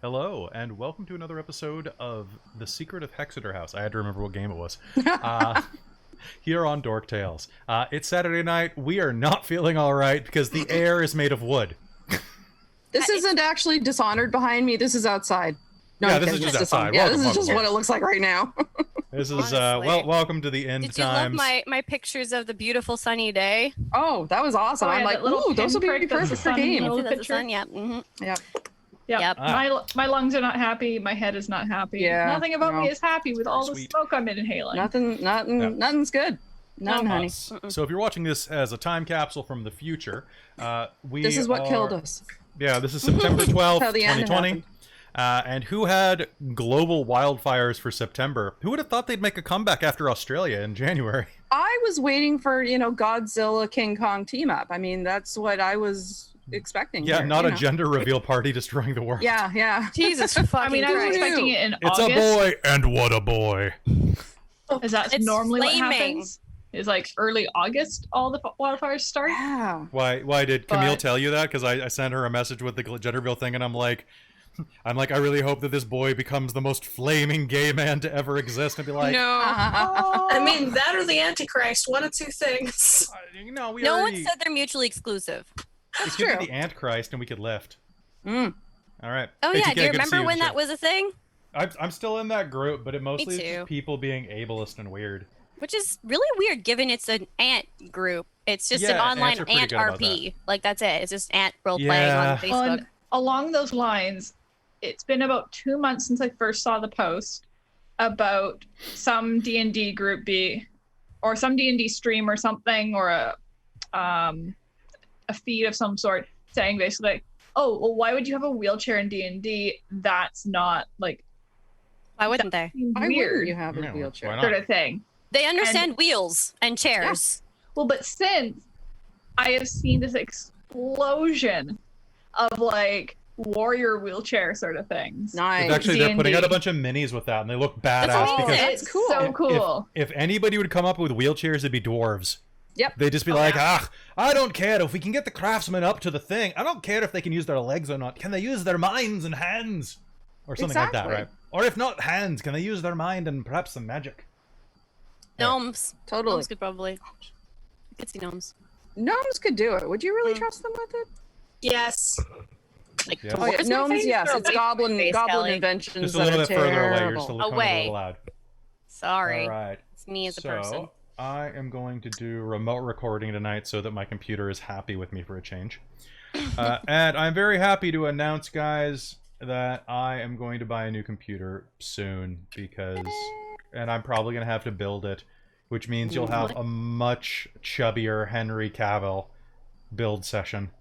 Hello, and welcome to another episode of The Secret of Hexador House. I had to remember what game it was. Here on Dork Tales. It's Saturday night. We are not feeling all right because the air is made of wood. This isn't actually Dishonored behind me. This is outside. No, yeah, this is just outside. Yeah, Welcome, this is just welcome. what it looks like right now. This is, welcome to the end Did you times. love my pictures of the beautiful sunny day? Oh, that was awesome. Oh, yeah, I'm like, that little ooh, those will be pinprick perfect that's for the sun game. little That's the picture. sun, yeah. Mm-hmm. Yeah. Yep. Ah. My lungs are not happy. My head is not happy. Yeah, Nothing about no. me is happy with all the Sweet. smoke I'm inhaling. Nothing's good. Nothing, honey. So if you're watching this as a time capsule from the future, This is what killed us. Yeah, this is September 12th, How the end 2020. happened. And who had global wildfires for September? Who would have thought they'd make a comeback after Australia in January? I was waiting for, Godzilla King Kong team up. I mean, that's what I was expecting. Yeah, here, not you a know. gender reveal party destroying the world. Yeah. Jesus fucking I mean, I was Christ. expecting it in It's August. a boy, and what a boy. Is that It's normally what flaming. happens? Is like early August all the wildfires start? Yeah. Why did Camille But- tell you that? Because I sent her a message with the gender reveal thing, and I'm like, I really hope that this boy becomes the most flaming gay man to ever exist, and be like, No. I mean, that or the Antichrist, one of two things. no, we No one already... said they're mutually exclusive. it That's could true. be the Antichrist, and we could lift. Mm. All right. Oh Hey, yeah, TK, do you good to see remember in when the that chat. was a thing? I'm still in that group, but it mostly is too. just people being ableist and weird. Which is really weird given it's an ant group. It's just an Yeah, online ants are pretty ant good about RP. Like that's it. It's just ant role playing Yeah. on Facebook. On, along those lines, it's been about 2 months since I first saw the post about some D&D group or some D&D stream or something, or a feed of some sort saying basically, like, oh, well, why would you have a wheelchair in D&D? That's not like Why wouldn't they? Why weird wouldn't you have a Yeah, wheelchair? why not? sort of thing. They understand wheels and chairs. Well, but since I have seen this explosion of like warrior wheelchair sort of things. Nice. Actually, they're putting D&D. out a bunch of minis with that, and they look badass amazing. because That's It's cool. so cool. if anybody would come up with wheelchairs, it'd be dwarves. Yep. They'd just be like, I don't care if we can get the craftsmen up to the thing. I don't care if they can use their legs or not. Can they use their minds and hands? Or something like that, Exactly. right? Or if not hands, can they use their mind and perhaps some magic? Yeah. Gnomes. Totally. Gnomes could probably. I could see gnomes. Gnomes could do it. Would you really trust them with it? Yes. Like Yeah. Oh yeah, dwarves gnomes. maybe? Yes, Or it's big goblin face, Kelly. inventions Just a that little are bit further away. You're terrible. still coming a Away. little loud. Sorry. All right. It's me as a So, person. I am going to do remote recording tonight so that my computer is happy with me for a change. And I'm very happy to announce, guys, that I am going to buy a new computer soon because... And I'm probably going to have to build it, which means you'll have a much chubbier Henry Cavill build session.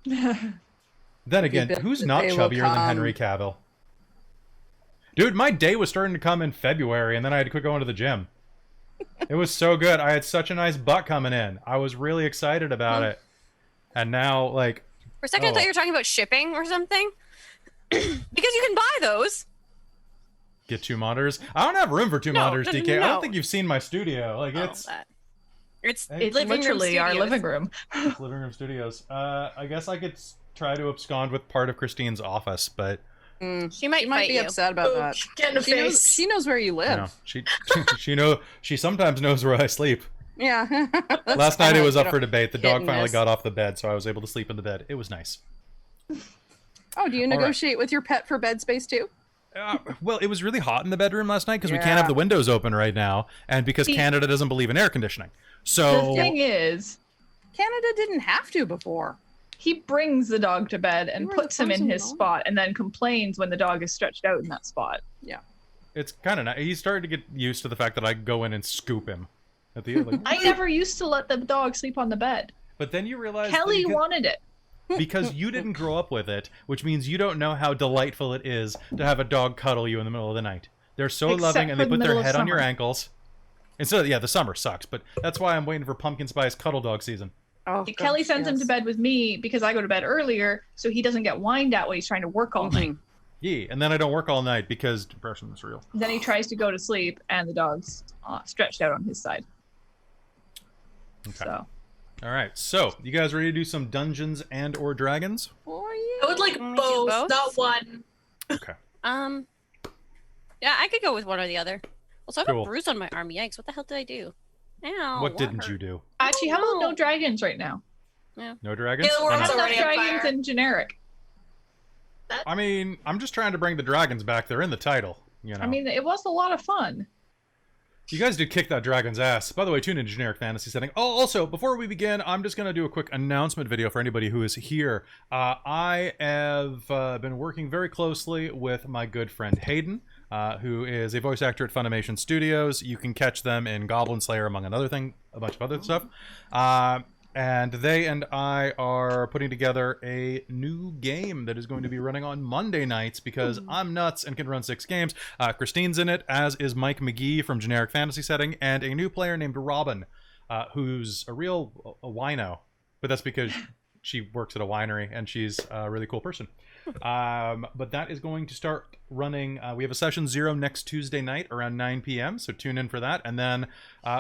Then again, build who's it, not they will chubbier than come. Henry Cavill? Dude, my day was starting to come in February, and then I had to quit going to the gym. It was so good. I had such a nice butt coming in. I was really excited about it. And now, like... For a second, I thought you were talking about shipping or something. Because you can buy those. Get 2 monitors. I don't have room for 2 No, monitors, no, DK. I no. don't think you've seen my studio. Like, it's It's Hey. It's living room literally our studios. living room. living room studios. I guess I could try to abscond with part of Christine's office, but She might She might fight be you. upset about Ooh, that. get in the face. She knows where you live. no, she sometimes knows where I sleep. Yeah. Last night it was up You for know, debate. The hit dog and finally miss. got off the bed, so I was able to sleep in the bed. It was nice. Oh, do you right. negotiate with your pet for bed space too? Well, it was really hot in the bedroom last night because we can't Yeah. have the windows open right now, and because See- Canada doesn't believe in air conditioning. The So thing is, Canada didn't have to before. he brings the dog to bed and You were the puts him in person his who- spot and then complains when the dog is stretched out in that spot. it's kind of nice. He's starting to get used to the fact that I go in and scoop him at the like, I never used to let the dog sleep on the bed. But then you realize that Kelly you can- wanted it. because you didn't grow up with it, which means you don't know how delightful it is to have a dog cuddle you in the middle of the night. They're so Except loving, and for they the put their middle of head on your summer. ankles. Instead of, yeah, the summer sucks, but that's why I'm waiting for pumpkin spice cuddle dog season. Oh, Kelly gosh, sends him yes. to bed with me because I go to bed earlier, so he doesn't get whined at when he's trying to work all night. Mhm. Yeah, and then I don't work all night because depression is real. Then he tries to go to sleep, and the dog's stretched out on his side. Okay. So All right, so you guys ready to do some Dungeons and or Dragons? Oh, I would like Can we do both, both? not one. Okay. Yeah, I could go with one or the other. Also, I have Cool. a bruise on my arm. Yikes! What the hell did I do? Ow! What didn't hurt? you do? Actually, how about No. no dragons right now? No dragons? Yeah, we're Why Not not? already enough on dragons fire. in generic. I mean, I'm just trying to bring the dragons back. They're in the title. You know. I mean, it was a lot of fun. You guys did kick that dragon's ass. By the way, tune in to Generic Fantasy Setting. Oh, also, before we begin, I'm just going to do a quick announcement video for anybody who is here. I have been working very closely with my good friend Hayden, who is a voice actor at Funimation Studios. You can catch them in Goblin Slayer, among a bunch of other stuff. And they and I are putting together a new game that is going to be running on Monday nights because I'm nuts and can run 6 games. Christine's in it, as is Mike McGee from Generic Fantasy Setting, and a new player named Robin, who's a real wino. But that's because she works at a winery and she's a really cool person. But that is going to start running. We have a session 0 next Tuesday night around 9 p.m. So tune in for that. And then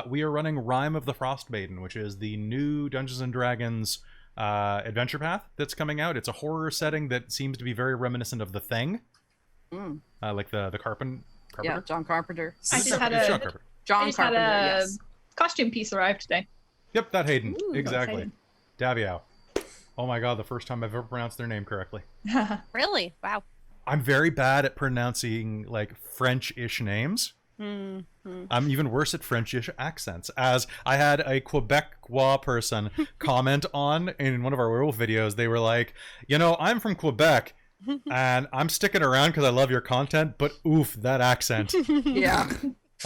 we are running Rime of the Frostmaiden, which is the new Dungeons and Dragons adventure path that's coming out. It's a horror setting that seems to be very reminiscent of The Thing, like the Carpenter. Yeah, John Carpenter. I Is it just had John a, Carpenter? John I just Carpenter, had a yes. costume piece arrive today. Yep, that Hayden. Ooh, Exactly. Daviau. Oh my god, the first time I've ever pronounced their name correctly. Really? Wow. I'm very bad at pronouncing like French-ish names. I'm even worse at French-ish accents, as I had a Quebecois person comment on in one of our werewolf videos. They were like, you know, I'm from Quebec and I'm sticking around because I love your content, but oof, that accent. Yeah.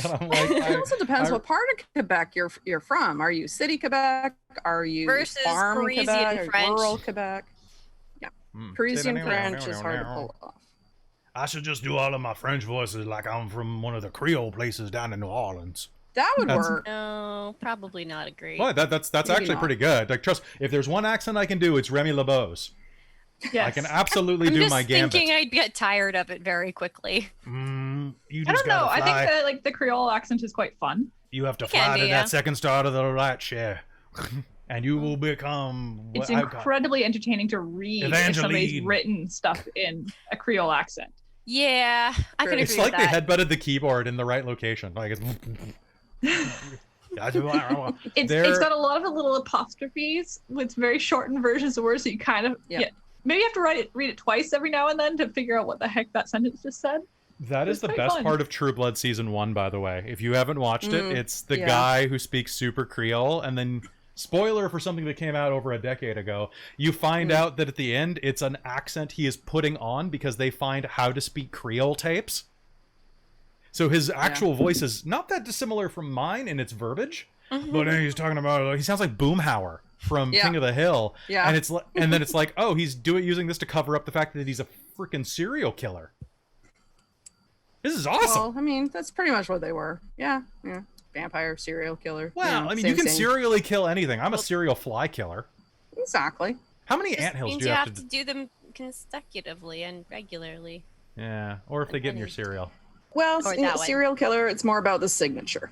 And I'm like, It also depends what part of Quebec you're from. Are you city Quebec? Are you Versus farm Parisian Quebec? Or French. rural Quebec? Yeah. Parisian French is hard to pull off. I should just do all of my French voices like I'm from one of the Creole places down in New Orleans. That would That's- work. No, probably not a great. Well, that's Maybe actually not. pretty good. Like, trust, if there's one accent I can do, it's Remy LeBeau's. Yes. I can absolutely I'm do just my gambit. thinking I'd get tired of it very quickly. You I just don't know. gotta I think fly. that like the Creole accent is quite fun. You have to It can fly be, to yeah. that second star to the right chair, and you will become. It's I- incredibly entertaining to read if somebody's Evangeline. written stuff in a Creole accent. Yeah, I can agree It's like with they that. headbutted the keyboard in the right location. Like It's They're- got a lot of little apostrophes with very shortened versions of words, so you kind of Yep. maybe you have to read it twice every now and then to figure out what the heck that sentence just said. That is It's the quite best fun. part of True Blood season 1, by the way. If you haven't watched it, it's the yeah. guy who speaks super Creole, and then spoiler for something that came out over a decade ago, you find out that at the end it's an accent he is putting on because they find how to speak Creole tapes. So his actual voice is not that dissimilar from mine in its verbiage, but then he's talking about, he sounds like Boomhauer from Yeah. King of the Hill. Yeah. And it's and then it's like, oh, he's using this to cover up the fact that he's a freaking serial killer. This is awesome. Well, I mean, that's pretty much what they were. Yeah. Vampire, serial killer. Well, yeah, I mean, same, you can same. serially kill anything. I'm a serial fly killer. Exactly. How many Just anthills means do you have to... do them consecutively and regularly. Yeah, or if they get in your cereal. Well, Or that way. serial killer, it's more about the signature.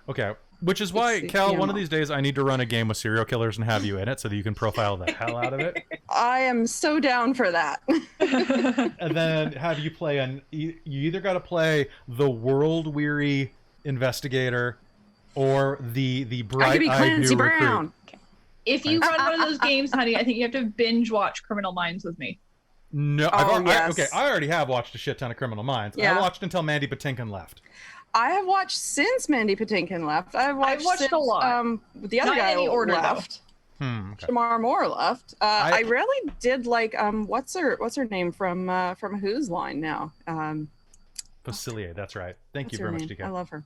Okay, which is why, It's the Cal, one of PMO. these days I need to run a game with serial killers and have you in it so that you can profile the hell out of it. I am so down for that. And then have you play you either got to play the world-weary investigator or the I could be bright-eyed Clancy new recruit. Brown. If you run one of those games, honey, I think you have to binge watch Criminal Minds with me. No, Oh, yes. okay, I already have watched a shit ton of Criminal Minds. I Yeah. watched until Mandy Patinkin left. I have watched since Mandy Patinkin left. I've watched, watched since, a lot. The other Not in guy any order, though. left. Okay. Shamar Moore left. I- I really did like what's her name from Who's Line now? Facilier, that's right. Thank you What's her very much, name? DK. I love her.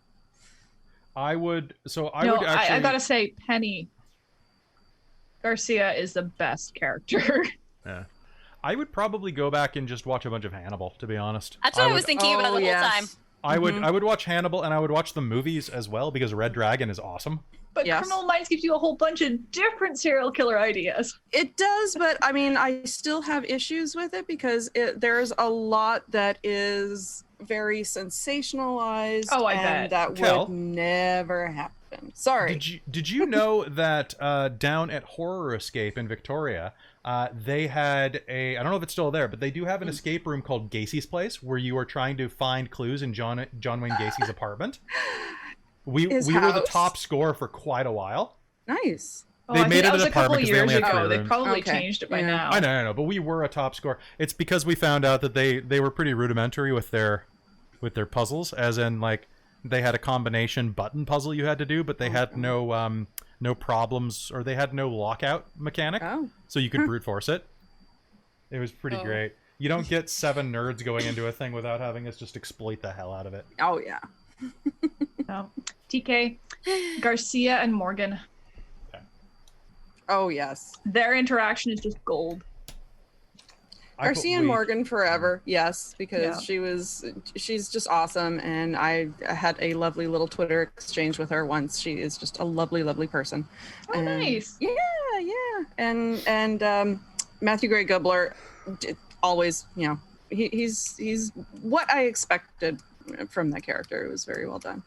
I would I actually. gotta say, Penny Garcia is the best character. Yeah. I would probably go back and just watch a bunch of Hannibal, to be honest. That's what I was would, thinking about the whole time. I would watch Hannibal, and I would watch the movies as well because Red Dragon is awesome. But Yes. Criminal Minds gives you a whole bunch of different serial killer ideas. It does, but I mean, I still have issues with it because there's a lot that is very sensationalized. Oh, I and bet. that Kel? would never happen. happened. Sorry. Did you know that down at Horror Escape in Victoria, they had I don't know if it's still there, but they do have an escape room called Gacy's Place, where you are trying to find clues in John Wayne Gacy's apartment. We were the top score for quite a while. Nice. Oh, They I made think it that was an a couple apartment because they years only had 3 ago. They rooms. probably Okay. changed it by Yeah. now. I know, but we were a top score. It's because we found out that they were pretty rudimentary with their puzzles, as in like they had a combination button puzzle you had to do, but they had no problems, or they had no lockout mechanic, so you could brute force it. It was pretty great. You don't get 7 nerds going into a thing without having us just exploit the hell out of it. Oh yeah. No. TK, Garcia and Morgan. Oh yes. Their interaction is just gold. Garcia and Morgan forever, yes, because Yeah. she's just awesome, and I had a lovely little Twitter exchange with her once. She is just a lovely, lovely person. Oh, And- nice. Yeah, and Matthew Gray Gubler, always, he's what I expected from that character. It was very well done.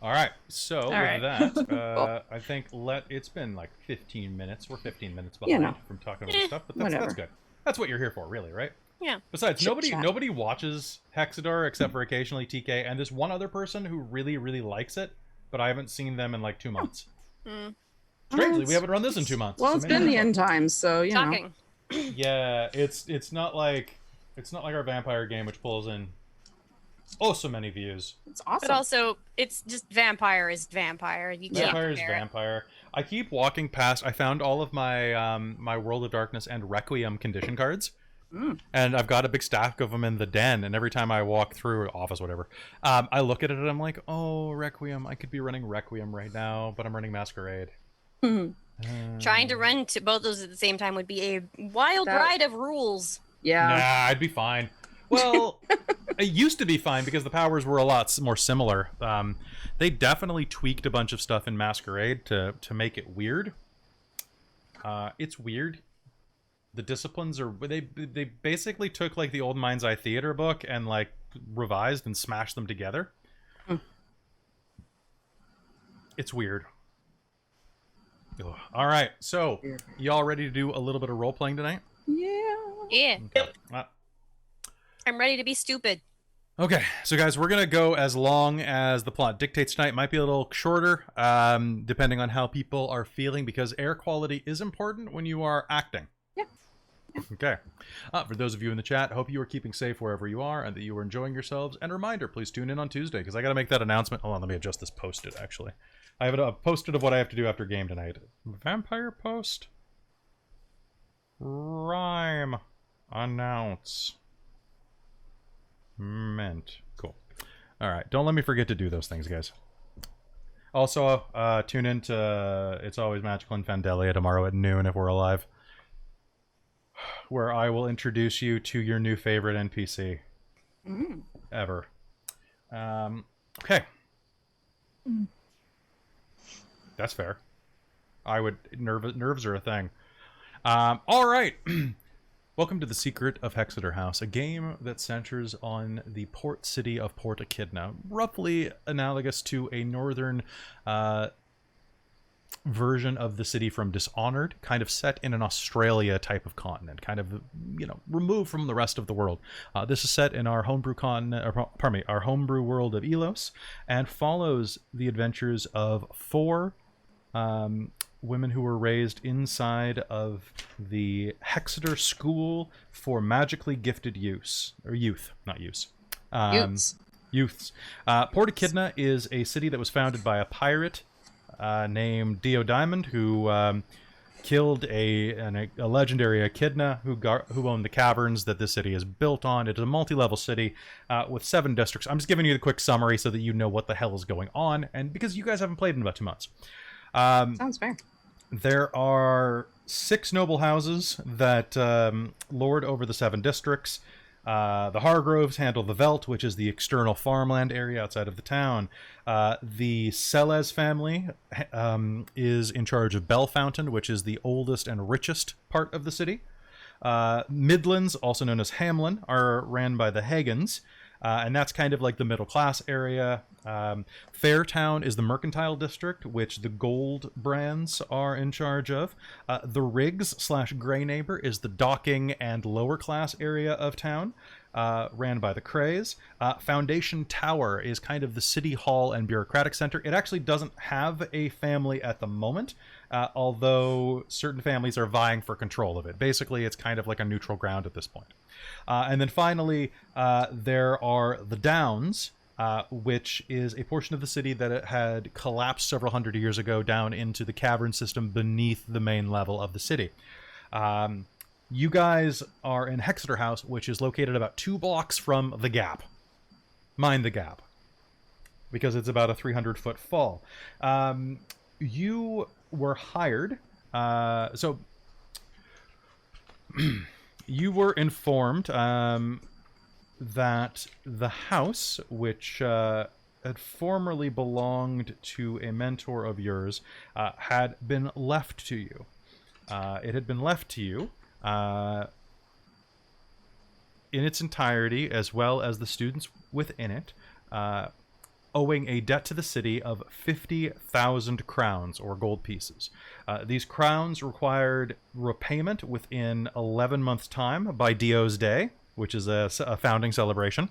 All right, so with right. that, I think it's been like 15 minutes. We're 15 minutes behind from talking about stuff, but that's whatever. good. That's what you're here for, really, right? Yeah. Besides, Chit-chat. nobody watches Hexador except for occasionally TK, and there's one other person who really, really likes it, but I haven't seen them in like 2 months. Strangely, we haven't run this in 2 months. Well, so it's maybe been the that's end times, so you know. Shocking. Yeah, it's not like our vampire game, which pulls in so many views. It's awesome. But also, it's just vampire is vampire. You can't Vampire is compare it. vampire. I keep walking past. I found all of my my World of Darkness and Requiem condition cards, and I've got a big stack of them in the den. And every time I walk through office, whatever, I look at it and I'm like, oh, Requiem. I could be running Requiem right now, but I'm running Masquerade. Trying to run to both those at the same time would be a wild ride of rules. Yeah. Nah, I'd be fine. Well, it used to be fine because the powers were a lot more similar. They definitely tweaked a bunch of stuff in Masquerade to make it weird. It's weird. The disciplines are they basically took like the old Mind's Eye Theater book and like revised and smashed them together. It's weird. Ugh. All right, so y'all ready to do a little bit of role playing tonight? Yeah. Yeah. Okay. I'm ready to be stupid. Okay, so guys, we're gonna go as long as the plot dictates tonight. Might be a little shorter, depending on how people are feeling, because air quality is important when you are acting. Yeah. Okay. For those of you in the chat, hope you are keeping safe wherever you are and that you are enjoying yourselves. And a reminder, please tune in on Tuesday, because I gotta make that announcement. Hold on, let me adjust this posted, actually. I have it posted of what I have to do after game tonight. Vampire post. Rhyme. Announce. Cool. All right, don't let me forget to do those things, guys. Also, tune in to It's Always Magical in Fandelia tomorrow at noon if we're alive, where I will introduce you to your new favorite NPC ever. Okay. That's fair. I would nerves are a thing. All right. Welcome to the Secret of Hexador House, a game that centers on the port city of Port Echidna, roughly analogous to a northern version of the city from Dishonored, kind of set in an Australia type of continent, kind of, removed from the rest of the world. This is set in our homebrew our homebrew world of Ylos, and follows the adventures of 4 women who were raised inside of the Hexador School for Magically Gifted Youths. Youths. Port Echidna is a city that was founded by a pirate named Dio Diamond, who killed a legendary Echidna who owned the caverns that this city is built on. It is a multi-level city with 7 districts. I'm just giving you the quick summary so that you know what the hell is going on, and because you guys haven't played in about 2 months. Sounds fair. There are 6 noble houses that lord over the 7 districts. The Hargroves handle the Veldt, which is the external farmland area outside of the town. The Selez family is in charge of Bell Fountain, which is the oldest and richest part of the city. Midlands, also known as Hamlin, are ran by the Hagans. And that's kind of like the middle class area. Fairtown is the mercantile district, which the gold brands are in charge of. The Riggs/Grey Neighbor is the docking and lower class area of town, ran by the Crays. Foundation Tower is kind of the city hall and bureaucratic center. It actually doesn't have a family at the moment, although certain families are vying for control of it. Basically, it's kind of like a neutral ground at this point. And then finally, there are the Downs, which is a portion of the city that had collapsed several hundred years ago down into the cavern system beneath the main level of the city. You guys are in Hexador House, which is located about 2 blocks from the Gap. Mind the Gap, because it's about a 300-foot fall. You were hired, so you were informed that the house, which had formerly belonged to a mentor of yours, had been left to you. It had been left to you in its entirety, as well as the students within it, owing a debt to the city of 50,000 crowns, or gold pieces. These crowns required repayment within 11 months' time by Dio's Day, which is a founding celebration,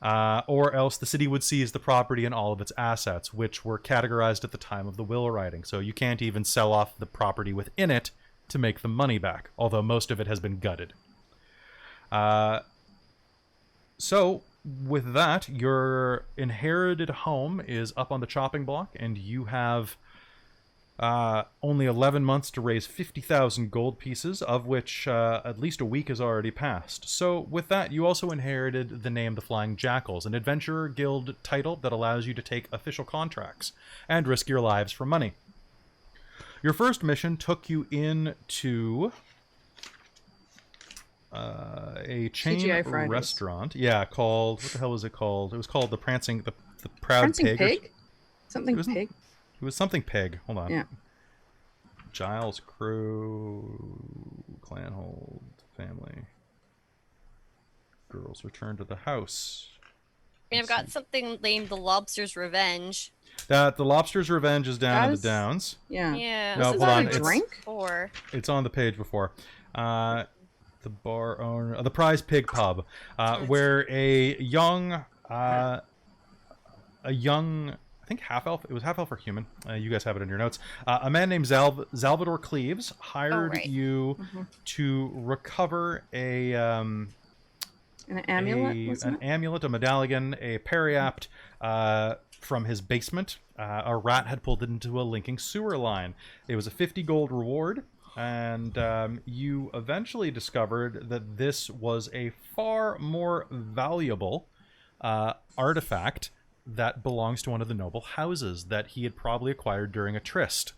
or else the city would seize the property and all of its assets, which were categorized at the time of the will writing. So you can't even sell off the property within it to make the money back, although most of it has been gutted. So with that, your inherited home is up on the chopping block, and you have only 11 months to raise 50,000 gold pieces, of which at least a week has already passed. So with that, you also inherited the name the Flying Jackals, an adventurer guild title that allows you to take official contracts and risk your lives for money. Your first mission took you into a chain TGI Fridays. restaurant. Yeah, called, what the hell was it called? It was called the Proud Prancing Pig. Pig? Something pig? It was something pig. Hold on. Yeah. Giles Crew, Clanhold, family. Girls return to the house. And I've got something named the Lobster's Revenge. The Lobster's Revenge is down in the That's- Downs. Yeah. Yeah. No, Is hold that on. a drink? It's on the page before. The bar owner, the Prize Pig Pub, where a young, I think half elf. It was half elf or human. You guys have it in your notes. A man named Xalvador Cleves hired right. you to recover An amulet, wasn't an amulet, a medallion, a periapt from his basement. A rat had pulled it into a linking sewer line. It was a 50 gold reward. And you eventually discovered that this was a far more valuable artifact that belongs to one of the noble houses that he had probably acquired during a tryst.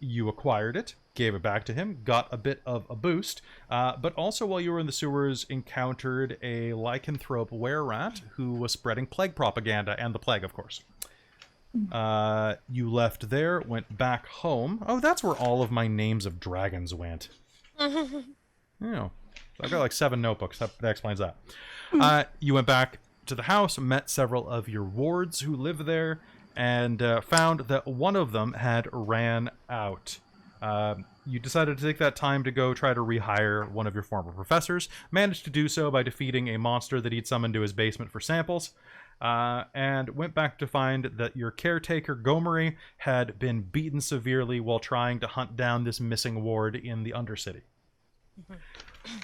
You acquired it, gave it back to him, got a bit of a boost, but also while you were in the sewers encountered a lycanthrope were-rat who was spreading plague propaganda, and the plague, of course. You left there, went back home. Oh, that's where all of my names of dragons went. Oh, I've got like 7 notebooks. That explains that. You went back to the house, met several of your wards who live there, and found that one of them had ran out. You decided to take that time to go try to rehire one of your former professors. Managed to do so by defeating a monster that he'd summoned to his basement for samples. And went back to find that your caretaker, Gomery, had been beaten severely while trying to hunt down this missing ward in the Undercity.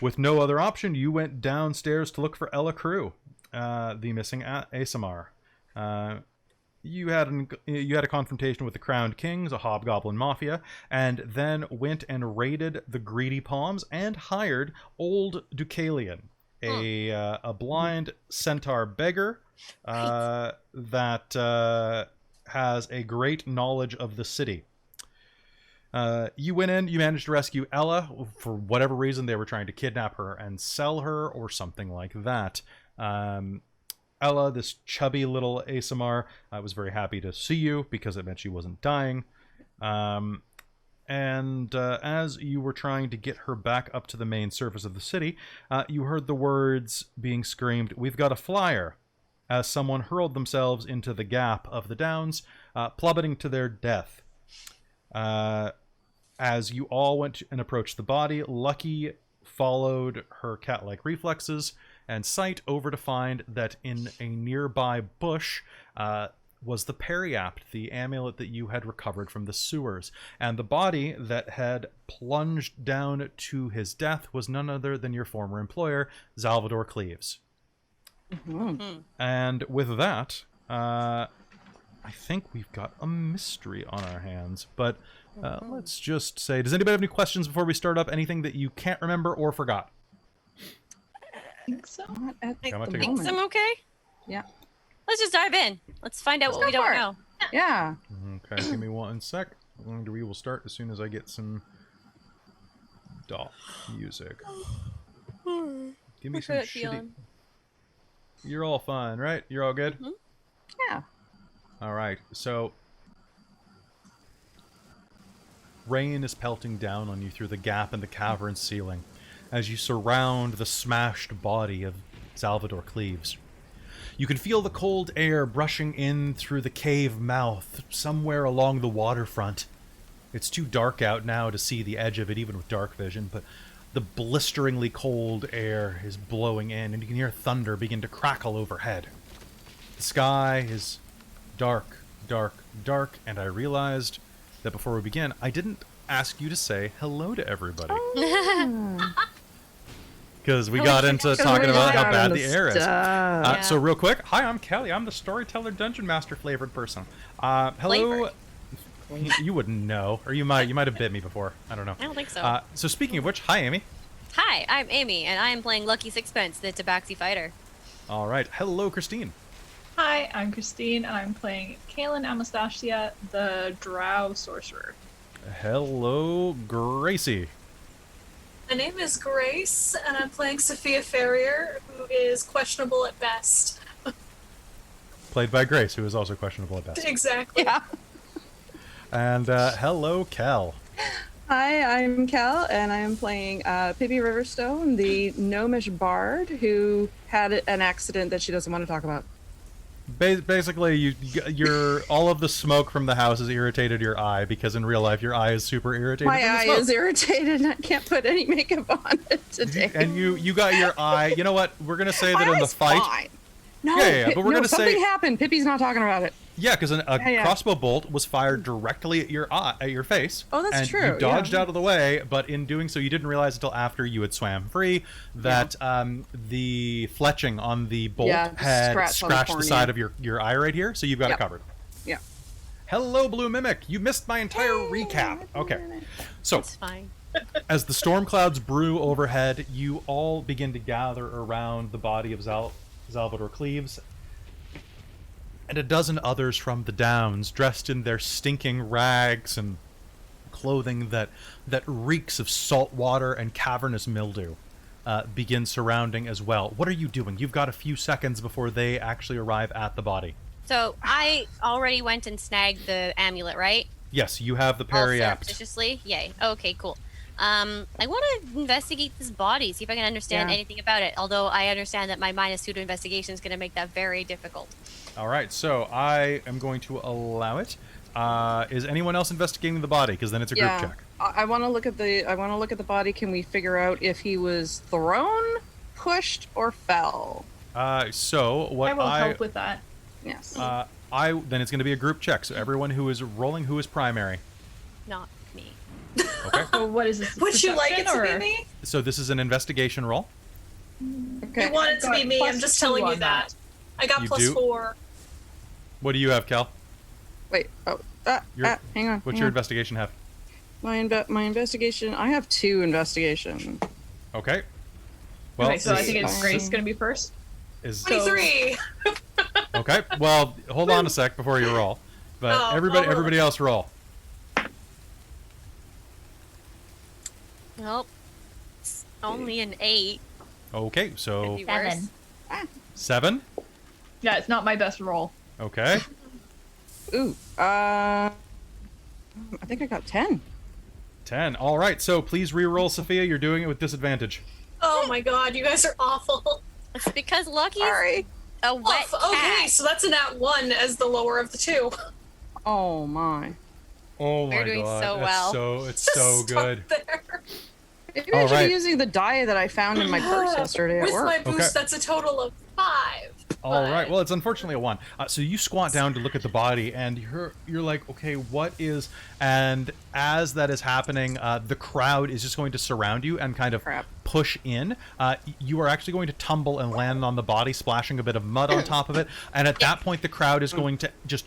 With no other option, you went downstairs to look for Ella Crew, the missing Asamar. You had a confrontation with the Crowned Kings, a hobgoblin mafia, and then went and raided the Greedy Palms and hired Old Deucalion, a blind centaur beggar that has a great knowledge of the city. You went in, you managed to rescue Ella. For whatever reason, they were trying to kidnap her and sell her or something like that. Ella, this chubby little Asamar, was very happy to see you because it meant she wasn't dying. and as you were trying to get her back up to the main surface of the city, you heard the words being screamed, "We've got a flyer," as someone hurled themselves into the gap of the downs, plummeting to their death. As you all went and approached the body, Lucky followed her cat-like reflexes and sight over to find that in a nearby bush was the periapt, the amulet that you had recovered from the sewers. And the body that had plunged down to his death was none other than your former employer, Xalvador Cleves. Mhm. And with that, I think we've got a mystery on our hands. But let's just say, does anybody have any questions before we start up? Anything that you can't remember or forgot? I think so. Not at I'm gonna the take a- moment. I'm okay. Yeah. Let's just dive in. Let's find out Let's what we go for don't it. know. Yeah. Okay, give me 1 sec. And we will start as soon as I get some doll music. Give me How's some that shitty... feeling? You're all fine, right? You're all good? Yeah. Alright, so... Rain is pelting down on you through the gap in the cavern ceiling as you surround the smashed body of Xalvador Cleves. You can feel the cold air brushing in through the cave mouth somewhere along the waterfront. It's too dark out now to see the edge of it, even with dark vision, but the blisteringly cold air is blowing in, and you can hear thunder begin to crackle overhead. The sky is dark, dark, dark, and I realized that before we begin, I didn't ask you to say hello to everybody. Because we got into talking about how bad the air is. Yeah. So real quick, hi, I'm Kelly. I'm the storyteller dungeon master flavored person. Hello. You wouldn't know, or you might have bit me before. I don't know. I don't think so. So speaking of which, hi, Amy. Hi, I'm Amy, and I am playing Lucky Sixpence, the Tabaxi fighter. All right. Hello, Christine. Hi, I'm Christine, and I'm playing Kaylin Amastasia, the Drow sorcerer. Hello, Gracie. My name is Grace, and I'm playing Sophia Ferrier, who is questionable at best. Played by Grace, who is also questionable at best. Exactly. Yeah. And hello, Kel. Hi, I'm Cal, and I am playing Pippi Riverstone, the gnomish bard who had an accident that she doesn't want to talk about. Basically, you're all of the smoke from the house has irritated your eye, because in real life your eye is super irritated. My from the eye smoke. is irritated, and I can't put any makeup on it today. And you got your eye. You know what? We're gonna say that My in the eye's fight. fine. No, Yeah, but we're gonna say- something happened. Pippi's not talking about it. Yeah, because a Yeah. crossbow bolt was fired directly at your eye, at your face. Oh, that's and true, you dodged yeah. out of the way, but in doing so, you didn't realize until after you had swam free that the fletching on the bolt Yeah, the had scratch on the scratched the cornea. side of your eye right here, so you've got it Yep. covered. Yeah. Hello, Blue Mimic. You missed my entire recap. Okay, so It's fine. as the storm clouds brew overhead, you all begin to gather around the body of Xalvador Cleves and a dozen others from the Downs, dressed in their stinking rags and clothing that reeks of salt water and cavernous mildew, begin surrounding as well. What are you doing? You've got a few seconds before they actually arrive at the body. So I already went and snagged the amulet, right? Yes, you have the All periapt. surreptitiously? Yay. Okay, cool. I want to investigate this body, see if I can understand Yeah. anything about it. Although I understand that my minus 2 to investigation is going to make that very difficult. All right, so I am going to allow it. Is anyone else investigating the body? Because then it's a group check. I want to look at the body. Can we figure out if he was thrown, pushed, or fell? So what I will help with that. Yes. then it's going to be a group check. So everyone who is rolling, who is primary. Not me. Okay. So what is this? Would you like it to perception, be or- me? So this is an investigation roll. Okay. You want it to be Got me, I'm +2 just telling you on that. I got You plus do? 4. What do you have, Cal? Wait. Oh. Hang on. What's hang your on. investigation have? My investigation. I have 2 investigation. Okay. Well, okay, so I is- think it's is- Grace going to be first. is 23! okay. Well, hold on a sec before you roll. But Oh, everybody I'll roll. else roll. Nope. It's only an 8. Okay, so Could be worse. 7. Yeah, it's not my best roll. Okay. Ooh. I think I got 10. 10. All right, so please re-roll, Sophia. You're doing it with disadvantage. Oh my god, you guys are awful. It's because Lucky's Sorry. a wet Oh, okay, cat. so that's an at 1 as the lower of the two. Oh my. Oh my We're doing god, so that's well. it's so Stuck good. There. Maybe All I should right. be using the die that I found in my purse yesterday at With work. my boost, Okay. that's a total of 5. All right. But- Well, it's unfortunately a 1. So you squat down to look at the body, and you're like, okay, what is? And as that is happening, the crowd is just going to surround you and kind of Crap. push in. You are actually going to tumble and land on the body, splashing a bit of mud on top of it. And at that point, the crowd is going to just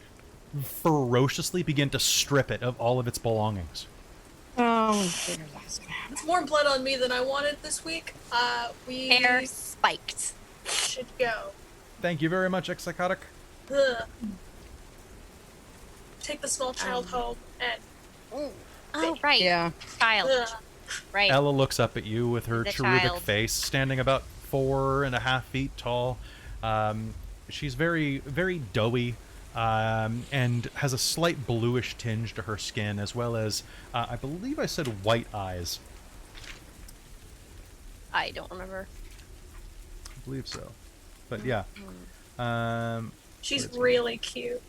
ferociously begin to strip it of all of its belongings. Oh, figure that's gonna happen. It's more blood on me than I wanted this week. We Hair spiked. should go. Thank you very much, Psychotic. Ugh. Take the small child home and Oh, right. Yeah. Child. ugh. Right. Ella looks up at you with her The cherubic child. face, standing about 4.5 feet tall. She's very, very doughy, and has a slight bluish tinge to her skin, as well as, I believe I said white eyes. I don't remember. I believe so. But yeah. She's Where's- really cute.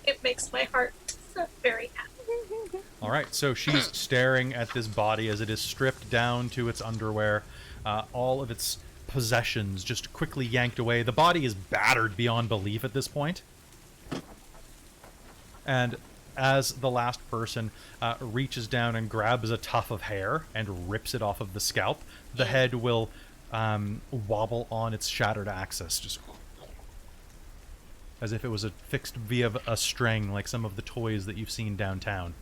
It makes my heart so very happy. All right, so she's staring at this body as it is stripped down to its underwear, all of its possessions just quickly yanked away. The body is battered beyond belief at this point. And as the last person reaches down and grabs a tuft of hair and rips it off of the scalp, the head will wobble on its shattered axis, just as if it was fixed via a string, like some of the toys that you've seen downtown.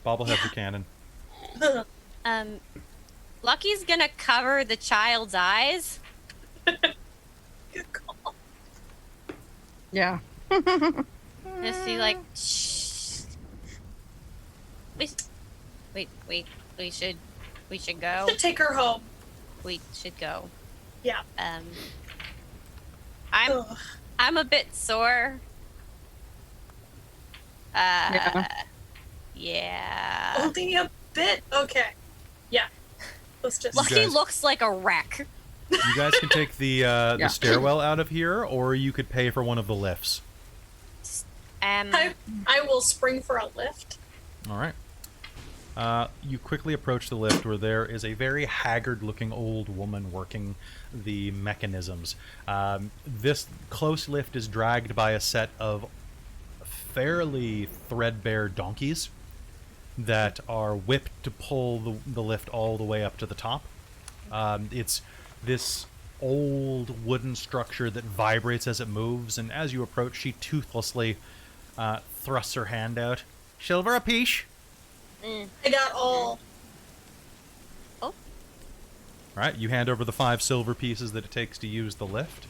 Bobblehead Buchanan. Lucky's gonna cover the child's eyes. Good call. Yeah. Just be like, shh. Wait. We should go. Take her home. We should go. Yeah. Ugh. I'm a bit sore. Yeah. Only a bit. Okay. Yeah. Let's just. Look. Lucky guys- looks like a wreck. You guys can take the stairwell out of here, or you could pay for one of the lifts. I will spring for a lift. All right. You quickly approach the lift, where there is a very haggard-looking old woman working the mechanisms. This close lift is dragged by a set of fairly threadbare donkeys that are whipped to pull the lift all the way up to the top. It's this old wooden structure that vibrates as it moves, and as you approach, she toothlessly thrusts her hand out. Silver apiece. I got all. All right, you hand over the 5 silver pieces that it takes to use the lift.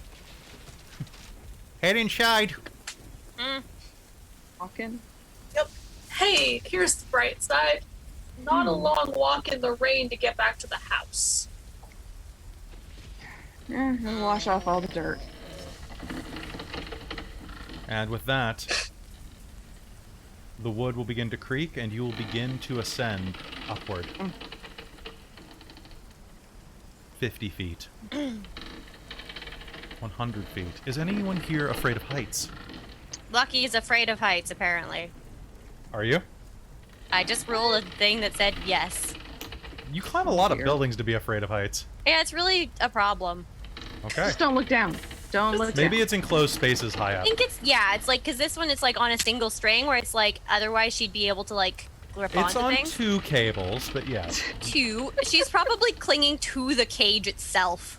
Head inside. Walking. Yep. Hey, here's the bright side. Not a long walk in the rain to get back to the house. Yeah, and wash off all the dirt. And with that, the wood will begin to creak, and you will begin to ascend upward. 50 feet. 100 feet. Is anyone here afraid of heights? Lucky is afraid of heights, apparently. Are you? I just rolled a thing that said yes. You climb a lot of Weird. buildings to be afraid of heights. Yeah, it's really a problem. Okay. Just don't look down. Don't look down. Maybe it's enclosed spaces high I up. think it's like, because this one it's like on a single string, where it's like, otherwise she'd be able to like grip It's onto on things. 2 cables, but yeah. She's probably clinging to the cage itself,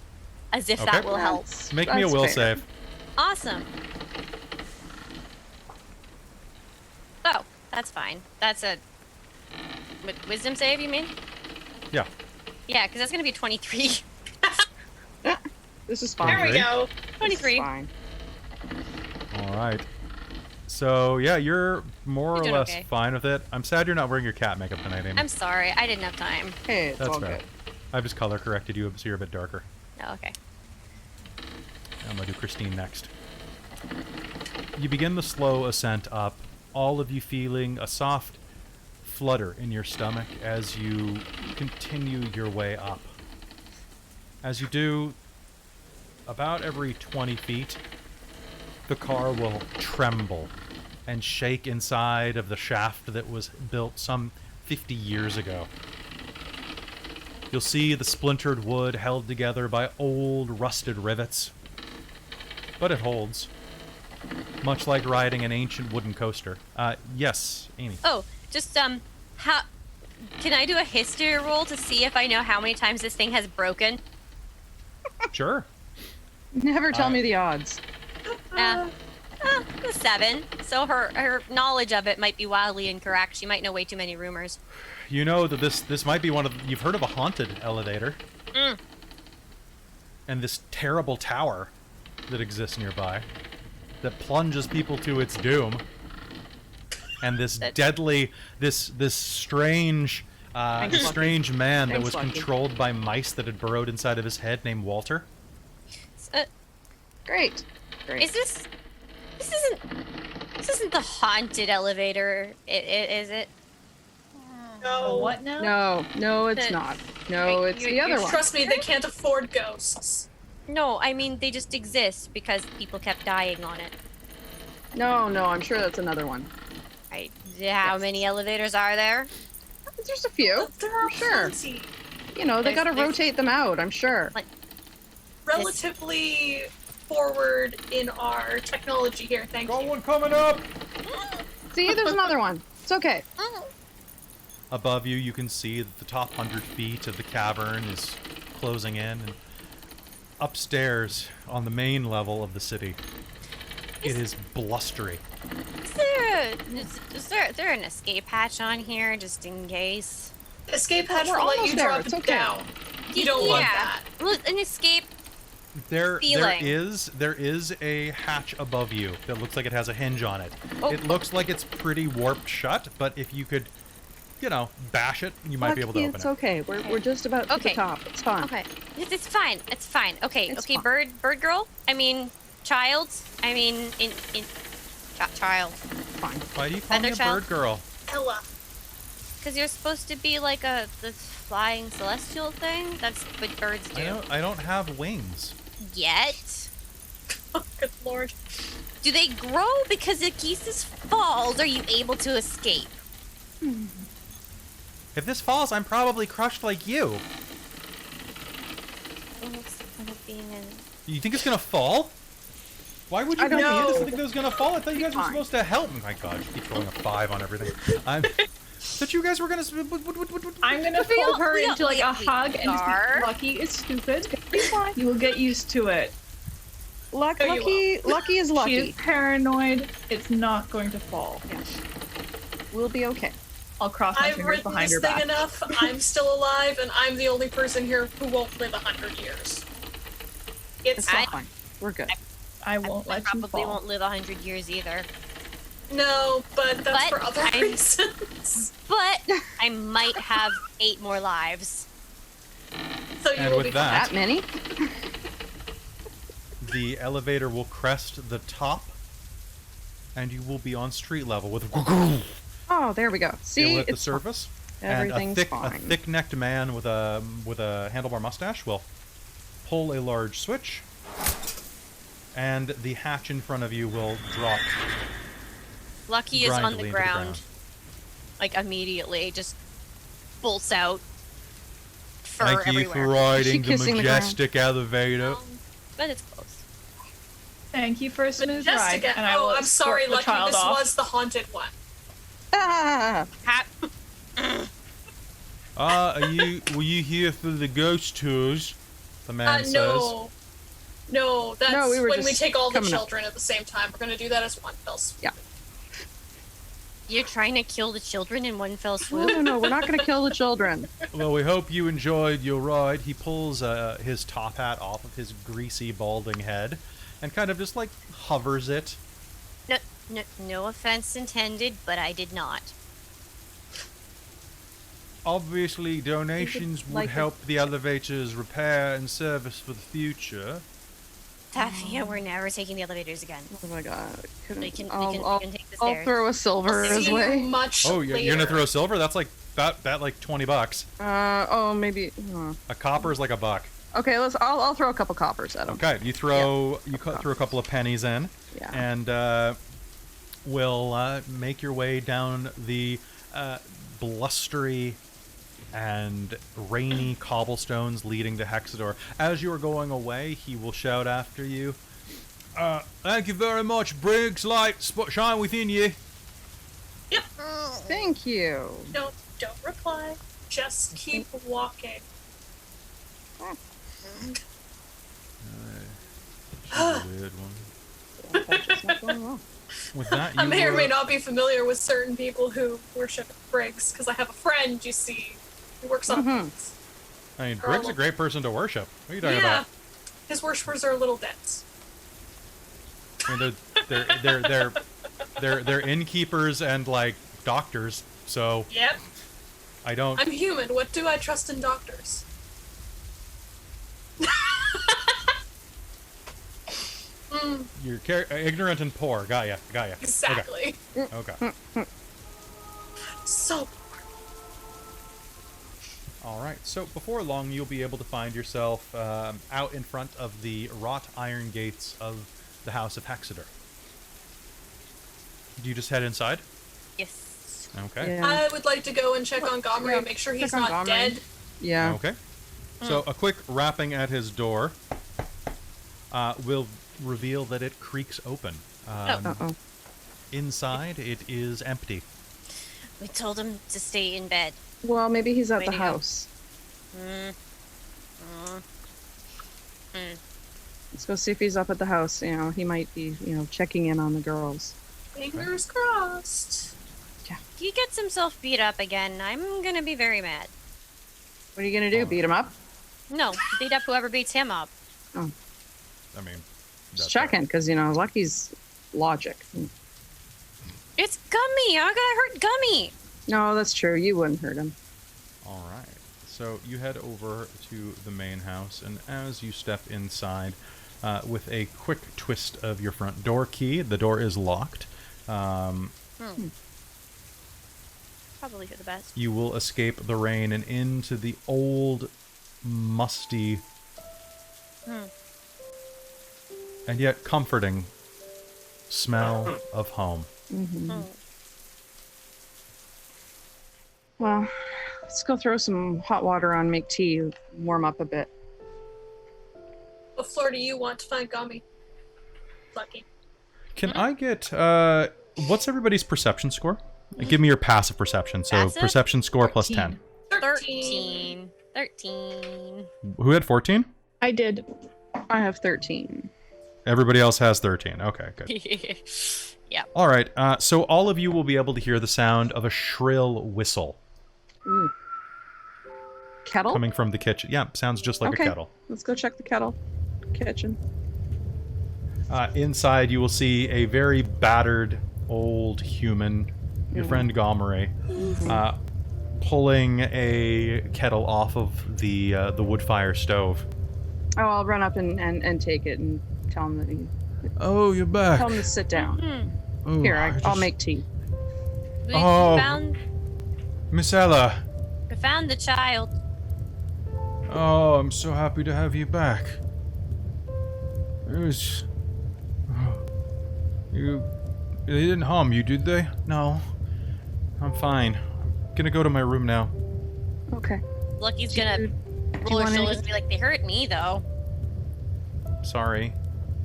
as if that Okay. will help. Make me a That's will fair. save. Awesome. Oh, that's fine. That's a wisdom save, you mean? Yeah. Yeah, because that's gonna be 23. This is fine. There we Alright. go. This is 23. fine. All right. So, yeah, you're more You're or doing less okay. fine with it. I'm sad you're not wearing your cat makeup tonight, Amy. I'm sorry, I didn't have time. Hey, it's That's all fair. good. I've just color corrected you so you're a bit darker. Oh, okay. I'm gonna do Christine next. You begin the slow ascent up, all of you feeling a soft flutter in your stomach as you continue your way up. As you do, about every 20 feet, the car will tremble and shake inside of the shaft that was built some 50 years ago. You'll see the splintered wood held together by old rusted rivets. But it holds. Much like riding an ancient wooden coaster. Yes, Amy. Oh, just, how... Can I do a history roll to see if I know how many times this thing has broken? Sure. Never tell me the odds. 7. So her knowledge of it might be wildly incorrect. She might know way too many rumors. You know that this might be one of... You've heard of a haunted elevator. And this terrible tower that exists nearby that plunges people to its doom. And this deadly... This strange... strange man that was controlled by mice that had burrowed inside of his head named Walter. Great. Is this... This isn't the haunted elevator, is it? No. What now? No, it's not. No, Wait, it's the other one. Trust me, they can't afford ghosts. No, I mean, they just exist because people kept dying on it. No, I'm sure that's another one. Right. How many elevators are there? There's a few. There are Sure. plenty. You know, they There's- gotta rotate them out, I'm sure. Like- Relatively forward in our technology here, thank you. one coming up! See, there's another one. It's okay. Above you, you can see that the top 100 feet of the cavern is closing in, and upstairs, on the main level of the city, it is blustery. Is there an escape hatch on here, just in case? Escape hatch We're will let almost you there, drop it's it okay. down. You don't want that. Well, an escape There Feeling. is a hatch above you that looks like it has a hinge on it. Oh. It looks like it's pretty warped shut, but if you could, bash it, you might be able to Lucky, open it's it. okay. We're just about to the Okay. top. It's fine. Okay. It's fine. It's fine. Okay. It's okay. fine. Bird girl. I mean, child. I mean, child. Fine. Why do you call me a Feather child? bird girl? Ella. Because you're supposed to be like the flying celestial thing. That's what birds do. I don't have wings. Yet. Oh, good lord. Do they grow because the geese falls? Are you able to escape? If this falls, I'm probably crushed like you. What's the point of being in? You think it's gonna fall? Why would you I don't bring me in know. to think it was gonna fall? I thought you guys were Fine. supposed to help me. My God, you keep throwing a 5 on everything. That you guys were gonna. I'm gonna pull her we into like a we hug and just are. be, Lucky is stupid. You will get used to it. No, you Lucky is She lucky. is paranoid. It's not going to fall. We'll be okay. I'll cross my I've fingers written behind this her thing back. enough. I'm still alive, and I'm the only person here who won't live 100 years. It's It's all I- fine. We're good. I won't I let you probably fall. won't live 100 years either. no, but that's But for other I'm- reasons. But I might have 8 more lives. So you And will with be that- That many? The elevator will crest the top, and you will be on street level with Oh, there we go. See, it'll hit the it's fine. surface. Everything's and a fine. thick-necked man with a handlebar mustache will pull a large switch, and the hatch in front of you will drop. Lucky is on grindily the into ground. Like immediately, just bolts out. Fur Thank you everywhere. for riding the kissing the majestic elevator. But it's close. Thank you for a smooth ride. Majestic. And I will Oh, I'm sorry, escort the Lucky. child This off. was the haunted one. Ah! Were you here for the ghost tours? The man says. No. No, that's No, we were when we just take all the coming up. children at the same time. We're gonna do that as one fell swoop. Yeah. You're trying to kill the children in one fell No, swoop? no, we're not going to kill the children. Well, we hope you enjoyed your ride. He pulls his top hat off of his greasy, balding head and kind of just, hovers it. No offense intended, but I did not. Obviously, donations would like help the elevator's repair and service for the future. Tafia, we're never taking the elevators again. Oh my god. We can I'll take the I'll stairs. throw a silver See his you way. much Oh, later. you're gonna throw silver? That's like that like $20. Oh, maybe. A copper is like $1. Okay, I'll throw a couple coppers at him. Okay, you throw throw a couple of pennies in, Yeah. and will make your way down the blustery and rainy cobblestones leading to Hexador. As you are going away, he will shout after you, "Thank you very much, Briggs. Light shine within you." Yep. Thank you. Don't reply. Just keep walking. Weird one. That's just not going well. With that, I you may or may not be familiar with certain people who worship Briggs, because I have a friend, you see, who works on things. I mean, Briggs is a great person to worship. What are you talking Yeah. about? His worshippers are a little dense. I mean, they're innkeepers and like doctors. So Yep. I don't. I'm human. What do I trust in doctors? You're ignorant and poor. Got ya. Exactly. Okay. So All right. So before long, you'll be able to find yourself out in front of the wrought iron gates of the House of Hexador. Do you just head inside? Yes. Okay. Yeah. I would like to go and check on Gomri Yeah, and make sure he's check on not Gomri. dead. Yeah. Okay. So a quick rapping at his door will reveal that it creaks open. Uh-oh. Inside, it is empty. We told him to stay in bed. Well, maybe he's at Way the to go. house. Let's go see if he's up at the house. You know, he might be, checking in on the girls. Fingers crossed. If he gets himself beat up again, I'm gonna be very mad. What are you gonna do? Beat him up? No, beat up whoever beats him up. I mean, Just that's checking, because Lucky's logic. It's Gummy! I'm gonna hurt Gummy! No, that's true. You wouldn't hurt him. All right. So you head over to the main house, and as you step inside, with a quick twist of your front door key, the door is locked. Probably for the best. You will escape the rain and into the old, musty, and yet comforting smell of home. Well, let's go throw some hot water on, make tea, warm up a bit. What floor do you want to find Gomri? Lucky. Can I get, what's everybody's perception score? Give me your passive perception. So Passive? perception score plus 10. 13. 13. Who had 14? I did. I have 13. Everybody else has 13. Okay, good. Yep. All right, so all of you will be able to hear the sound of a shrill whistle Ooh. Kettle? coming from the kitchen. Yeah, sounds just like Okay. a kettle. Let's go check the kettle. Kitchen. Inside, you will see a very battered old human, your friend Gomri, pulling a kettle off of the wood fire stove. Oh, I'll run up and take it and tell him that Oh, you're back. tell him to sit down. Oh, Here, I I'll just- make tea. We Oh. found Miss Ella. the child. Oh, I'm so happy to have you back. It was... They didn't harm you, did they? No. I'm fine. I'm gonna go to my room now. Okay. Lucky's Do gonna you roll her want shoulders and be like, they hurt me, though. Sorry.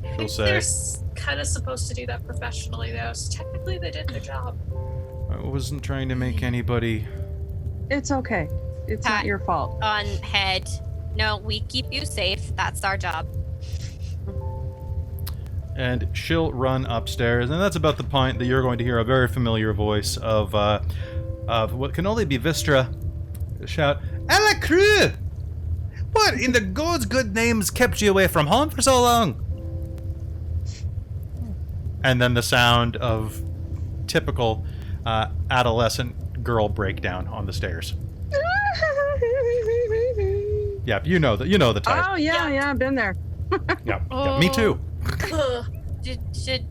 I She'll think they're say. kind of supposed to do that professionally, though, so technically they did their job. I wasn't trying to make anybody... It's okay. It's not Pat. your fault. On head. No, we keep you safe. That's our job. And she'll run upstairs, and that's about the point that you're going to hear a very familiar voice of what can only be Vistra shout, Ella Crew! What in the God's good names kept you away from home for so long? And then the sound of typical adolescent girl breakdown on the stairs. Yeah, you know the type. Oh, yeah, I've been there. Yeah, me too. Ugh. Should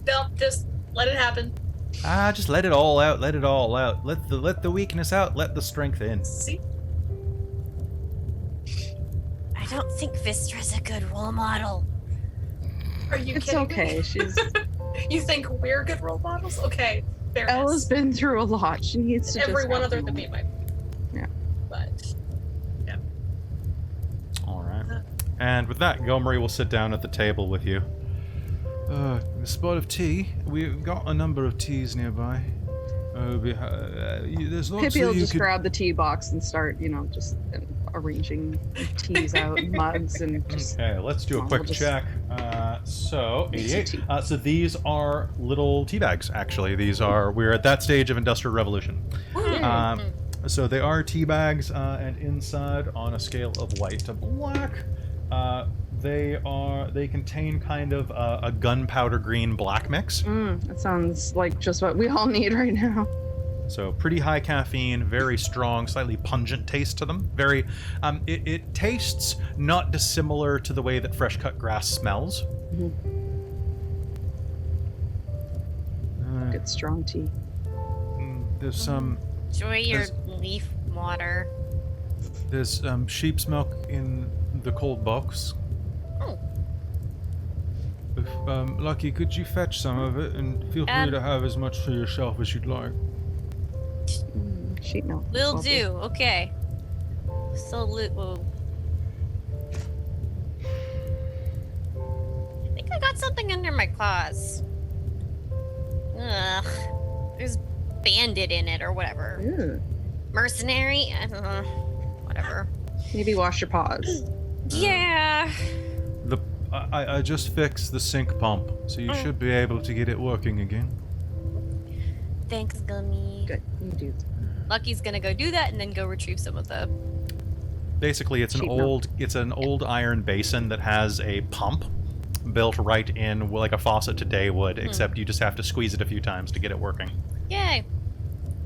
No, just let it happen. Just let it all out. Let it all out. Let the weakness out. Let the strength in. See? I don't think Vistra's a good role model. Are you It's kidding okay. me? She's You think we're good role models? Okay, fair enough. Ella's been through a lot. She needs to Everyone just other than me might. Yeah. But All right. And with that, Gomery will sit down at the table with you. A spot of tea. We've got a number of teas nearby. There's lots Pippi will just grab the tea box and start, just arranging teas out and mugs and just. Okay, let's do a Well, quick we'll just- check. So, Make 88. some tea. So these are little tea bags, actually. We're at that stage of Industrial Revolution. So they are tea bags, and inside, on a scale of white to black, they contain kind of a gunpowder green black mix. That sounds like just what we all need right now. So pretty high caffeine, very strong, slightly pungent taste to them. Very, it tastes not dissimilar to the way that fresh cut grass smells. Good strong tea. There's some. Enjoy your There's- leaf water. There's sheep's milk in the cold box. Oh. If, Lucky, could you fetch some of it and feel free to have as much for yourself as you'd like? Sheep milk. Will Lovely. do. Okay. Whoa. I think I got something under my claws. Ugh. There's bandit in it or whatever. Ew. Mercenary? I don't know. Whatever. Maybe wash your paws. Yeah. I just fixed the sink pump, so you should be able to get it working again. Thanks, Gummy. Good. You do. Lucky's gonna go do that and then go retrieve some of the. Basically, it's an Sheep milk. old iron basin that has a pump built right in like a faucet today would, except you just have to squeeze it a few times to get it working. Yay.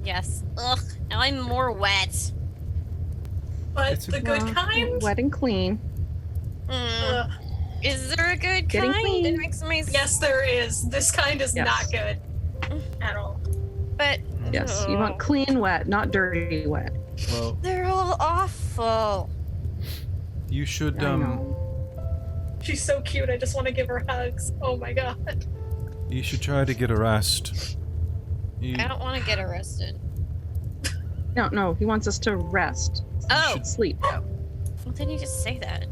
Yes. Ugh. Now I'm more wet. but It's a- the good kind. Wet and clean. Mm. Is there a good Getting kind? clean. It makes my Yes, there is. This kind is Yes. not good at all. But Yes, you want clean wet, not dirty wet. Well, they're all awful. you should I know. She's so cute. I just want to give her hugs. Oh my god. you should try to get a rest. I don't want to get arrested. No, he wants us to rest. Oh, Sleep. well, then you just say that.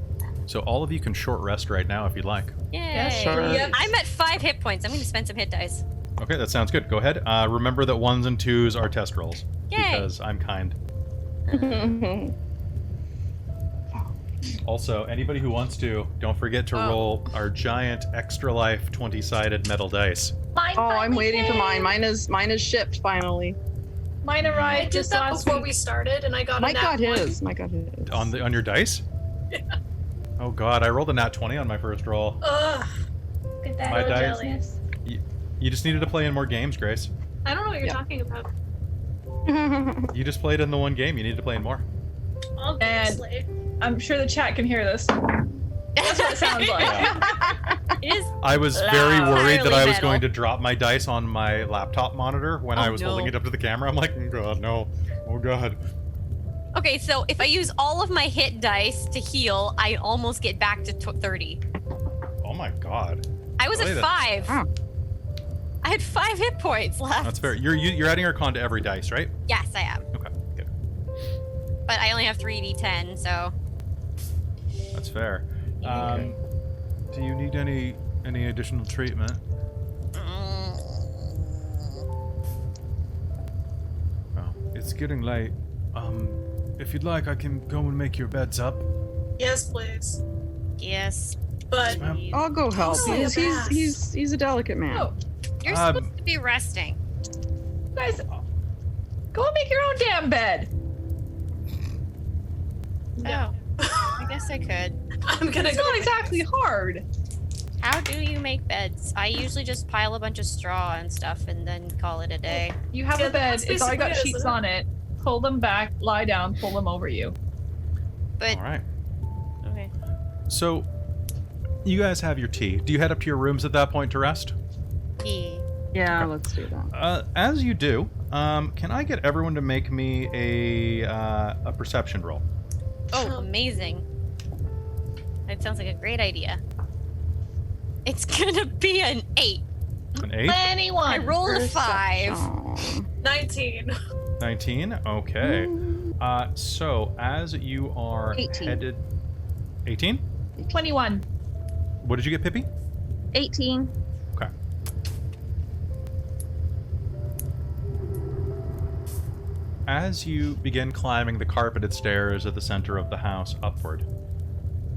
So all of you can short rest right now if you'd like. Yay. sure. Yep. I'm at 5 hit points. I'm going to spend some hit dice. Okay, that sounds good. Go ahead. Remember that 1s and 2s are test rolls. Yay. Because I'm kind. Also, anybody who wants to, don't forget to roll our giant extra life 20-sided metal dice. Mine Oh, I'm finally waiting for came. mine. Mine is shipped finally. Mine I arrived did just that last before week. we started, and I got a Mike nat got one. his. Mike got his. On your dice? Yeah. Oh god, I rolled a nat 20 on my first roll. Ugh. Get that My little dice- jealous. You just needed to play in more games, Grace. I don't know what you're Yeah. talking about. You just played in the one game. You need to play in more. Obviously. I'm sure the chat can hear this. That's what it sounds like. It is. I was very Loud. worried that I was Metal. going to drop my dice on my laptop monitor when I was holding it up to the camera. I'm like, oh god, no. Oh god. Okay, so if I use all of my hit dice to heal, I almost get back to 30. Oh my god. I was Really? at 5. Wow. I had 5 hit points left. That's fair. You're adding your con to every dice, right? Yes, I am. Okay, good. But I only have 3d10, so. That's fair. Do you need any additional treatment? Oh, it's getting late. If you'd like, I can go and make your beds up. Yes, please. Yes. But ma'am. I'll go help. Oh, He's a delicate man. Oh, You're supposed to be resting. you guys, go and make your own damn bed. no. Oh, I guess I could. I'm gonna It's go. not exactly hard. How do you make beds? I usually just pile a bunch of straw and stuff and then call it a day. You have Yeah, a bed. that's It's already got basically it, sheets isn't it? on it. Pull them back, lie down, pull them over you. But All right. okay. So, you guys have your tea. Do you head up to your rooms at that point to rest? Yeah, let's do that. As you do, can I get everyone to make me a perception roll? Oh, amazing. That sounds like a great idea. It's gonna be an 8. An 8? 21. I rolled a 5. Oh. 19. 19? Okay. So, as you are 18. headed... 18? 21. What did you get, Pippi? 18. Okay. As you begin climbing the carpeted stairs at the center of the house upward,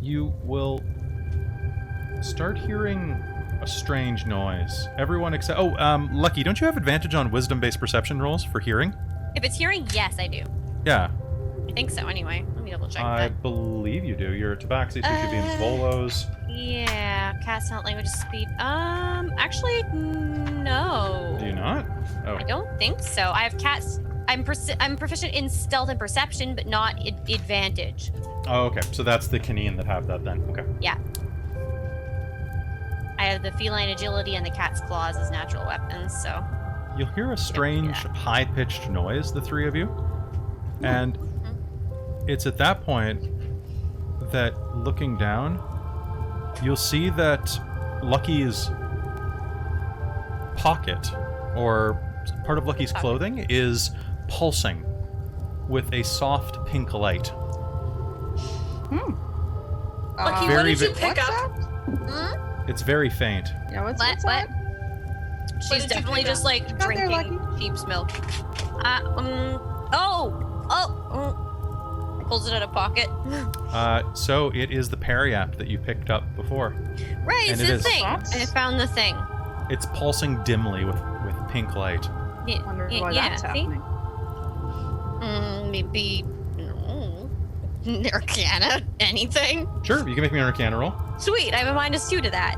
you will start hearing a strange noise. Everyone except... Oh, Lucky, don't you have advantage on wisdom-based perception rolls for hearing? If it's hearing, yes, I do. Yeah, I think so, anyway. Let me double check I that. believe you do. Your tabaxi teach you being Volos. Yeah, cat sound language speed. Actually, no. Do you not? Oh. I don't think so. I have cats. I'm proficient in stealth and perception, but not advantage. Oh, okay. So that's the Canine that have that then. Okay. Yeah. I have the feline agility and the cat's claws as natural weapons, so. You'll hear a strange, high-pitched noise, the three of you. And it's at that point that, looking down, you'll see that Lucky's pocket, or part of Lucky's clothing, is pulsing with a soft pink light. Lucky, what Very did you vi- pick What's up? that? It's very faint. Yeah, what's What? that? She's did you definitely pick just up? like Got there, drinking sheep's milk. Pulls it out of pocket. So it is the Periapt that you picked up before. Right, it's And it the is- thing. What? I found the thing. It's pulsing dimly with pink light. Yeah, Wonder why that's see? happening. Maybe no. Arcana, anything. Sure, you can make me an Arcana roll. Sweet, I have a -2 to that.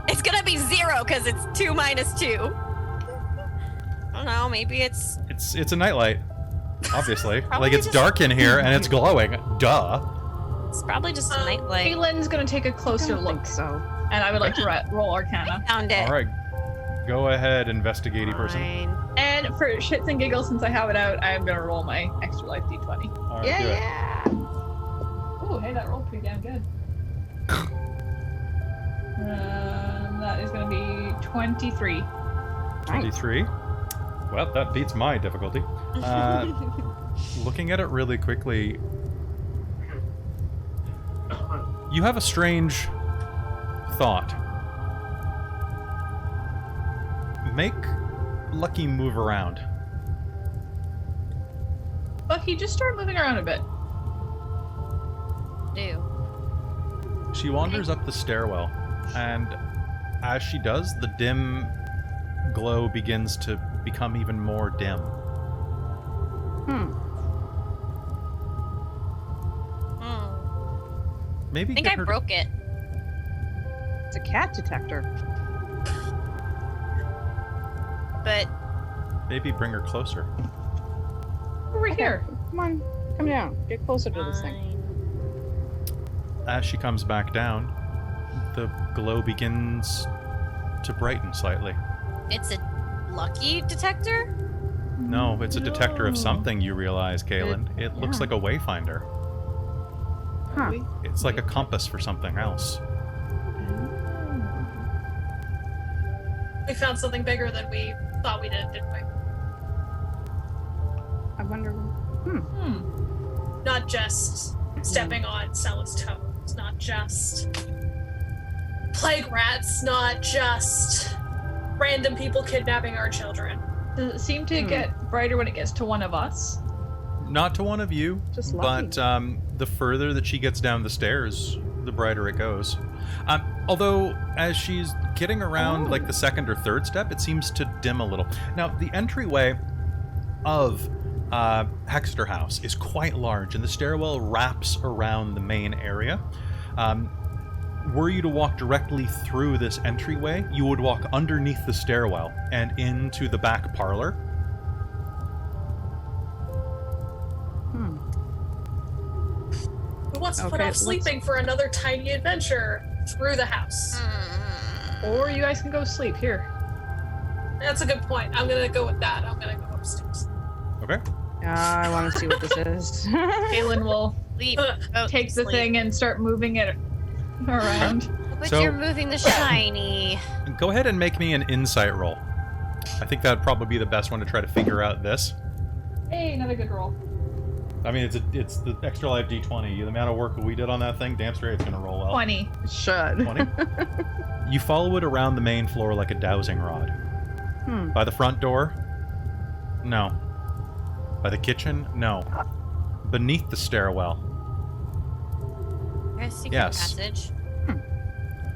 It's gonna be 0 because it's 2 minus 2. I don't know, maybe it's It's a nightlight, obviously. Probably Like, it's just- dark in here and it's glowing. Duh. probably just a nightlight. Kaylin's gonna take a closer I don't look, think so. and I would like to roll Arcana. Found it. All right, go ahead, investigate person. Fine. And for shits and giggles, since I have it out, I am gonna roll my extra life d20. All right, do it. Yeah. Oh, hey, that rolled pretty damn good. That is gonna be 23. 23. Well, that beats my difficulty. Looking at it really quickly, you have a strange thought. Make Lucky move around. Lucky, just start moving around a bit. Do. She wanders up the stairwell, and as she does, the dim glow begins to become even more dim. Maybe I think get I her to- broke it. It's a cat detector. But Maybe bring her closer. Over here. Come on, come down. Get closer to this thing. As she comes back down, the glow begins to brighten slightly. it's a lucky detector? No, it's a detector of No. something, you realize, Kaylin. It looks yeah. like a wayfinder. Huh. It's like a compass for something else. We found something bigger than we thought we did, didn't we? I wonder. Not just stepping on Stella's toes, not just plague rats, not just random people kidnapping our children. Does it seem to get brighter when it gets to one of us? Not to one of you, Just lucky. but the further that she gets down the stairs, the brighter it goes. Although, as she's getting around like the second or third step, it seems to dim a little. Now, the entryway of Hexador House is quite large, and the stairwell wraps around the main area. Were you to walk directly through this entryway, you would walk underneath the stairwell and into the back parlor. Who wants to put Okay, off sleeping for another tiny adventure? through the house. Or you guys can go sleep here. That's a good point. I'm gonna go with that. I'm gonna go upstairs. Okay. I want to see what this is. Kaylin will Leave. Go take the sleep. thing and start moving it around. But So- you're moving the shiny. Go ahead and make me an insight roll. I think that'd probably be the best one to try to figure out this. Hey, another good roll. I mean, it's the extra life D20. The amount of work we did on that thing, damn straight it's gonna roll well. 20. Should. 20. You follow it around the main floor like a dowsing rod. By the front door? No. By the kitchen? No. Beneath the stairwell? There's a secret Yes. passage.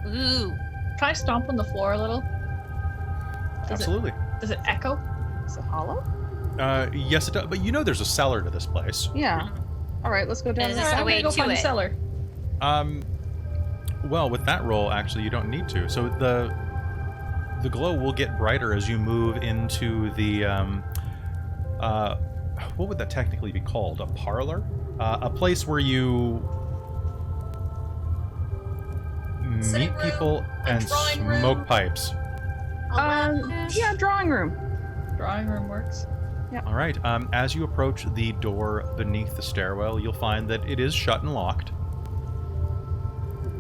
Ooh. Can I stomp on the floor a little? Absolutely. Does it echo? Is it hollow? Yes, it does. But you know there's a cellar to this place. Yeah. All right, let's go down Is this this the I'm way gonna go to find the it? cellar. Well, with that roll, actually, you don't need to. So the glow will get brighter as you move into the what would that technically be called? A parlor? A place where you Sitting meet room, people a and drawing room. smoke pipes. Yeah, drawing room. Drawing room works. All right. As you approach the door beneath the stairwell, you'll find that it is shut and locked,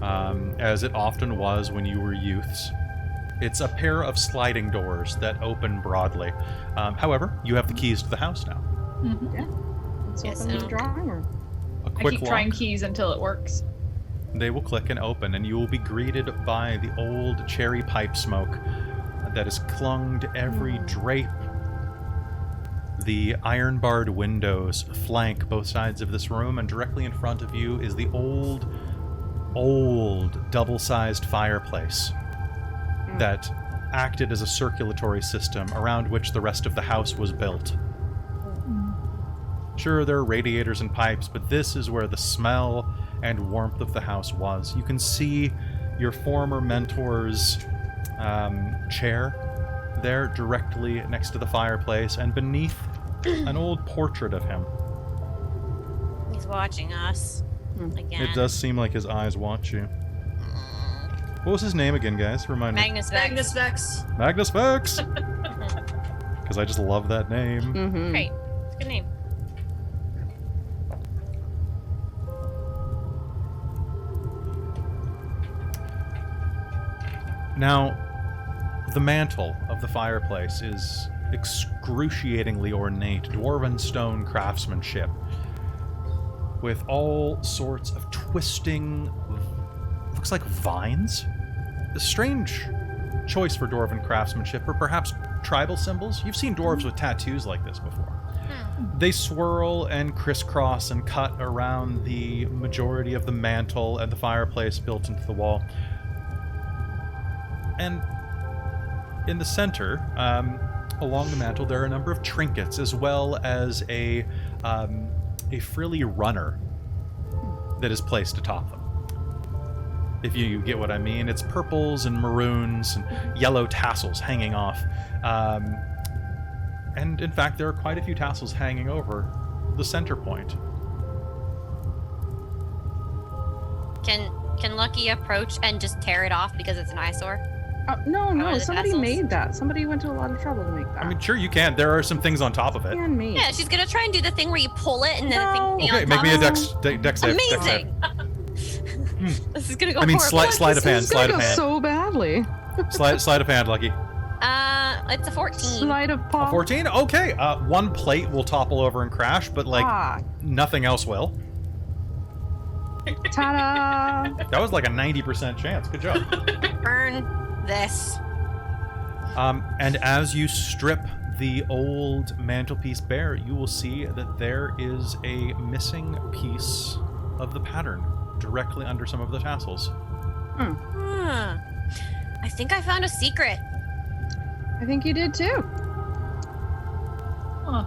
as it often was when you were youths. It's a pair of sliding doors that open broadly. However, you have the keys to the house now. Let's Yes, open the and- drawing room. A I quick keep lock. trying keys until it works. They will click and open, and you will be greeted by the old cherry pipe smoke that is clung to every drape. The iron-barred windows flank both sides of this room, and directly in front of you is the old double-sized fireplace that acted as a circulatory system around which the rest of the house was built. Sure, there are radiators and pipes, but this is where the smell and warmth of the house was. You can see your former mentor's chair there directly next to the fireplace, and beneath an old portrait of him. He's watching us. Again. It does seem like his eyes watch you. What was his name again, guys? Remind me. Magnus Vex. Magnus Vex. Magnus Vex! Because I just love that name. Mm-hmm. Great. It's a good name. Now, the mantle of the fireplace is excruciatingly ornate, dwarven stone craftsmanship, with all sorts of twisting, looks like vines. A strange choice for dwarven craftsmanship, or perhaps tribal symbols. You've seen dwarves with tattoos like this before. They swirl and crisscross and cut around the majority of the mantle and the fireplace built into the wall. And in the center, along the mantle, there are a number of trinkets, as well as a frilly runner that is placed atop them. If you get what I mean, it's purples and maroons and yellow tassels hanging off. And in fact, there are quite a few tassels hanging over the center point. Can Lucky approach and just tear it off because it's an eyesore? No, are no, the somebody tassels? made that. Somebody went to a lot of trouble to make that. I mean, sure, you can. There are some things on top of it. and me. Yeah, she's gonna try and do the thing where you pull it and then No. the thing Okay, on make top. me a dex save. Dex save. Amazing. This is gonna go I mean, horrible. sleight of hand, This is sleight gonna of go hand. so badly. Sleight of hand, Lucky. It's a 14. Sleight of A paw. 14? Okay. One plate will topple over and crash, but like nothing else will. Ta-da! That was like a 90% chance. Good job. Burn this. And as you strip the old mantelpiece bare, you will see that there is a missing piece of the pattern directly under some of the tassels. I think I found a secret. I think you did too. Huh.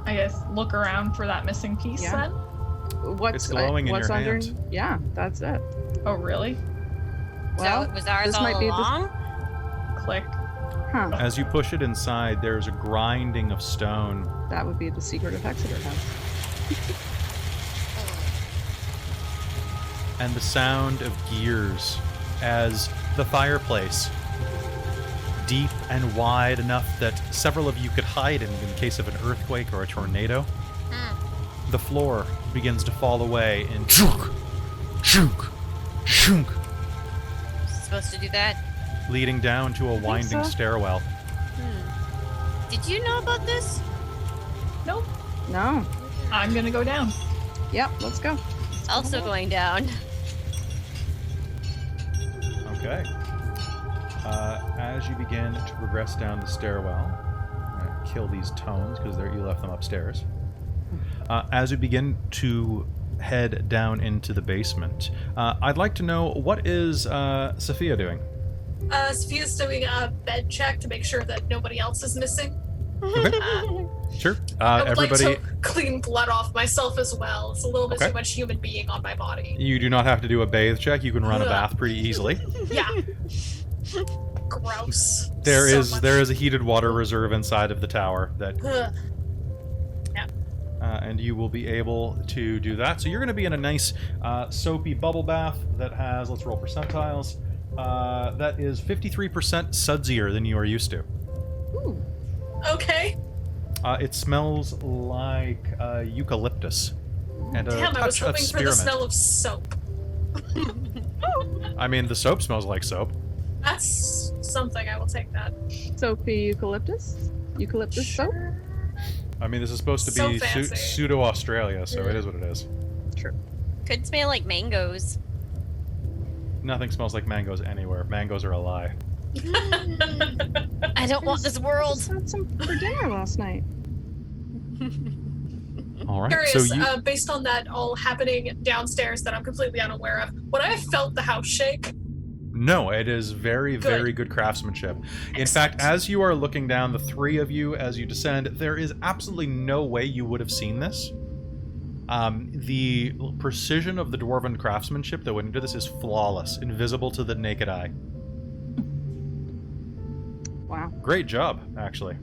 I guess look around for that missing piece Yeah. then. What's It's glowing in what's your under? hand. Yeah, that's it. Oh, really? Well, so it was ours this all might be the- along? Click. Huh? As you push it inside, there's a grinding of stone. That would be the Secret of Hexador House. and the sound of gears as the fireplace, deep and wide enough that several of you could hide in case of an earthquake or a tornado, the floor begins to fall away in chunk, chunk, chunk, Supposed to do that? leading down to a winding so. stairwell. Did you know about this? Nope. No. I'm gonna go down. Yep, let's go. Also going down. Okay. As you begin to progress down the stairwell, kill these tones because you left them upstairs. As you begin to head down into the basement, I'd like to know, what is Sophia doing? Sophia's doing a bed check to make sure that nobody else is missing. Sure. I would Everybody, like to clean blood off myself as well. It's a little bit Okay. too much human being on my body. you do not have to do a bathe check. You can run a bath pretty easily. Yeah. Gross. There So is much. a heated water reserve inside of the tower that, Ugh. and you will be able to do that. So you're going to be in a nice soapy bubble bath that has, let's roll percentiles. That is 53% sudsier than you are used to. Ooh. Okay. It smells like eucalyptus and a Damn, I was touch of hoping for the spearmint. smell of soap. I mean, the soap smells like soap. That's something. I will take that. Soapy eucalyptus? Eucalyptus soap? I mean, this is supposed to So be fancy. pseudo-Australia, so it is what it is. Could smell like mangoes. Nothing smells like mangoes anywhere. Mangoes are a lie. I don't want this world. Just had some for dinner last night. All right, Curious, so you... based on that all happening downstairs that I'm completely unaware of, would I have felt the house shake? No, it is very, Good. very good craftsmanship. In Excellent. fact, as you are looking down, the three of you, as you descend, there is absolutely no way you would have seen this. The precision of the dwarven craftsmanship that went into this is flawless, invisible to the naked eye. Wow. Great job, actually.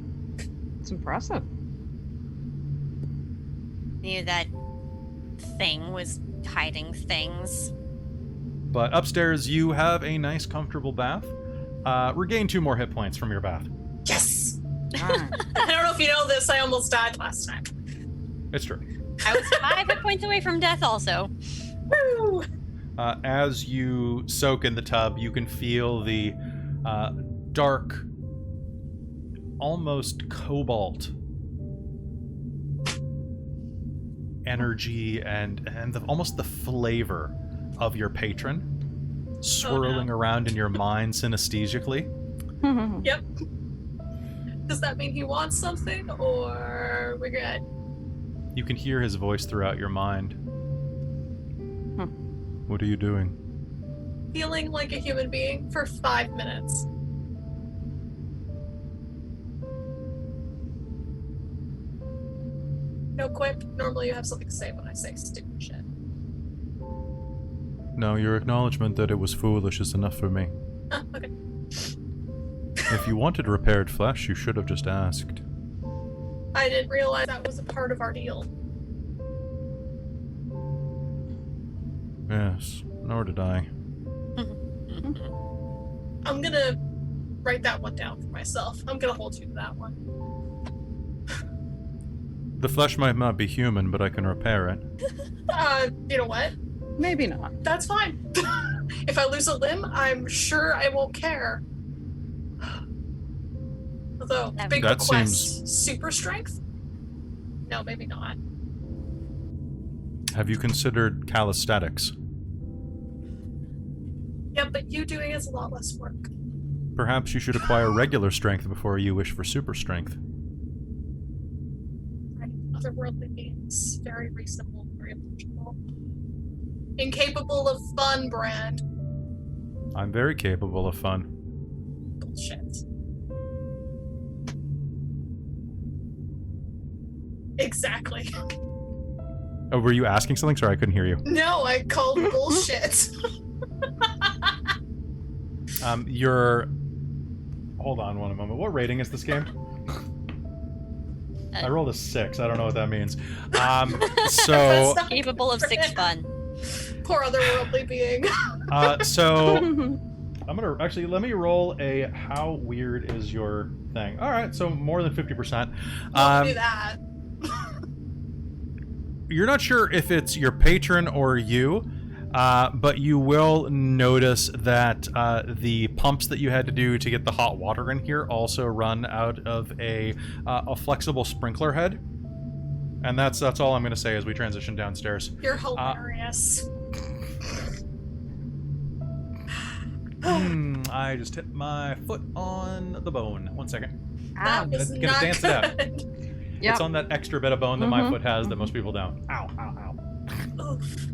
It's impressive. Knew that thing was hiding things. But upstairs, you have a nice, comfortable bath. Regain 2 more hit points from your bath. Yes! Alright. I don't know if you know this, I almost died last time. It's true. I was 5 hit points away from death also. Woo! As you soak in the tub, you can feel the dark, almost cobalt energy and almost the flavor of your patron swirling around in your mind synesthesically. Yep. Does that mean he wants something, or we're good? You can hear his voice throughout your mind. What are you doing? Feeling like a human being for 5 minutes. No quip. Normally you have something to say when I say stupid shit. No, your acknowledgement that it was foolish is enough for me. Okay. If you wanted repaired flesh, you should have just asked. I didn't realize that was a part of our deal. Yes, nor did I. I'm gonna write that one down for myself. I'm gonna hold you to that one. The flesh might not be human, but I can repair it. You know what? Maybe not. That's fine. If I lose a limb, I'm sure I won't care. Although, big That request, super strength? No, maybe not. Have you considered calisthenics? Yeah, but you doing is a lot less work. Perhaps you should acquire regular strength before you wish for super strength. Right? Otherworldly beings, very reasonable, very approachable. Incapable of fun, Brand. I'm very capable of fun. Bullshit. Exactly. Oh, were you asking something? Sorry, I couldn't hear you. No, I called bullshit. You're... Hold on one moment. What rating is this game? I rolled a 6. I don't know what that means. So... That's not Capable of 6 Brand. fun. Poor otherworldly being. So I'm gonna actually let me roll a how weird is your thing. All right, so more than 50%. Don't do that. You're not sure if it's your patron or you, but you will notice that the pumps that you had to do to get the hot water in here also run out of a flexible sprinkler head. And that's all I'm going to say as we transition downstairs. You're hilarious. I just hit my foot on the bone. 1 second. That was Gonna not dance good. it out. Yep. It's on that extra bit of bone that my foot has that most people don't. Ow, ow, ow. Oof.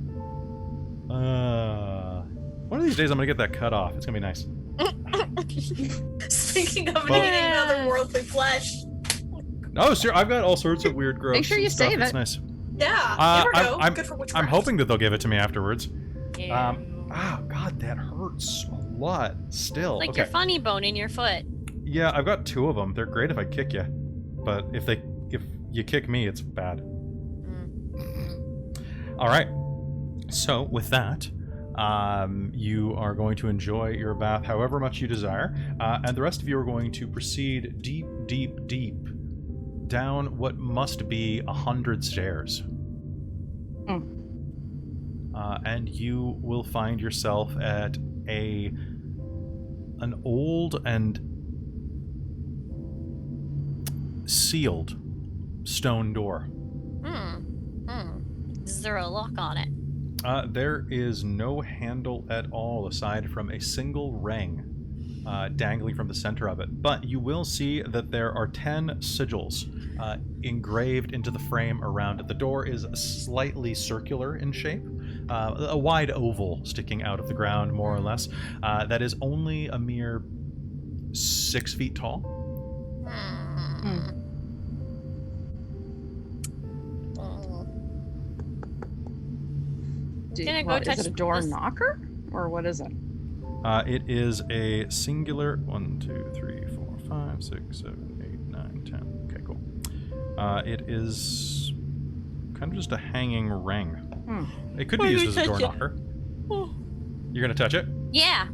One of these days I'm going to get that cut off. It's going to be nice. Speaking of Well- eating otherworldly flesh. Oh, sure. I've got all sorts of weird growths. Make sure you and stuff. save It's it. nice. Yeah, you never know. I'm Good for witchcraft. I'm hoping that they'll give it to me afterwards. Ew. God, that hurts a lot still. Like okay. your funny bone in your foot. Yeah, I've got 2 of them. They're great if I kick you. But if you kick me, it's bad. All right. So with that, you are going to enjoy your bath however much you desire, and the rest of you are going to proceed deep, deep, deep down what must be 100 stairs. And you will find yourself at an old and sealed stone door. Is there a lock on it? There is no handle at all aside from a single ring dangling from the center of it. But you will see that there are 10 sigils engraved into the frame around it. The door is slightly circular in shape, a wide oval sticking out of the ground, more or less, that is only a mere 6 feet tall. Gonna go touch is it a door this- knocker? Or what is it? It is a singular 1, 2, 3, 4, 5, 6, 7, 8, 9, 10. Okay, cool. It is kind of just a hanging ring. It could be Why used do as a you door touch it? knocker. You're gonna touch it? Yeah.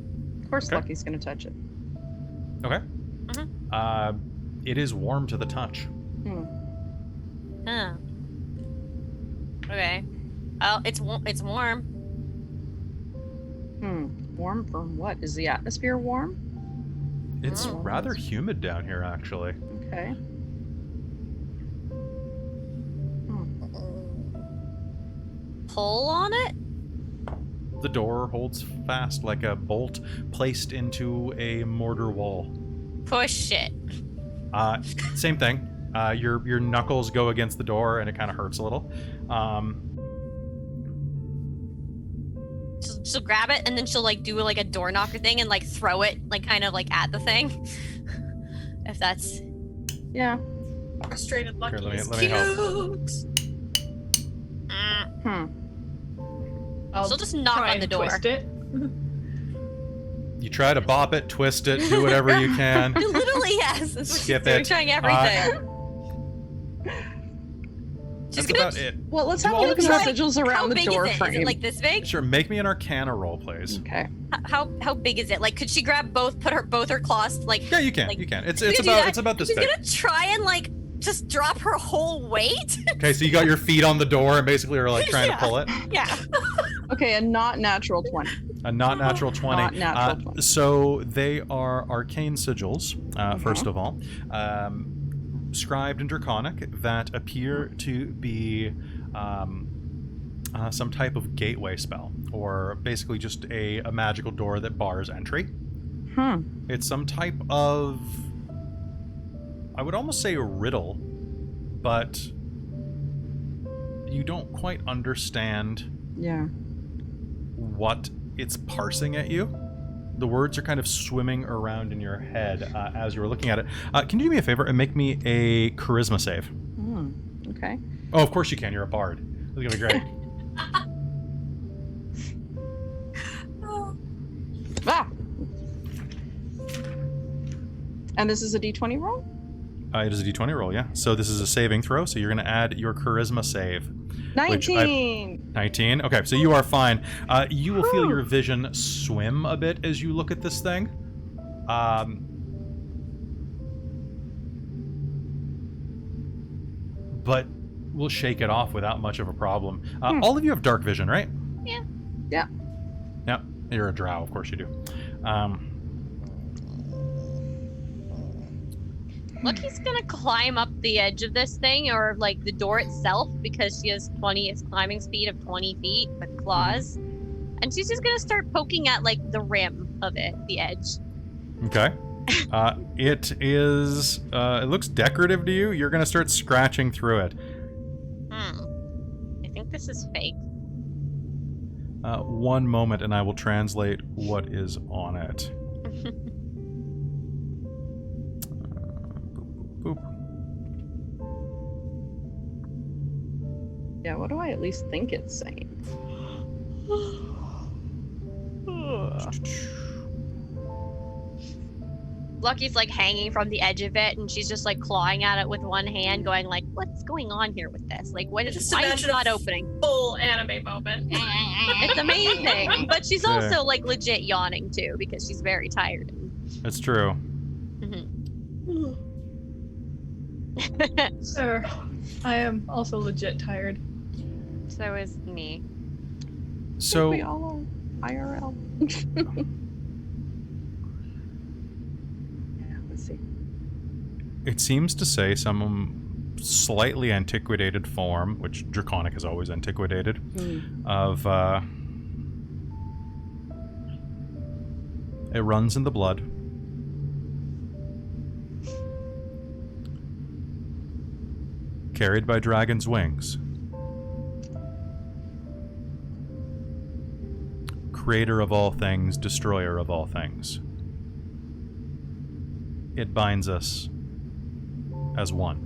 Of course, Okay. Lucky's gonna touch it. Okay. It is warm to the touch. Huh. Okay. Oh, it's warm. Warm from what? Is the atmosphere warm? It's Oh. rather humid down here, actually. Okay. Pull on it? The door holds fast like a bolt placed into a mortar wall. Push it. Same thing. Your knuckles go against the door and it kind of hurts a little. She'll grab it and then she'll like do like a door knocker thing and like throw it like kind of like at the thing. If that's Yeah. Frustrated Lucky Here, let is me help. cute. I'll she'll just knock try on the and door. twist it. You try to bop it, twist it, do whatever you can. Literally, yes. That's what Skip she's doing, it. trying everything. She's That's gonna about it. Well, let's Do have a all look of at the that. sigils How around the big door is it? frame. Is it like this big? Sure, make me an Arcana roll, please. Okay. How big is it? Like, could she grab both her claws? Like, Yeah, you can. Like, You can. It's you can do about that? it's about this she's big. gonna try and like just drop her whole weight. Okay, so you got your feet on the door and basically are like trying Yeah. to pull it. Yeah. Okay, a not natural 20. A not natural 20. Not natural 20. So they are arcane sigils, first of all, scribed in Draconic that appear to be some type of gateway spell, or basically just a magical door that bars entry. It's some type of, I would almost say a riddle, but you don't quite understand Yeah. what it's parsing at you. The words are kind of swimming around in your head as you're looking at it. Can you do me a favor and make me a charisma save? Okay. Oh, of course you can. You're a bard. This is gonna be great. Ah! And this is a d20 roll? It is a d20 roll, yeah. So this is a saving throw, so you're going to add your charisma save. 19. 19? Okay, so you are fine. You will feel your vision swim a bit as you look at this thing. But we'll shake it off without much of a problem. All of you have dark vision, right? Yeah. Yeah. Yep. You're a drow, of course you do. Lucky's gonna climb up the edge of this thing, or like the door itself, because she has climbing speed of 20 feet with claws. And she's just gonna start poking at like the rim of it, the edge. Okay. It looks decorative to you. You're gonna start scratching through it. I think this is fake. One moment and I will translate what is on it. Boop. Yeah, what do I at least think it's saying? Lucky's like hanging from the edge of it, and she's just like clawing at it with one hand, going like, "What's going on here with this? Like, why is it not opening?" Full anime moment. It's amazing, but she's Yeah. also like legit yawning too because she's very tired. That's true. Sir, I am also legit tired. So is me. So We all are IRL. Yeah, let's see. it seems to say some slightly antiquated form, which Draconic is always antiquated, of it runs in the blood. Carried by dragon's wings. Creator of all things, destroyer of all things. It binds us as one.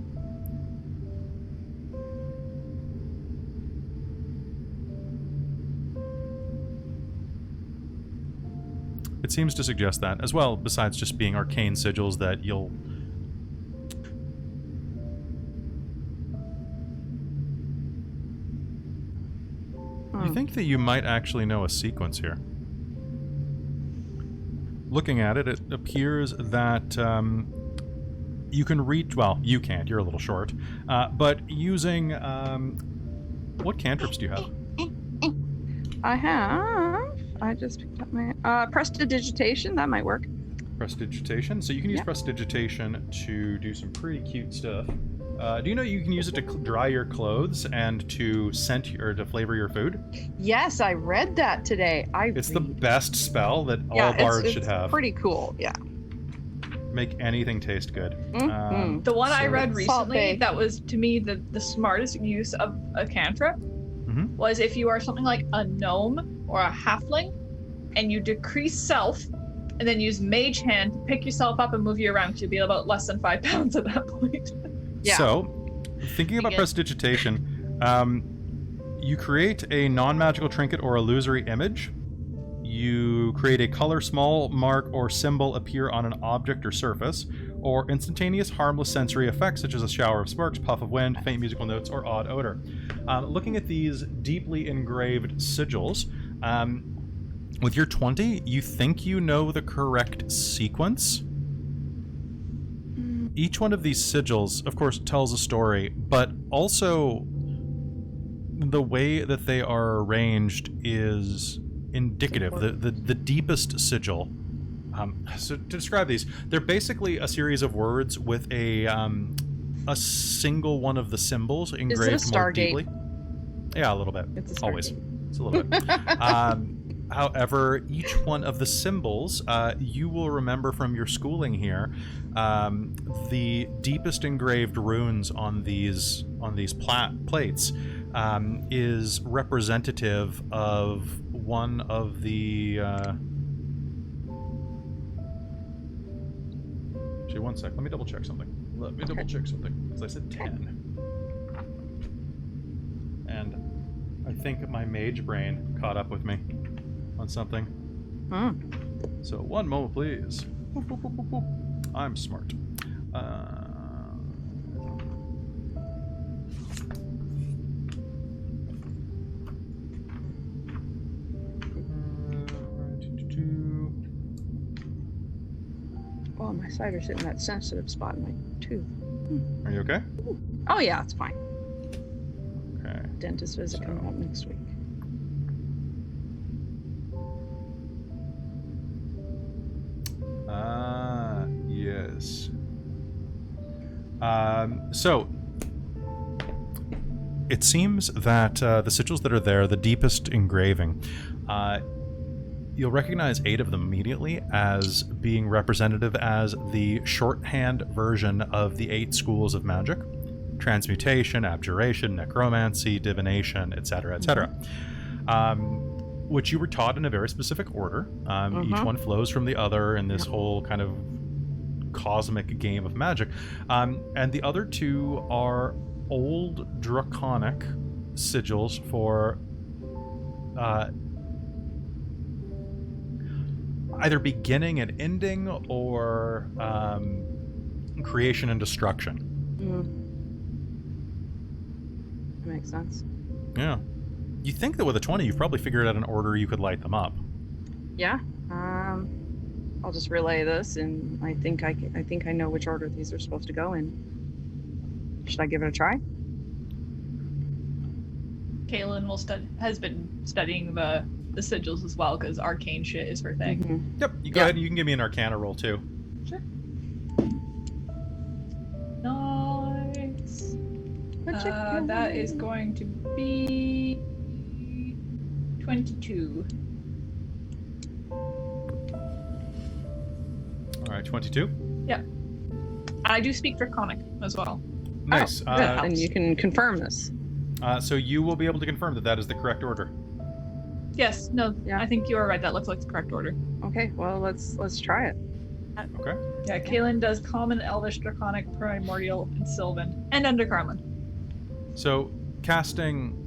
It seems to suggest that as well, besides just being arcane sigils that you'll... You think that you might actually know a sequence here. Looking at it, it appears that you can reach... Well, you can't. You're a little short. But using... what cantrips do you have? I just picked up my... prestidigitation, that might work. Prestidigitation. So you can use Yeah. prestidigitation to do some pretty cute stuff. Do you know you can use it to dry your clothes and to scent or to flavor your food? Yes, I read that today. It's the best spell that all yeah, bards it's should have. Pretty cool, yeah. Make anything taste good. Mhm. The one I So- read Salt recently Bae. that was, to me, the smartest use of a cantrip was if you are something like a gnome or a halfling, and you decrease self, and then use Mage Hand to pick yourself up and move you around, 'cause you'd be about less than 5 pounds at that point. Yeah. So, thinking about Good. prestidigitation, you create a non-magical trinket or illusory image. You create a color, small mark, or symbol appear on an object or surface, or instantaneous harmless sensory effects such as a shower of sparks, puff of wind, faint musical notes, or odd odor. Looking at these deeply engraved sigils, with your 20, you think you know the correct sequence. Each one of these sigils, of course, tells a story, but also the way that they are arranged is indicative. The deepest sigil. So to describe these, they're basically a series of words with a single one of the symbols engraved more Stargate? deeply. Yeah, a little bit. It's a Always. Stargate. It's a little bit. However, each one of the symbols, you will remember from your schooling here, the deepest engraved runes on these plates is representative of one of the. Actually, one sec. Let me double check something. Because I said 10. And I think my mage brain caught up with me on something. So one moment, please. Boop, boop, boop, boop, boop. I'm smart. on my cider's hitting that sensitive spot in my tooth. Are you okay? Oh yeah, it's fine. Okay. Dentist visit coming up next week. Yes. So, it seems that the sigils that are there, the deepest engraving, you'll recognize 8 of them immediately as being representative as the shorthand version of the 8 schools of magic: transmutation, abjuration, necromancy, divination, etc., etc. Which you were taught in a very specific order. Each one flows from the other in this whole kind of cosmic game of magic. And the other 2 are old draconic sigils for either beginning and ending or creation and destruction. That makes sense. Yeah. You think that with a 20, you've probably figured out an order you could light them up. Yeah. I'll just relay this, and I think I know which order these are supposed to go in. Should I give it a try? Kaylin has been studying the sigils as well, because arcane shit is her thing. Yep. You go ahead and you can give me an Arcana roll too. Sure. Nice. That is going to be 22. All right, 22. Yep. I do speak Draconic as well. Nice. Good. And you can confirm this. So you will be able to confirm that that is the correct order. Yes. No. Yeah. I think you are right. That looks like the correct order. Okay. Well, let's try it. Okay. Yeah. Kaylin does Common, Elvish, Draconic, Primordial, and Sylvan, and Undergarland. So casting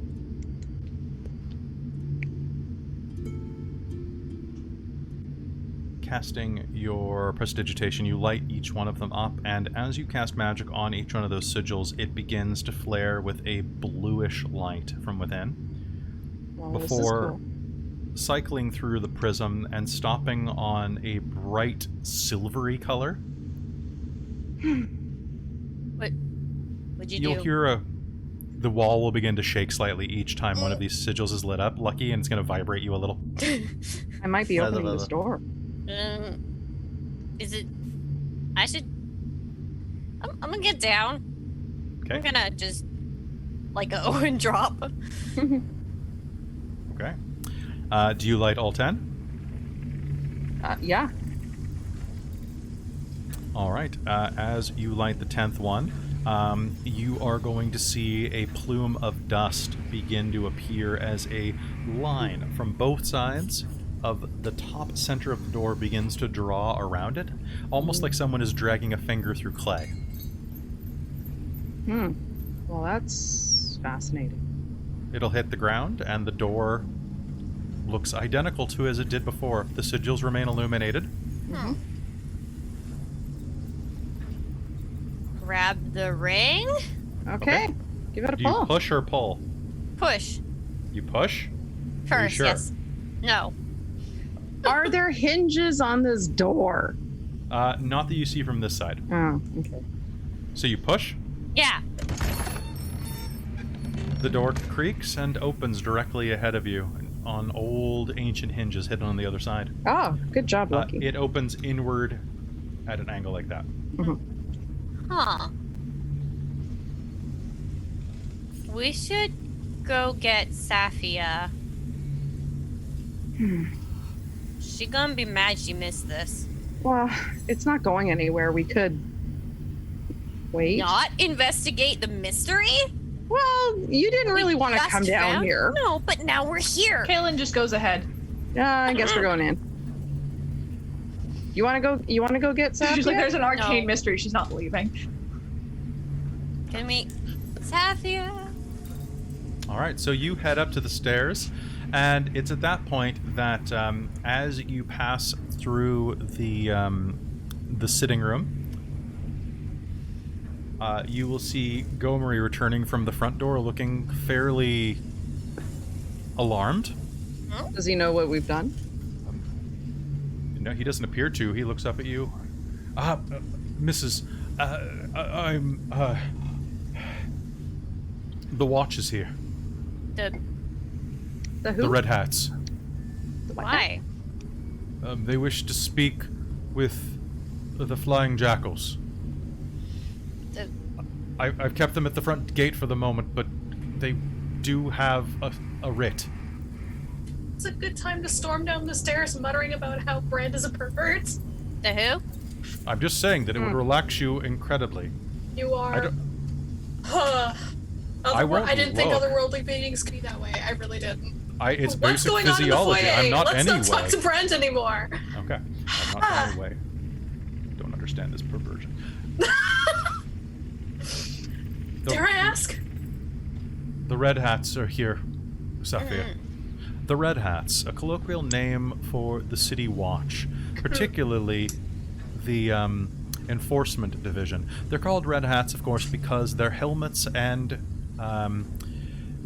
your prestidigitation, you light each one of them up, and as you cast magic on each one of those sigils, it begins to flare with a bluish light from within, Well, before cycling through the prism and stopping on a bright silvery color. What'd you You'll do? hear the wall will begin to shake slightly each time one of these sigils is lit up, Lucky, and it's going to vibrate you a little. I might be opening this door. Is it? I should. I'm gonna get down. Okay. I'm gonna just like go and drop. Okay. Do you light all 10? Yeah. All right. As you light the 10th one, you are going to see a plume of dust begin to appear as a line from both sides of the top center of the door begins to draw around it, almost like someone is dragging a finger through clay. Well, that's fascinating. It'll hit the ground, and the door looks identical to as it did before. The sigils remain illuminated. Grab the ring. Okay. Give it a Do you pull. push or pull? Push. You push? First, sure? yes. No. Are there hinges on this door? Not that you see from this side. Oh, okay. So you push, Yeah. the door creaks and opens directly ahead of you on old ancient hinges hidden on the other side. Oh, good job, Lucky. It opens inward at an angle like that. Huh. We should go get Safia. She gonna be mad she missed this. Well, it's not going anywhere. We could wait. Not investigate the mystery? Well, you didn't really We want to just come down found- here. No, but now we're here. Kaylin just goes ahead. I guess we're going in. You want to go? You want to go get Safia? She's like, there's an arcane No. mystery. She's not leaving. Can we... Safia? All right, so you head up to the stairs, and it's at that point that as you pass through the sitting room, you will see Gomery returning from the front door, looking fairly alarmed. Does he know what we've done? No, he doesn't appear to. He looks up at you. Mrs. I'm, the watch is here. The who? The Red Hats. Why? They wish to speak with the Flying Jackals. I've kept them at the front gate for the moment, but they do have a writ. It's a good time to storm down the stairs muttering about how Brand is a pervert. The who? I'm just saying that it would relax you incredibly. You are. I won't I didn't think look. otherworldly beings could be that way. I really didn't. It's What's basic going on in the physiology. foyer? I'm not Let's anyway. not talk to Brand anymore. Okay. I'm not anyway. Don't understand this perversion. Dare I ask? The Red Hats are here, Saphir. The Red Hats, a colloquial name for the City Watch, particularly the Enforcement Division. They're called Red Hats, of course, because their helmets and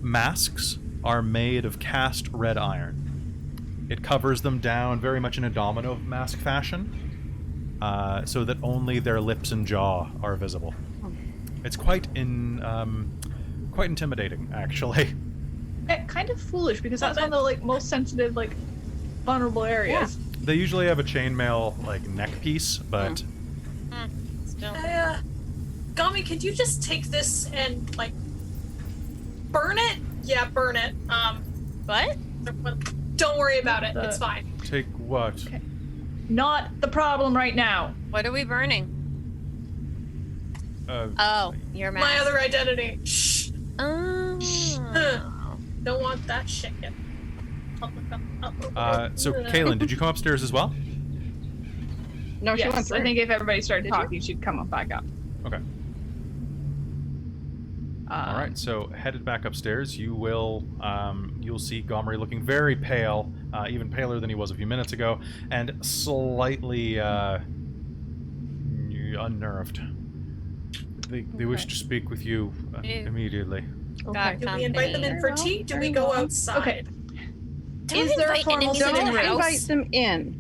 masks are made of cast red iron. It covers them down very much in a domino mask fashion, so that only their lips and jaw are visible. It's quite intimidating, actually. Kind of foolish because that's one of the most sensitive, vulnerable areas. Yeah. They usually have a chainmail neck piece, but Still. Gami, could you just take this and burn it? Yeah, burn it. What? Don't worry about it. It's fine. take what? Okay. Not the problem right now. What are we burning? Oh, your mask. My other identity. Shh. Oh. Don't want that shit yet. So, Kaylin, did you come upstairs as well? No, she went Yes, through. I think if everybody started Did you? talking, she'd come up back up. Okay. All right. So, headed back upstairs, you will you'll see Gomery looking very pale, even paler than he was a few minutes ago, and slightly unnerved. They wish to speak with you immediately. Okay. Do we invite them in for tea? Do we go outside? Okay. Don't Is there a invite formal enemies into sitting the room? house. Invite them in.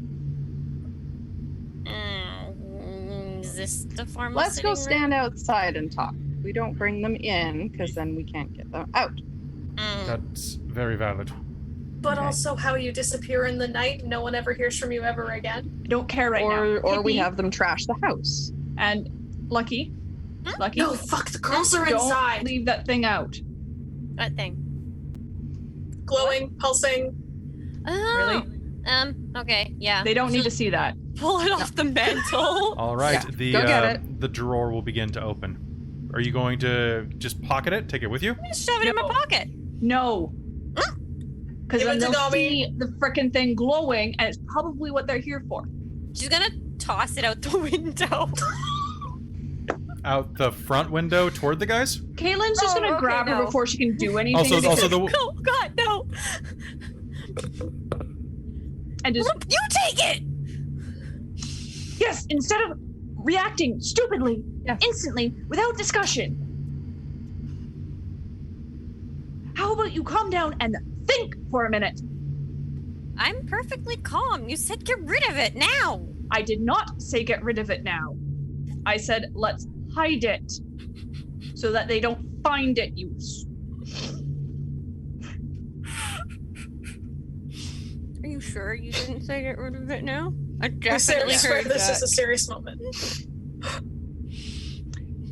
Is this the formal Let's go sitting room? stand outside and talk. We don't bring them in because then we can't get them out. That's very valid. But Okay. also how you disappear in the night and no one ever hears from you ever again. I don't care right now. Or we Hippie have them trash the house. and Lucky. Lucky. No, fuck, the girls are Don't inside. leave that thing out. What thing? Glowing, pulsing. Oh. Okay, yeah. They don't need to see that. pull it off the mantle. All right. Yeah, go get it. The drawer will begin to open. Are you going to just pocket it? Take it with you? Just shove it in my pocket. No. Because Give then it to they'll Dobby. see the frickin' thing glowing, and it's probably what they're here for. She's gonna toss it out the window. Out the front window toward the guys? Caitlin's just Oh, gonna okay, grab her no. before she can do anything. Also the Oh God, no! and just You take it. yes, instead of reacting stupidly, instantly, without discussion. How about you calm down and think for a minute? I'm perfectly calm. You said get rid of it now. I did not say get rid of it now. I said let's hide it so that they don't find it, you Are you sure you didn't say get rid of it now? I I definitely swear heard this that. is a serious moment.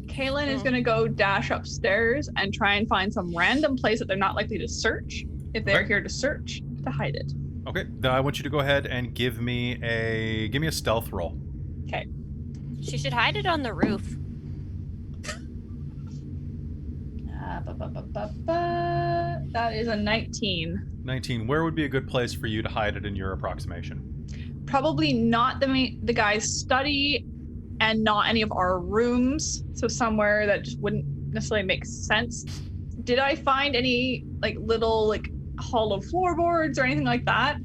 Kaylin is gonna go dash upstairs and try and find some random place that they're not likely to search, if they're Okay. here to search, to hide it. Okay. Then I want you to go ahead and give me a stealth roll. Okay. She should hide it on the roof. That is a 19. 19. Where would be a good place for you to hide it in your approximation? Probably not the guy's study and not any of our rooms. So somewhere that just wouldn't necessarily make sense. Did I find any little hollow floorboards or anything like that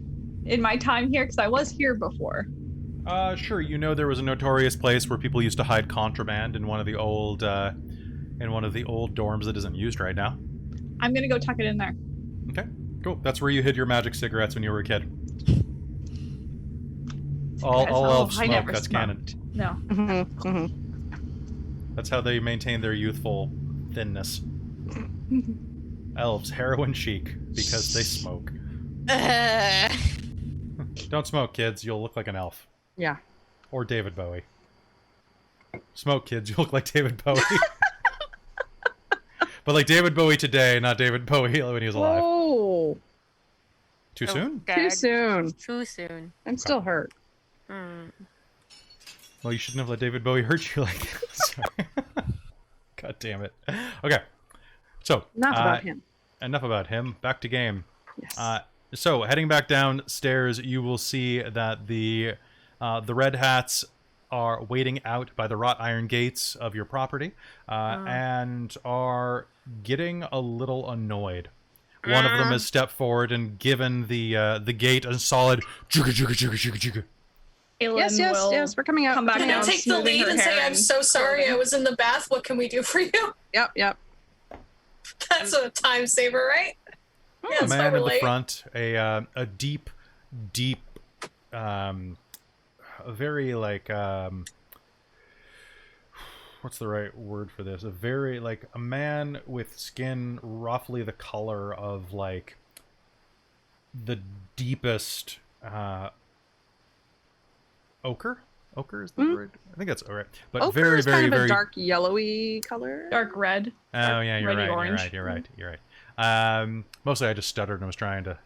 in my time here? Because I was here before. Sure. You know there was a notorious place where people used to hide contraband in one of the old dorms that isn't used right now. I'm gonna go tuck it in there. Okay. Cool. That's where you hid your magic cigarettes when you were a kid. All Cigarettes. elves I smoke. never That's smoked. canon. No. That's how they maintain their youthful thinness. Elves, heroin chic, because they smoke. Don't smoke, kids. You'll look like an elf. Yeah. Or David Bowie. Smoke, kids. You look like David Bowie. But like David Bowie today, not David Bowie when he was alive. Oh. Too soon? Too soon. Too soon. I'm still hurt. Well, you shouldn't have let David Bowie hurt you like that. Sorry. God damn it. Okay. So. Enough about him. Enough about him. Back to game. Yes. So, heading back downstairs, you will see that the Red Hats are waiting out by the wrought iron gates of your property and are getting a little annoyed. One of them has stepped forward and given the gate a solid jugga jugga jugga jugga jugga. Yes, we're coming out. Come back I'm down, gonna take the smoothing lead her and say, hair I'm so sorry, I was in the bath. What can we do for you? Yep. That's a time saver, right? Yeah, A that's man in the relate. front, a deep, very like what's the right word for this? A very like a man with skin roughly the color of like the deepest ochre. Ochre is the word. I think that's all right. But Ochre very, is very, kind of very a dark yellowy color. Dark red. Oh yeah, you're reddy right. orange. You're right. Mostly I just stuttered and was trying to.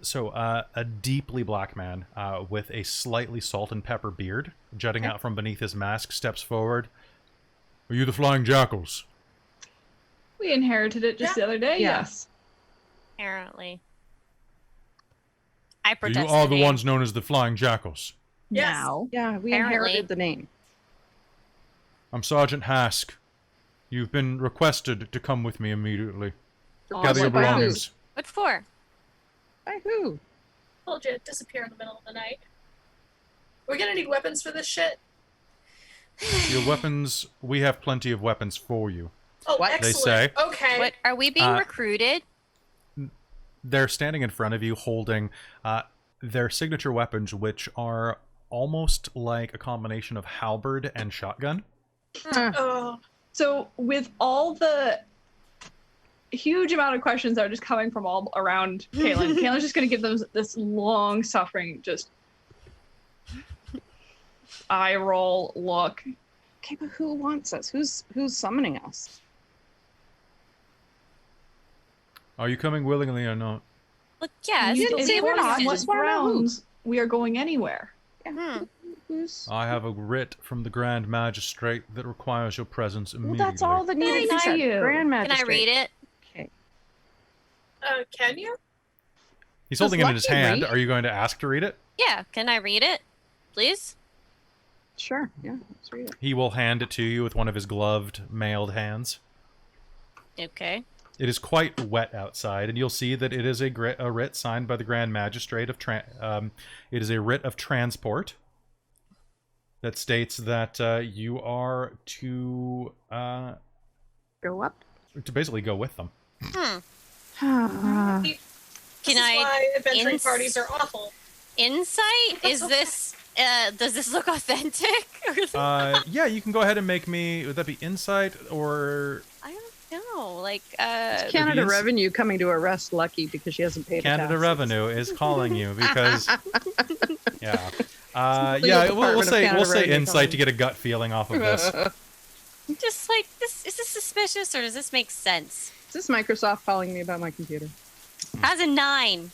So a deeply black man with a slightly salt and pepper beard jutting out from beneath his mask steps forward. Are you the Flying Jackals? We inherited it just the other day. Yeah. Yes. Apparently. I You protest are the name. ones known as the Flying Jackals. Yes. Now. Yeah, we Apparently. inherited the name. I'm Sergeant Hask. You've been requested to come with me immediately. Oh, Gather your by who? belongings. What for? By who? Told you, disappear in the middle of the night. We're gonna need weapons for this shit. Your weapons, we have plenty of weapons for you. Oh, What? They excellent. say. Okay. What are we being recruited? They're standing in front of you holding their signature weapons, which are almost like a combination of halberd and shotgun. Oh, So with all the huge amount of questions that are just coming from all around Kaylin, Kaylin's just going to give them this long suffering, just eye roll look. Okay, but who wants us? Who's summoning us? Are you coming willingly or not? Well, yes. You didn't say we're not. On what Just wanna know who. grounds we are going anywhere. Hmm. Who's? I have a writ from the Grand Magistrate that requires your presence Well, immediately. that's all that needs to be Nice. said. You. Grand Can Magistrate. I read it? Okay. can you? He's holding it in his Lucky hand. read? Are you going to ask to read it? Yeah, can I read it? Please? Sure. Yeah. Let's read it. He will hand it to you with one of his gloved, mailed hands. Okay. It is quite wet outside, and you'll see that it is a writ signed by the Grand Magistrate of it is a writ of transport that states that you are to Go up. basically go with them. Can This is I why adventuring ins- parties are awful. Insight? Is this does this look authentic? Yeah, you can go ahead and make me. Would that be insight or I don't know. Like Canada Reviews? Revenue coming to arrest Lucky because she hasn't paid her Canada taxes. Revenue is calling you because yeah. Legal Yeah, Department we'll of say Canada Revenue insight calling. to get a gut feeling off of this. just like this is this suspicious or does this make sense? Is this Microsoft calling me about my computer? How's a 9?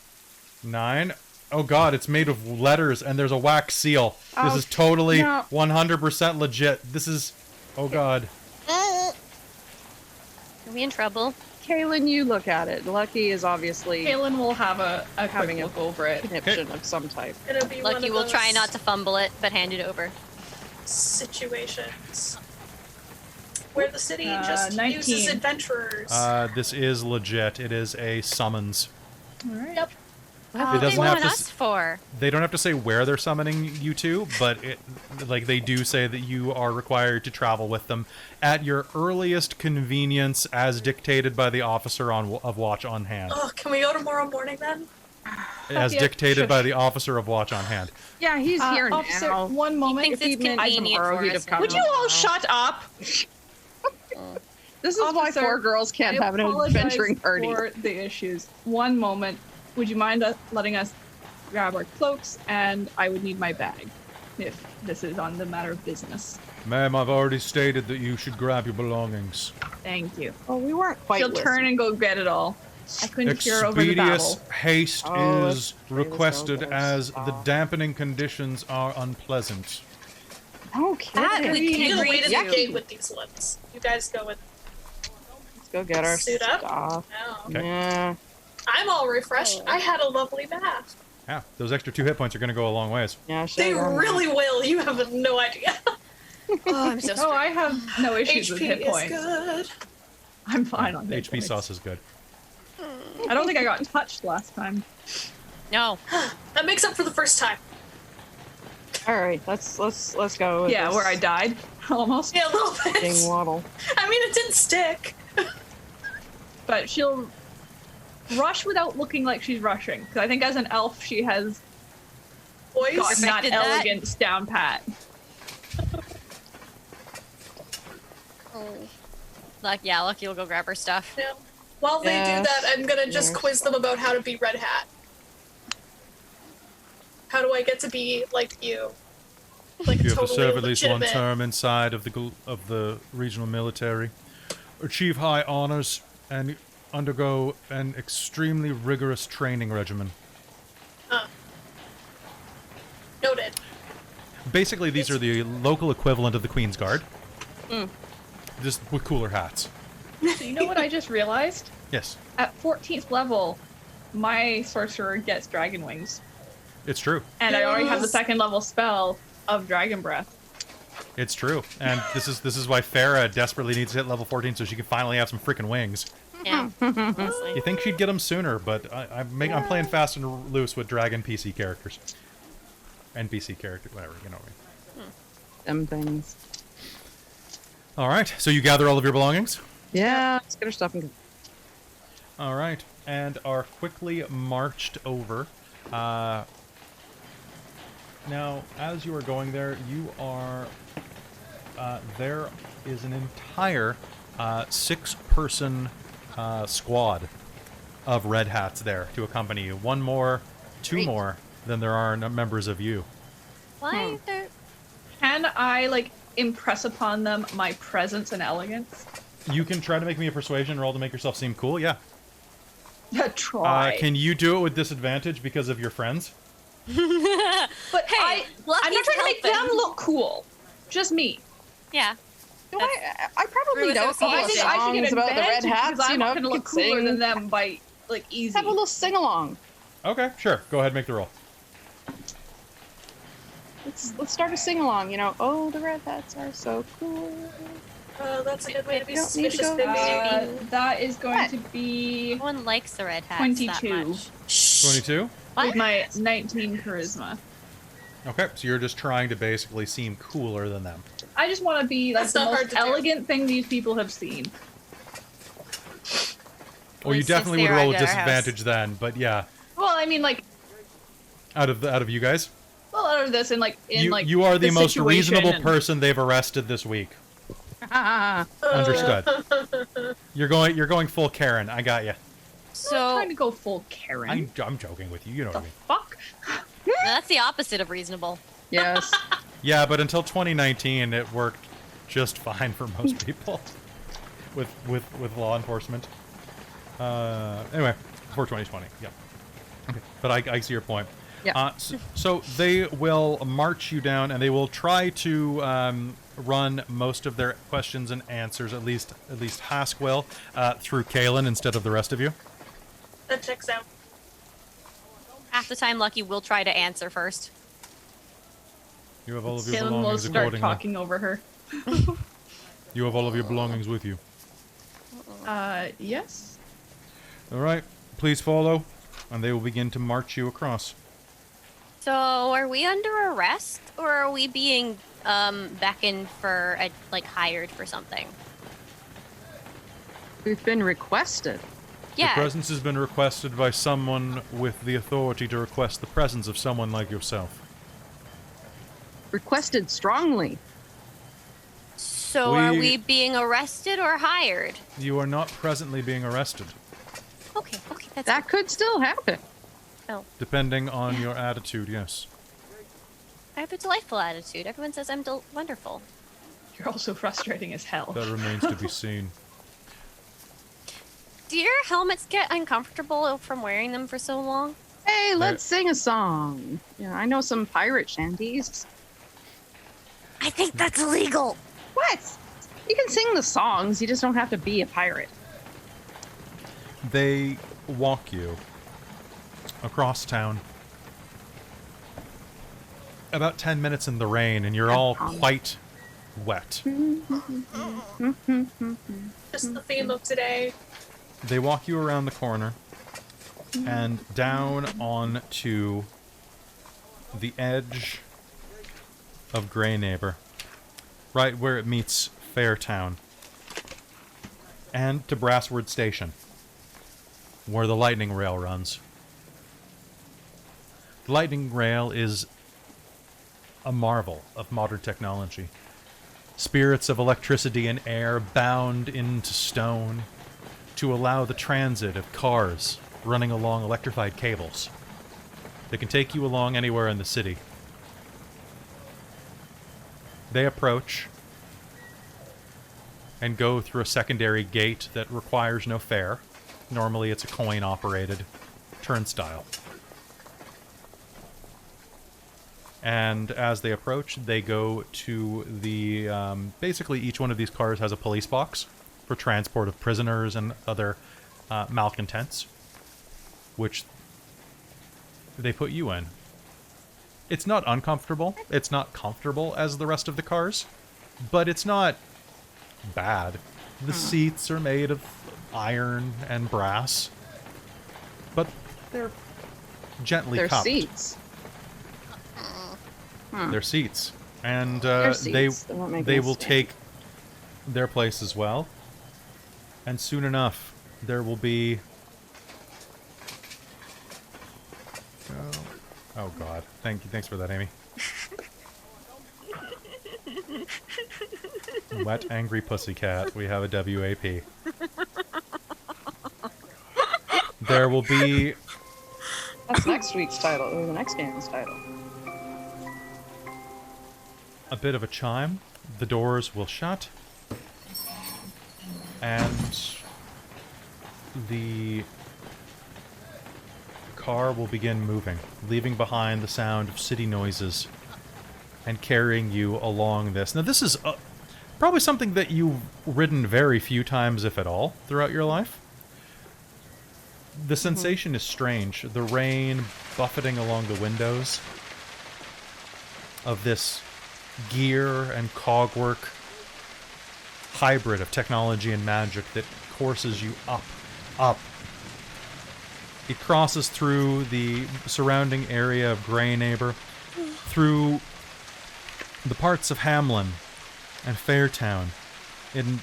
9. Oh god, it's made of letters and there's a wax seal. This Oh, is totally no. 100% legit. This is oh god. Are we in trouble? Kaylin, you look at it. Lucky is obviously Kaylin will have a quick Having a- look over it. conniption of some type. It'll be one Lucky of will those try not to fumble it, but hand it over. situations where the city just 19. uses adventurers. This is legit. It is a summons. All right. Yep. What It do they doesn't have want to us for? They don't have to say where they're summoning you to, but like they do say that you are required to travel with them at your earliest convenience as dictated by the officer of watch on hand. Oh, can we go tomorrow morning then? as dictated by the officer of watch on hand. Yeah, he's here officer, now. one moment. thinks it's Even I can convenient borrow for you to us. come. Would you all shut up? This is why Officer, 4 girls can't I have an apologize adventuring party. for the issues. One moment. Would you mind letting us grab our cloaks? And I would need my bag, if this is on the matter of business. Ma'am, I've already stated that you should grab your belongings. Thank you. Oh, we weren't quite. She'll turn and go get it all. I couldn't hear over the babble. Expeditious haste Oh, is let's play this requested real as close. the dampening conditions are unpleasant. No That kidding. we You can need to agree wait at Yeah. the gate with these ones. You guys go with. Let's go get our Suit up? stuff. Oh. Okay. Yeah. I'm all refreshed. I had a lovely bath. Yeah, those extra 2 hit points are going to go a long ways. Yeah. They sure. really will. You have no idea. Oh, I'm so Oh, I have no issues with HP hit is points. good. I'm fine on hit HP points. sauce is good. I don't think I got touched last time. No. That makes up for the first time. All right. Let's go. With Yeah, this where I died, almost. Yeah, a little Ding bit. waddle. I mean, it didn't stick. But she'll rush without looking like she's rushing. Because I think as an elf, she has Boys, got that Perfected that. elegance down pat. Lucky will go grab her stuff. yeah. While they Yes. do that, I'm gonna just Yes. quiz them about how to be Red Hat. How do I get to be like you? Like You have to totally serve at least one legitimate. term inside of the regional military, achieve high honors, and undergo an extremely rigorous training regimen. Noted. Basically, these are the local equivalent of the Queen's Guard, Mm. just with cooler hats. So you know what I just realized? Yes, At 14th level, my sorcerer gets dragon wings. it's true. And I already have the Yes. second level spell of dragon breath. It's true. And this is why Farah desperately needs to hit level 14 so she can finally have some freaking wings. Yeah. Honestly. You think she'd get them sooner, but I'm playing fast and loose with dragon PC characters. NPC character, whatever, you know what I mean. Them things. All right, so you gather all of your belongings? Yeah. Let's get our stuff and go. All right, and are quickly marched over. Now, as you are going there, you are... there is an entire 6-person squad of red hats there to accompany you. One more, 2 Great. more than there are members of you. Why is there... Can I, like, impress upon them my presence and elegance? You can try to make me a persuasion roll to make yourself seem cool, yeah. Try. Can you do it with disadvantage because of your friends? But Hey, I'm not trying to make them helping. look cool. Just me. Yeah. Do I probably Through know a couple of association. I should songs get about the red advantage hats. because You I'm know, not going to you look could cooler sing. than them by, like, easy. Have a little sing along. Okay, sure. Go ahead and make the roll. Let's start a sing along. You know, oh, the red hats are so cool. That's a good way to be You don't need to suspicious, go- baby. That is going What? to be No one likes the red hats 22. that much. Shh. 22? What? with my 19 charisma. Okay, so you're just trying to basically seem cooler than them. I just want to be like That's the not hard most to do. elegant thing these people have seen. Well, you least definitely if would they roll with arrived at our house. disadvantage then, but yeah, Well, I mean, like, out of you guys, out of this, and like, in like, you are the most situation reasonable and- person they've arrested this week. Ah, Understood. You're going full Karen. I got you. I'm not So trying to go full Karen. I'm joking with you. You know what I the mean. fuck? that's the opposite of reasonable. yes. Yeah, but until 2019, it worked just fine for most people with law enforcement. Anyway, before 2020, yeah. Okay, but I see your point. Yeah. So they will march you down, and they will try to run most of their questions and answers, at least Hask will, through Kalen instead of the rest of you. That checks out. Half the time, Lucky will try to answer first. You have all of your Dylan will belongings start accordingly. talking over her. You have all of your belongings with you. Yes. All right, please follow, and they will begin to march you across. So, are we under arrest, or are we being beckoned for hired for something? We've been requested. Yeah. Your presence has been requested by someone with the authority to request the presence of someone like yourself. Requested strongly. So are we being arrested or hired? You are not presently being arrested, Okay, that's That could still happen. Oh, depending on your attitude, yes. I have a delightful attitude. Everyone says I'm wonderful. You're also frustrating as hell. That remains to be seen. Do your helmets get uncomfortable from wearing them for so long? Hey, let's sing a song. Yeah, I know some pirate shanties. I think that's illegal. What? You can sing the songs, you just don't have to be a pirate. They walk you across town. About 10 minutes in the rain, and you're all quite wet. Just the theme of today. They walk you around the corner and down onto the edge of Grey Neighbor, right where it meets Fairtown, and to Brassword Station, where the lightning rail runs. The lightning rail is a marvel of modern technology. Spirits of electricity and air bound into stone to allow the transit of cars running along electrified cables. They can take you along anywhere in the city. They approach and go through a secondary gate that requires no fare. Normally it's a coin-operated turnstile. And as they approach, they go to the... basically, each one of these cars has a police box for transport of prisoners and other malcontents, which they put you in. It's not uncomfortable. It's not comfortable as the rest of the cars, but it's not bad. The seats are made of iron and brass, but they're gently They're cupped. seats. They're seats. And They're seats. They won't make they a will mistake. take their place as well. And soon enough, there will be... Oh God. Thanks for that, Amy. Wet Angry Pussycat. We have a WAP. There will be... That's next week's title, or the next game's title. a bit of a chime. The doors will shut. And the car will begin moving, leaving behind the sound of city noises and carrying you along this. Now, this is probably something that you've ridden very few times, if at all, throughout your life. The sensation is strange. The rain buffeting along the windows of this gear and cogwork hybrid of technology and magic that courses you up. It crosses through the surrounding area of Grey Neighbor, through the parts of Hamlin and Fairtown. In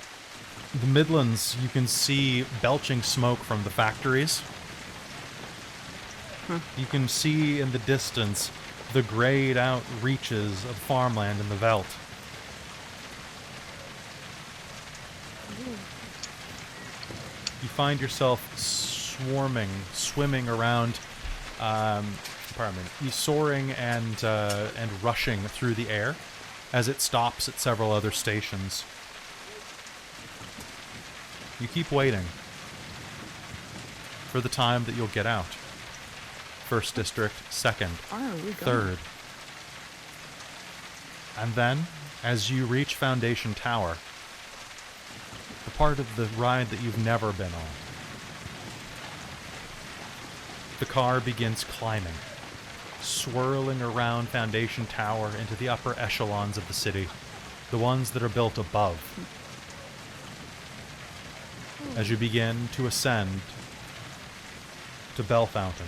the Midlands, you can see belching smoke from the factories. You can see in the distance the grayed out reaches of farmland in the veldt. You find yourself swimming around, soaring and rushing through the air as it stops at several other stations. You keep waiting for the time that you'll get out. First district, second, third. And then, as you reach Foundation Tower, the part of the ride that you've never been on, the car begins climbing, swirling around Foundation Tower into the upper echelons of the city, the ones that are built above. As you begin to ascend to Bell Fountain.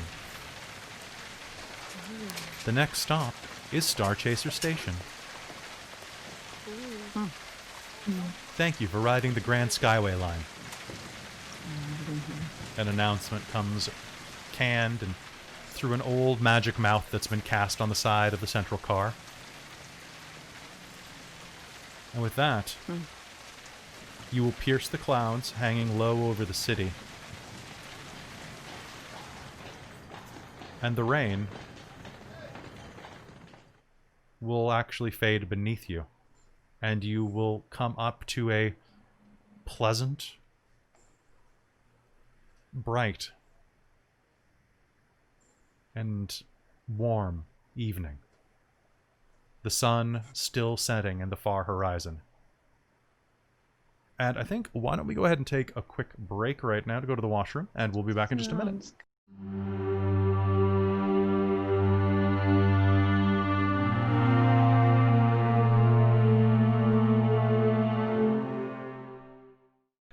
The next stop is Star Chaser Station. Thank you for riding the Grand Skyway line. an announcement comes canned and through an old magic mouth that's been cast on the side of the central car. And with that, you will pierce the clouds hanging low over the city. And the rain will actually fade beneath you. And you will come up to a pleasant, bright, and warm evening. The sun still setting in the far horizon. And I think, why don't we go ahead and take a quick break right now to go to the washroom, and we'll be back in just a minute.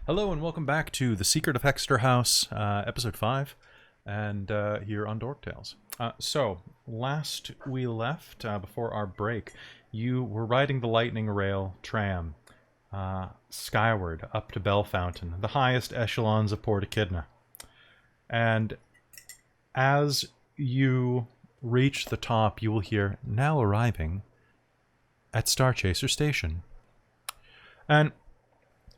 Hello and welcome back to The Secret of Hexador House, episode 5, and here on Dork Tales. So, last we left, before our break, you were riding the lightning rail tram skyward up to Bell Fountain, the highest echelons of Port Echidna. And as you reach the top, you will hear, now arriving at Starchaser Station. And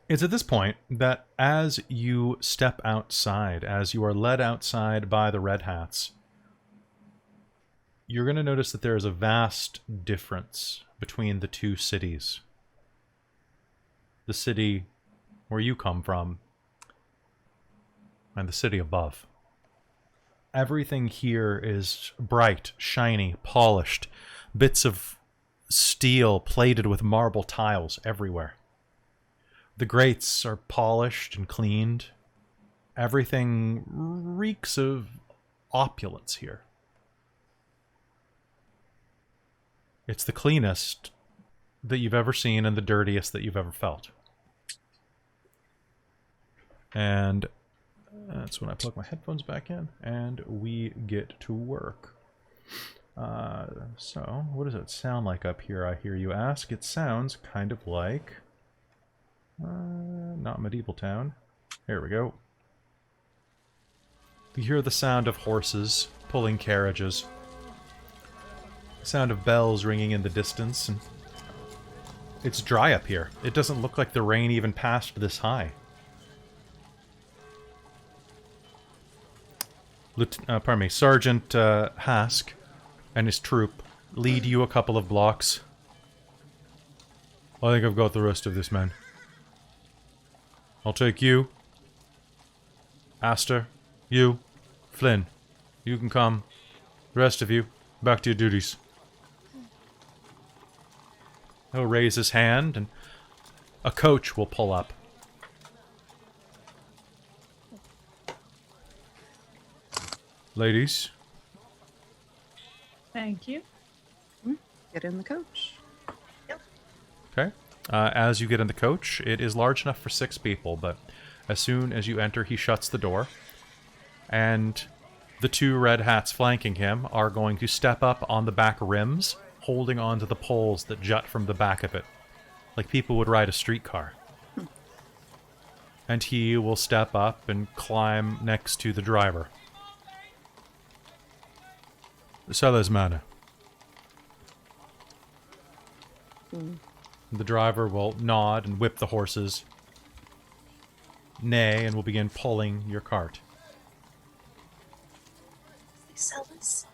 it's at this point that as you step outside, as you are led outside by the Red Hats, you're going to notice that there is a vast difference between the two cities. The city where you come from and the city above. Everything here is bright, shiny, polished, bits of steel plated with marble tiles everywhere. The grates are polished and cleaned. Everything reeks of opulence here. It's the cleanest that you've ever seen and the dirtiest that you've ever felt. And that's when I plug my headphones back in and we get to work. So, what does it sound like up here, I hear you ask? It sounds kind of like... not Medieval Town. Here we go. You hear the sound of horses pulling carriages. The sound of bells ringing in the distance. And it's dry up here. It doesn't look like the rain even passed this high. Sergeant Hask and his troop lead you a couple of blocks. I think I've got the rest of this, man. I'll take you, Aster, you, Flynn. You can come. The rest of you, back to your duties. He'll raise his hand and a coach will pull up. Ladies. Thank you. Get in the coach. Okay. As you get in the coach, it is large enough for 6 people, but as soon as you enter, he shuts the door. And the 2 red hats flanking him are going to step up on the back rims, holding onto the poles that jut from the back of it, like people would ride a streetcar. And he will step up and climb next to the driver. Sellers Manor. The driver will nod and whip the horses, neigh, and will begin pulling your cart. They sell this.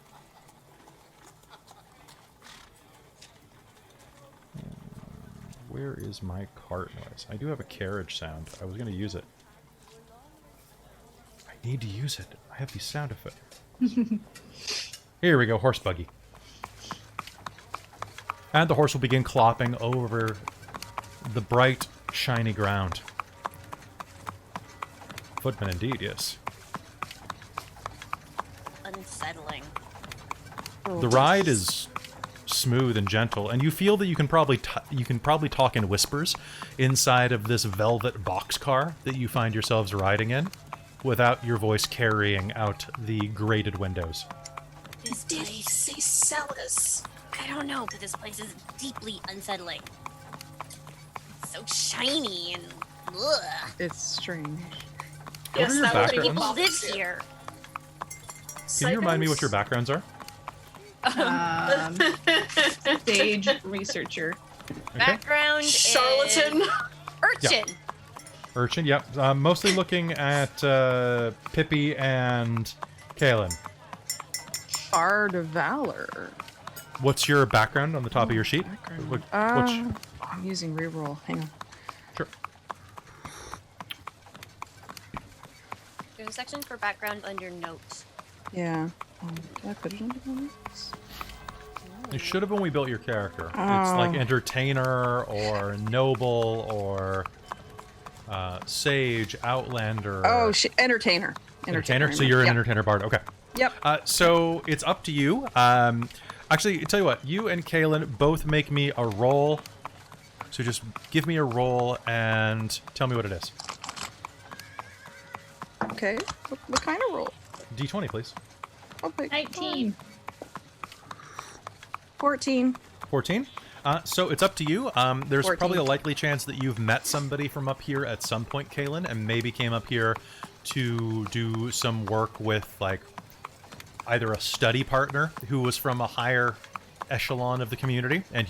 Where is my cart noise? I do have a carriage sound. I was going to use it. I need to use it. I have these sound effects. Here we go, horse buggy. And the horse will begin clopping over the bright, shiny ground. Footman indeed, yes. Unsettling. The ride is smooth and gentle, and you feel that you can probably talk in whispers inside of this velvet boxcar that you find yourselves riding in, without your voice carrying out the grated windows. Did he say sellers? I don't know, because this place is deeply unsettling. It's so shiny and ugh. It's strange. Yes, are your that would be People backgrounds? live here. Can you remind me what your backgrounds are? Stage researcher. Okay. Background Charlatan. is urchin. Urchin, yep. Mostly looking at Pippi and Kaelin. Bard of Valor. What's your background on the top of your sheet? Which, I'm using reroll. Hang on. sure. There's a section for background under notes. Yeah. Did I put it into the notes? It should have when we built your character. It's like entertainer or noble or sage, outlander. Oh, entertainer. Entertainer. So you're an Yep. entertainer bard. Okay. Yep. So it's up to you. Actually, tell you what. You and Kaelin both make me a roll. So just give me a roll and tell me what it is. Okay. What kind of roll? D20, please. Okay. 19. 14. 14. So it's up to you. There's 14. probably a likely chance that you've met somebody from up here at some point, Kaelin, and maybe came up here to do some work with, like, either a study partner who was from a higher echelon of the community and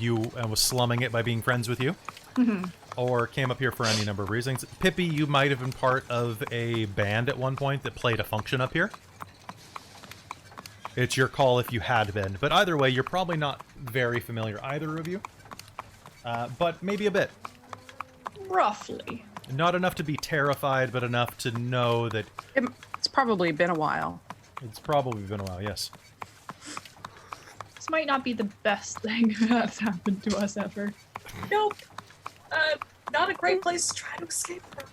was slumming it by being friends with you, or came up here for any number of reasons. Pippi, you might have been part of a band at one point that played a function up here. It's your call if you had been. But either way, you're probably not very familiar, either of you. But maybe a bit. Roughly. Not enough to be terrified, but enough to know that It's probably been a while. it's probably been a while, yes. This might not be the best thing that's happened to us ever. Nope. Not a great place to try to escape from.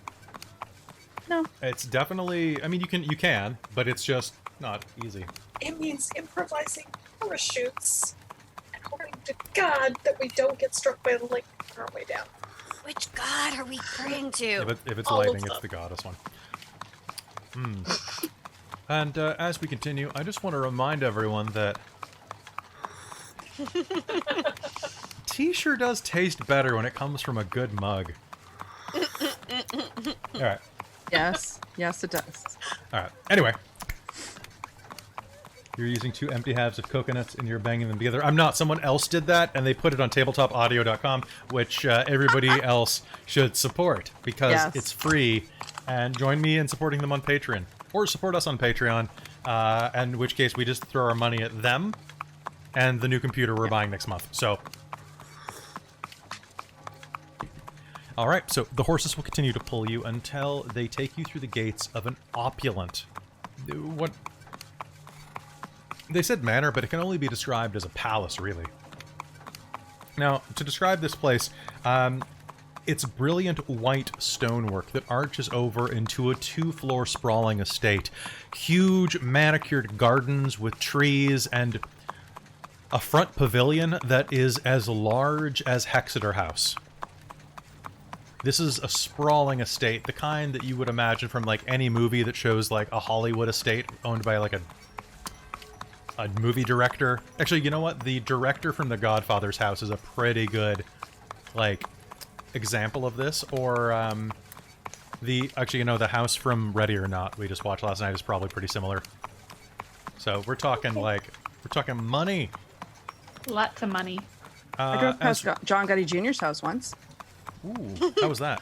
No. It's definitely, I mean, you can, but it's just not easy. It means improvising parachutes and hoping to God that we don't get struck by the lightning on our way down. Which god are we praying to? If it's All of lightning, it's them. the goddess one. And as we continue, I just want to remind everyone that tea sure does taste better when it comes from a good mug. All right. Yes. Yes, it does. All right. Anyway. You're using 2 empty halves of coconuts and you're banging them together. I'm not. Someone else did that, and they put it on tabletopaudio.com, which everybody else should support because it's free. And join me in supporting them on Patreon. Or support us on Patreon, in which case we just throw our money at them and the new computer we're buying next month. So, all right. So the horses will continue to pull you until they take you through the gates of an opulent... What... They said manor, but it can only be described as a palace, really. Now, to describe this place, it's brilliant white stonework that arches over into a 2-floor sprawling estate. Huge manicured gardens with trees and a front pavilion that is as large as Hexador House. This is a sprawling estate, the kind that you would imagine from like any movie that shows like a Hollywood estate owned by like a movie director. Actually, you know what? The director from The Godfather's house is a pretty good, like, example of this. Or, actually, you know, the house from Ready or Not we just watched last night is probably pretty similar. So, we're talking, like, we're talking money. Lots of money. I drove past John Gotti Jr.'s house once. Ooh, how was that?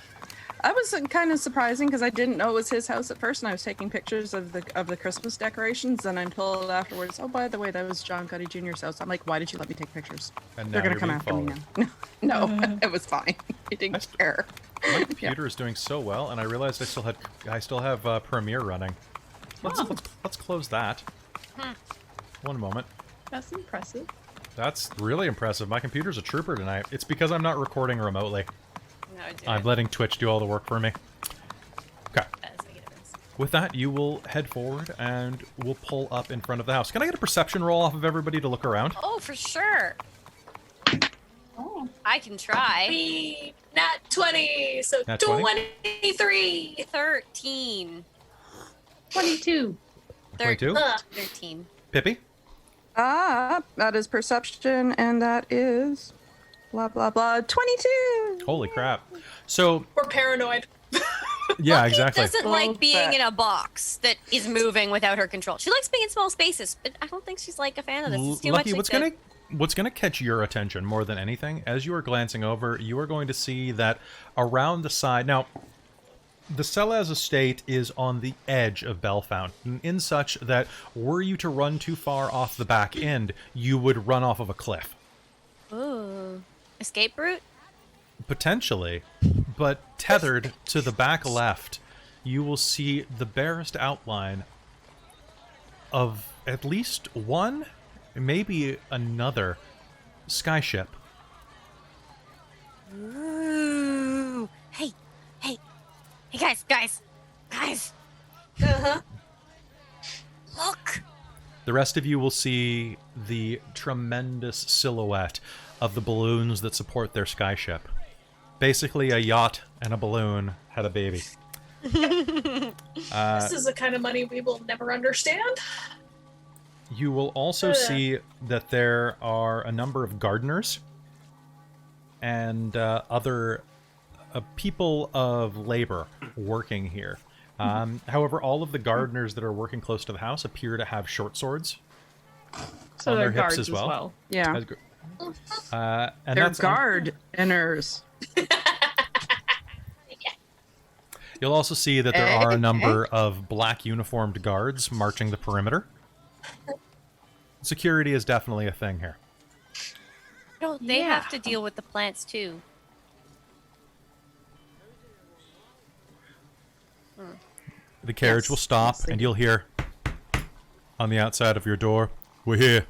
That was kind of surprising because I didn't know it was his house at first, and I was taking pictures of the Christmas decorations, and I'm told afterwards, oh, by the way, that was John Gotti Jr.'s house. I'm like, why did you let me take pictures? And They're now gonna come you're after being me now. No, it was fine. I didn't care. My computer is doing so well, and I realized I still have Premiere running. Let's close that. One moment. That's impressive. That's really impressive. My computer's a trooper tonight. It's because I'm not recording remotely. No, dude. I'm letting Twitch do all the work for me. Okay. That doesn't make a difference. With that, you will head forward and we'll pull up in front of the house. Can I get a perception roll off of everybody to look around? Oh, for sure. Oh. I can try. Be nat 20, so Nat 20? 23. 13. 22. 22? 13. Pippi? That is perception, and that is blah blah blah 22. Holy crap. So, We're paranoid. Yeah, Lucky exactly. doesn't Well, like being that- in a box that is moving without her control. She likes being in small spaces, but I don't think she's like a fan of this. It's too Lucky, much. what's gonna catch your attention more than anything, as you are glancing over, you are going to see that around the side. Now, the Selaz estate is on the edge of Belfountain, in such that were you to run too far off the back end, you would run off of a cliff. Ooh, escape route. Potentially, but tethered to the back left, you will see the barest outline of at least one, maybe another skyship. Ooh. Hey, guys. Uh-huh. Look. The rest of you will see the tremendous silhouette of the balloons that support their skyship. Basically, a yacht and a balloon had a baby. This is the kind of money we will never understand. You will also see that there are a number of gardeners and other people of labor working here. However, all of the gardeners that are working close to the house appear to have short swords So on they're their hips guards as well. Yeah. And They're that's gardeners. You'll also see that there are a number of black uniformed guards marching the perimeter. Security is definitely a thing here. No, they have to deal with the plants too. The carriage will stop, and you'll hear on the outside of your door, "We're here."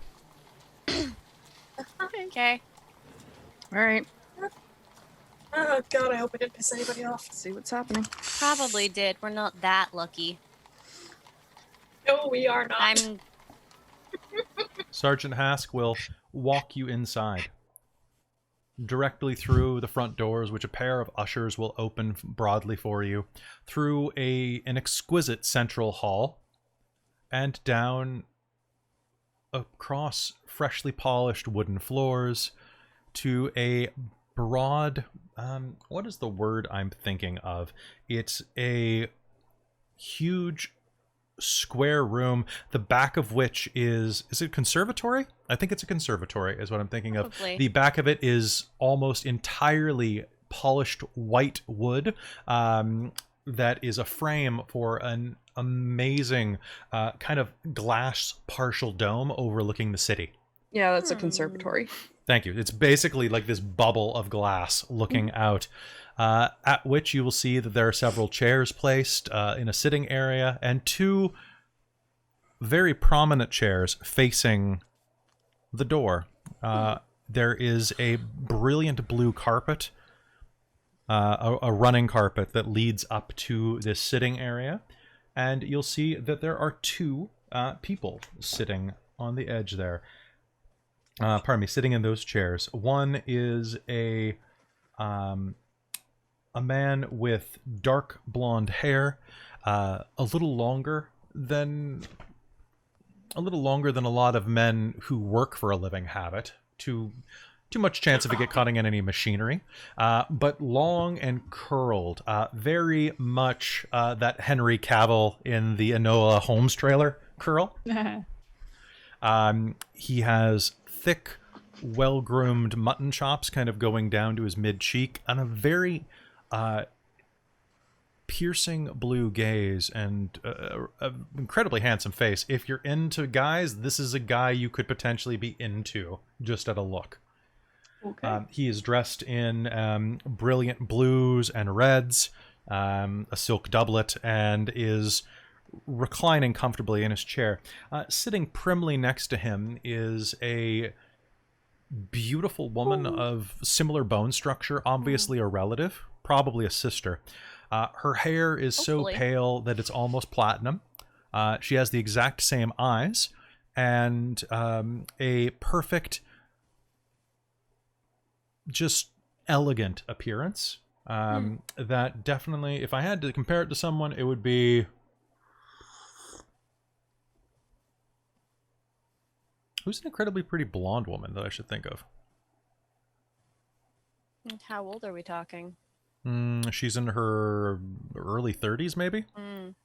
Okay. All right. Oh god, I hope I didn't piss anybody off. See what's happening. Probably did. We're not that lucky. No, we are not. I'm. Sergeant Hask will walk you inside. Directly through the front doors, which a pair of ushers will open broadly for you, through an exquisite central hall, and down across freshly polished wooden floors to a broad, what is the word I'm thinking of? It's a huge square room, the back of which is it a conservatory? I think it's a conservatory is what I'm thinking Probably. of. The back of it is almost entirely polished white wood that is a frame for an amazing kind of glass partial dome overlooking the city. Yeah, that's a conservatory. Thank you. It's basically like this bubble of glass looking out, at which you will see that there are several chairs placed in a sitting area and two very prominent chairs facing the door. There is a brilliant blue carpet, a running carpet that leads up to this sitting area, and you'll see that there are two people sitting on the edge there. Sitting in those chairs. One is a man with dark blonde hair, a little longer than a lot of men who work for a living have it. Too much chance of it get cutting in any machinery, but long and curled, very much that Henry Cavill in the Enola Holmes trailer curl. He has thick, well-groomed mutton chops kind of going down to his mid-cheek, and a very piercing blue gaze, and an incredibly handsome face. If you're into guys, this is a guy you could potentially be into just at a look. Okay. He is dressed in brilliant blues and reds, a silk doublet, and is reclining comfortably in his chair. Sitting primly next to him is a beautiful woman of similar bone structure, obviously a relative, probably a sister. Her hair is Hopefully. so pale that it's almost platinum. She has the exact same eyes and a perfect, just elegant appearance. That definitely, if I had to compare it to someone, it would be... Who's an incredibly pretty blonde woman that I should think of? And how old are we talking? She's in her early 30s, maybe? Mm.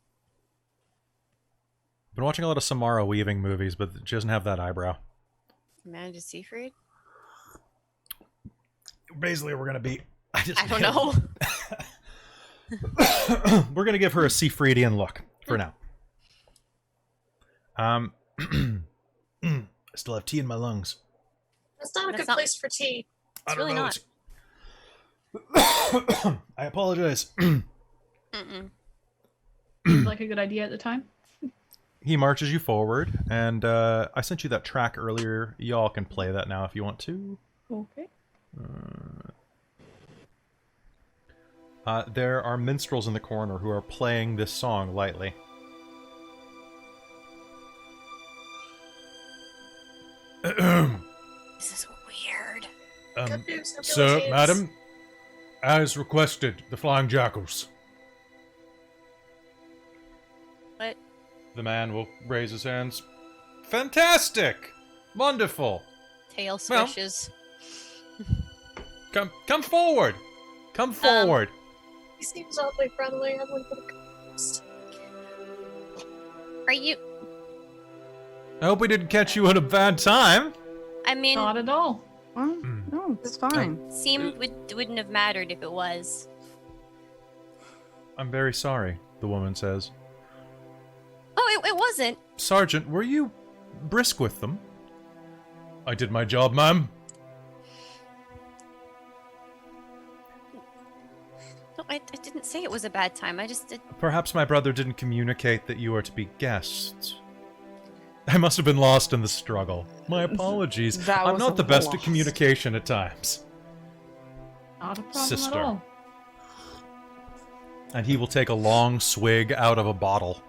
Been watching a lot of Samara Weaving movies, but she doesn't have that eyebrow. Amanda Seyfried? Basically, we're gonna be... I don't know. We're gonna give her a Seyfriedian look for now. I still have tea in my lungs. That's not a That's good not- place for tea. I really don't know. not. I apologize. Mm-mm. Seemed like a good idea at the time. He marches you forward, and I sent you that track earlier. Y'all can play that now if you want to. Okay. There are minstrels in the corner who are playing this song lightly. This is weird. Good news, no Sir, abilities. madam, as requested, the Flying Jackals. What? The man will raise his hands. Fantastic! Wonderful! Tail Well. swishes. Come forward! Come forward! He seems oddly friendly. I'm like, confused. Are you... I hope we didn't catch you at a bad time. I mean, Not at all. Well, no, it's fine. wouldn't have mattered if it was. I'm very sorry, the woman says. Oh, it wasn't. Sergeant, were you brisk with them? I did my job, ma'am. No, I didn't say it was a bad time. I just did. Perhaps my brother didn't communicate that you are to be guests. I must have been lost in the struggle. My apologies. That I'm was not a the best loss. at communication at times. Not a problem Sister. at all. And he will take a long swig out of a bottle.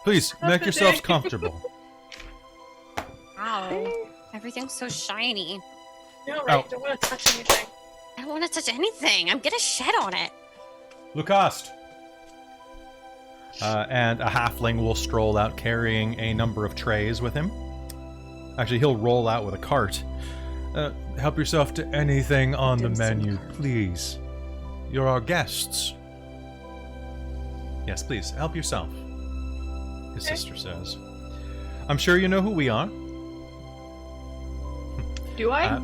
Please, make yourselves comfortable. Ow. Everything's so shiny. No, right? Ow. Don't want to touch anything. I don't want to touch anything. I'm gonna shed on it. Lucast! And a halfling will stroll out carrying a number of trays with him. Actually, he'll roll out with a cart. Help yourself to anything on the menu, please. You're our guests. Yes, please, help yourself, his Okay. sister says. I'm sure you know who we are. Do I?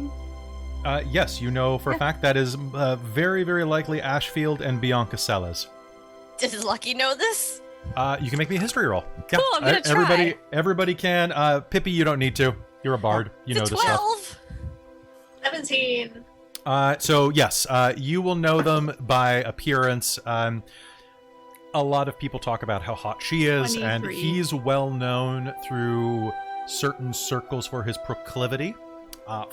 Yes, you know for a fact that is very, very likely Ashfield and Bianca Sellers. Does Lucky know this? You can make me a history roll. Yeah, Cool, I'm gonna try. Everybody can. Pippi, you don't need to. You're a bard. You know It's this stuff. 12. 17. So yes, you will know them by appearance. A lot of people talk about how hot she is, and 23. he's well known through certain circles for his proclivity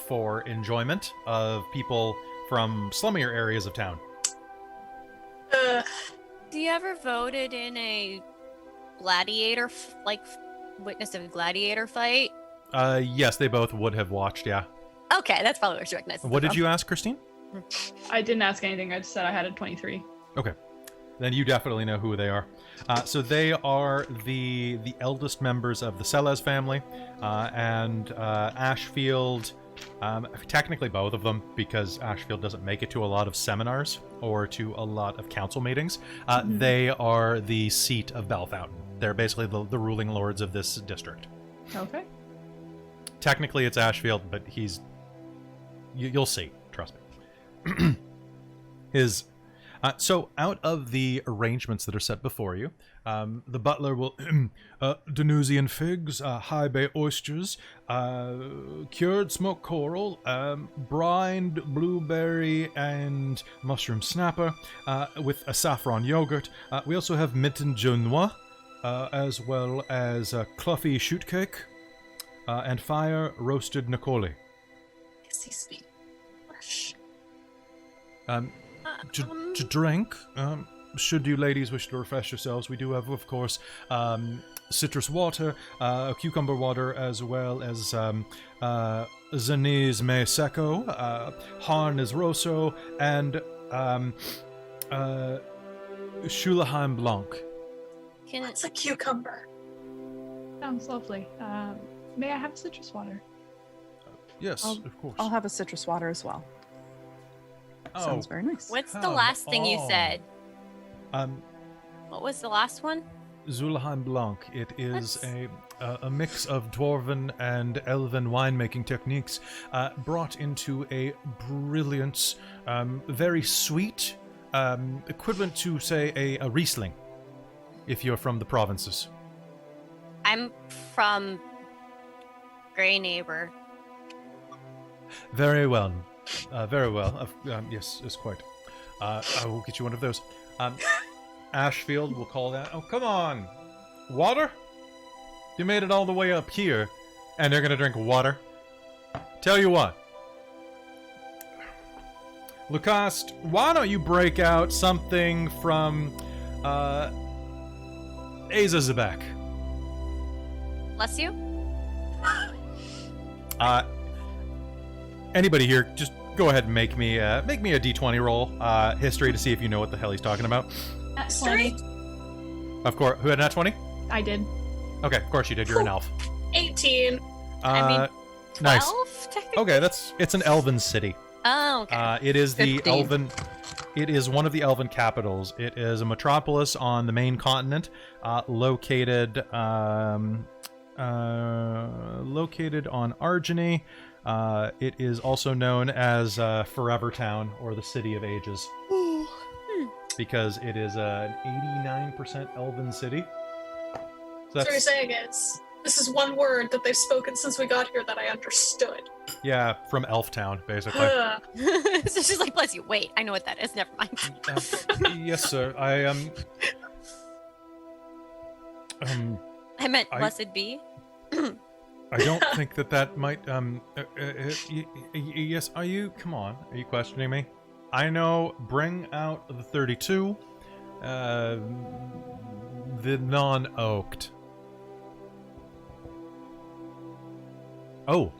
for enjoyment of people from slummier areas of town. Do you ever voted in a gladiator, witness of a gladiator fight? Yes, they both would have watched. Yeah. Okay, that's probably where she recognizes What them did you ask, Christine? I didn't ask anything. I just said I had a 23. Okay. Then you definitely know who they are. So they are the eldest members of the Sellers family, and Ashfield, technically both of them, because Ashfield doesn't make it to a lot of seminars or to a lot of council meetings. They are the seat of Belfountain. They're basically the ruling lords of this district. Okay. Technically it's Ashfield, but you'll see, trust me. So out of the arrangements that are set before you, the butler will Danusian figs, high bay oysters, cured smoked coral, brined blueberry and mushroom snapper, with a saffron yogurt. We also have mitten genois, as well as cluffy shoot cake, and fire roasted nicoli. Yes, he speaks English. To drink, should you ladies wish to refresh yourselves, we do have, of course, citrus water, cucumber water, as well as Zaniz Me Seco, Harnes Rosso, and Schulaheim Blanc. What's a cucumber? Sounds lovely. May I have citrus water? Yes, of course. I'll have a citrus water as well. Sounds very nice. What's the last thing you said? Um, What was the last one? Zulhan Blanc. It is a mix of dwarven and elven winemaking techniques brought into a brilliance, very sweet, equivalent to, say, a Riesling, if you're from the provinces. I'm from Grey Neighbor. Very well. Very well. Yes, quite. I will get you one of those. Ashfield, we'll call that. Oh, come on. Water? You made it all the way up here, and they're going to drink water? Tell you what. Lucas, why don't you break out something from, Azazabek? Bless you. Anybody here, just go ahead and make me a D20 roll, history, to see if you know what the hell he's talking about. At 20. Of course. Who had that 20? I did. Okay, of course you did. You're an elf. 18. I mean, 12, nice. technically? Okay, it's an elven city. Oh, okay. It is the 15. elven. It is one of the elven capitals. It is a metropolis on the main continent, located on Argeny. It is also known as Forever Town, or the City of Ages, because it is an 89% elven city. So what you're saying is, this is one word that they've spoken since we got here that I understood. Yeah, from Elf Town, basically. So she's like, bless you. Wait, I know what that is. Never mind. Yes, sir. I I meant blessed be. I don't think that might, yes, are you, come on, are you questioning me? I know, bring out the 32, the non-oaked. Oh.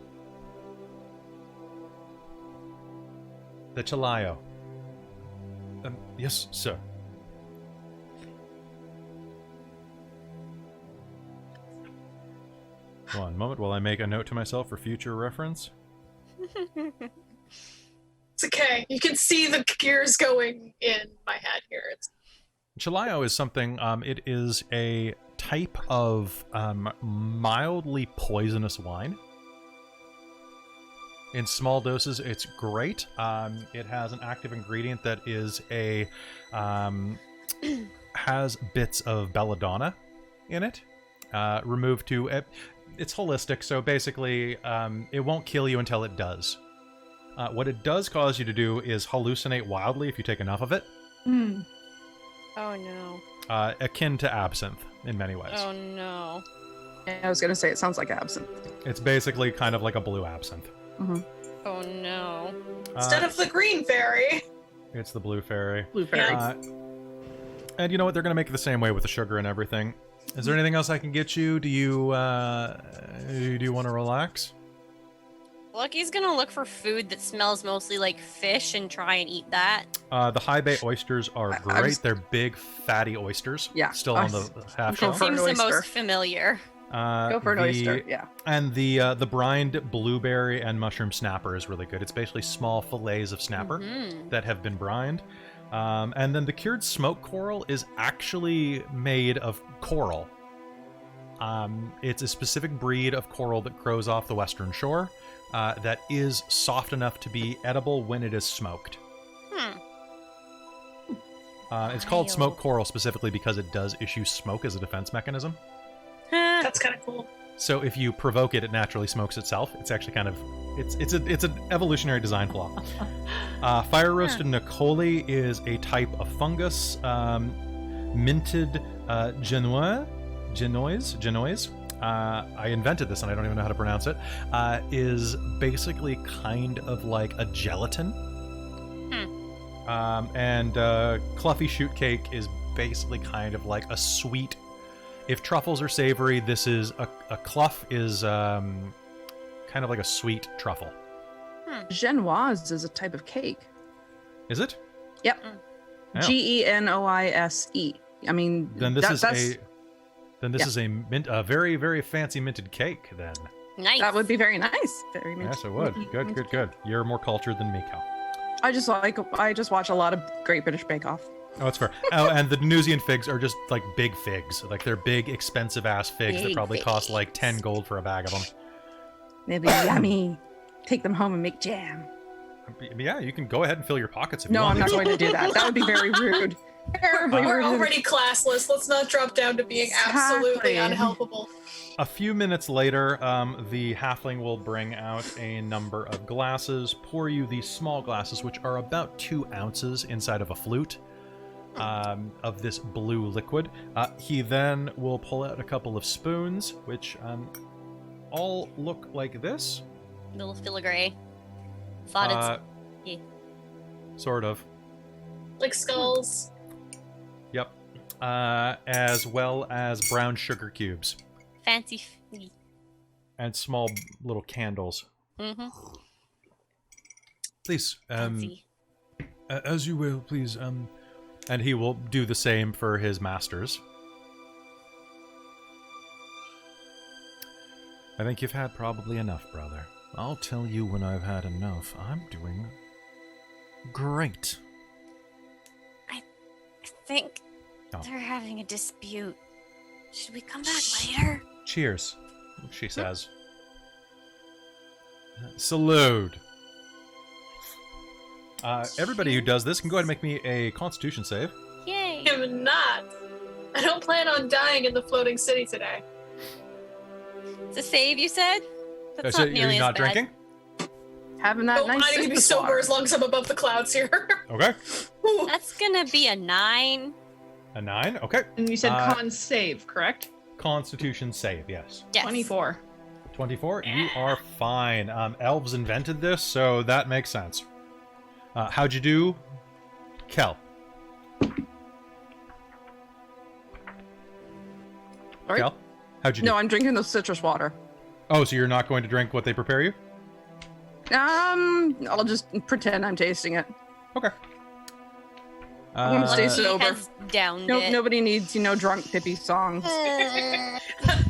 The Chalayo. Yes, sir. One moment while I make a note to myself for future reference. It's okay. You can see the gears going in my head here. Chalayo is something, it is a type of mildly poisonous wine. In small doses, it's great. It has an active ingredient that is has bits of belladonna in it. Removed to it. It's holistic, so basically, it won't kill you until it does. What it does cause you to do is hallucinate wildly if you take enough of it. Mm. Oh no. Akin to absinthe in many ways. Oh no. Yeah, I was gonna say it sounds like absinthe. It's basically kind of like a blue absinthe. Mm-hmm. Oh no. Instead of the green fairy. It's the blue fairy. Blue fairy. Yeah. And you know what? They're going to make it the same way with the sugar and everything. Is there anything else I can get you? Do you want to relax? Lucky's gonna look for food that smells mostly like fish and try and eat that. The high bay oysters are great. They're big, fatty oysters. Yeah. Still on the half Go shell. for an Seems the oyster. most familiar. Go for an oyster, yeah. And the brined blueberry and mushroom snapper is really good. It's basically small fillets of snapper that have been brined. And then the cured smoked coral is actually made of coral. It's a specific breed of coral that grows off the western shore that is soft enough to be edible when it is smoked. It's called smoked coral specifically because it does issue smoke as a defense mechanism. That's kind of cool. So if you provoke it, it naturally smokes itself. It's actually kind of it's an evolutionary design flaw. Fire roasted Nicoli is a type of fungus. Minted Genoise. I invented this and I don't even know how to pronounce it. Is basically kind of like a gelatin. And Cluffy Shoot Cake is basically kind of like a sweet. If truffles are savory, this is a cluff is kind of like a sweet truffle. Genoise is a type of cake. Is it? Yep. Oh. Genoise. I mean, Then this is a very, very fancy minted cake. Then Nice. that would be very nice. Very nice. yes, it would. Good. You're more cultured than me, Cal. I just watch a lot of Great British Bake Off. Oh, that's fair. Oh, and the Danusian figs are just like big figs. Like they're big, expensive ass figs that probably cost like 10 gold for a bag of them. They'll be yummy. Take them home and make jam. Yeah, you can go ahead and fill your pockets if you No, want. I'm not going to do that. That would be very rude. Terribly We're rude. already classless. Let's not drop down to being absolutely Exactly. unhelpable. A few minutes later, the halfling will bring out a number of glasses, pour you these small glasses, which are about 2 ounces inside of a flute of this blue liquid. He then will pull out a couple of spoons, which all look like this. Little filigree. Thought it's... Sort of. Like skulls. Yep. As well as brown sugar cubes. Fancy. And small little candles. Mm-hmm. Please, Fancy. as you will, please, and he will do the same for his masters. I think you've had probably enough, brother. I'll tell you when I've had enough. I'm doing great. I think Oh. they're having a dispute. Should we come back later? Cheers, she says. Salute. Everybody who does this can go ahead and make me a Constitution save. Yay! I'm not. I don't plan on dying in the floating city today. It's a save, you said? That's So not nearly you're not as bad. drinking? Having that Oh, nice I need to be citrus sober water. as long as I'm above the clouds here. Okay. Ooh. That's gonna be a 9. A 9. Okay. And you said Uh, con save, correct? Constitution save. Yes. Yes. 24. 24. You are fine. Elves invented this, so that makes sense. How'd you do, Kel? Sorry? Kel? How'd you do? No, I'm drinking the citrus water. Oh, so you're not going to drink what they prepare you? I'll just pretend I'm tasting it. Okay. I'm gonna stay Lucky sober. has downed Nope, it. nobody needs, drunk Pippi songs.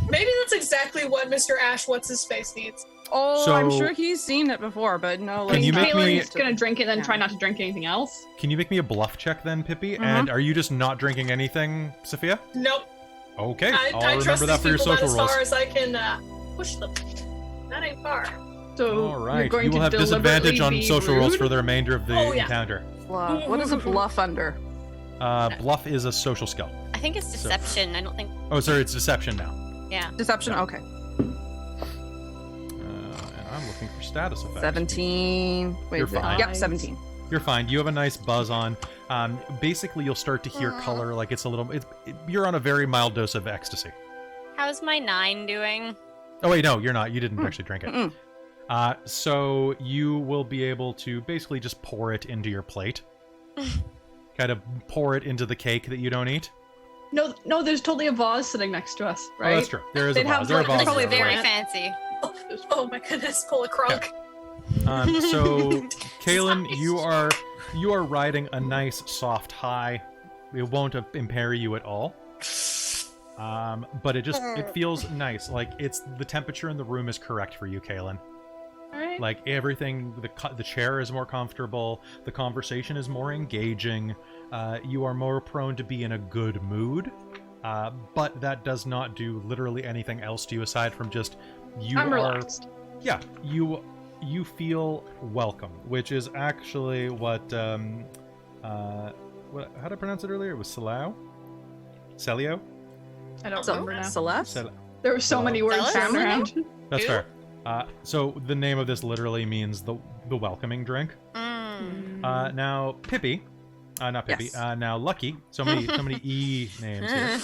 Maybe that's exactly what Mr. Ash What's-His-Face needs. Oh, So- I'm sure he's seen it before, but no. Can you make me- Caitlin's gonna drink it, then Yeah. try not to drink anything else. Can you make me a bluff check then, Pippi? And are you just not drinking anything, Sophia? Nope. Okay, I I'll trust remember these that for your people about social as rolls. far as I can push them. That ain't far. So All you're right, going you will to have disadvantage deliberately on be social rolls rude? for the remainder of the Oh, yeah. encounter. Bluff. What is a bluff under? Bluff is a social skill. I think it's deception. I don't think. Oh, sorry, it's deception now. Yeah. Deception? Okay. And I'm looking for status effects. 17. Wait, You're fine. Yep, 17. You're fine. You have a nice buzz on. Basically, you'll start to hear color like it's a little. You're on a very mild dose of ecstasy. How's my 9 doing? Oh wait, no, you're not. You didn't actually drink it. Mm-mm. So you will be able to basically just pour it into your plate. Kind of pour it into the cake that you don't eat. No, there's totally a vase sitting next to us, right? Oh, that's true. There is a They'd have vase. There are like- vases This probably is everywhere. very plant. fancy. Oh my goodness, pull a crunk. So, Kaylin, you are riding a nice soft high. It won't impair you at all. But it feels nice. Like it's the temperature in the room is correct for you, Kaylin. Alright. Like everything, the chair is more comfortable. The conversation is more engaging. You are more prone to be in a good mood. But that does not do literally anything else to you aside from just you I'm are. relaxed. Yeah, you feel welcome, which is actually what how did I pronounce it earlier? It was Celio? Celio? I don't So, remember now. Celeste? There were so many words Dallas? thrown around. That's Who? fair. So the name of this literally means the welcoming drink. Mm. Now Pippi, not Pippi. Yes. Now Lucky. So many E names here.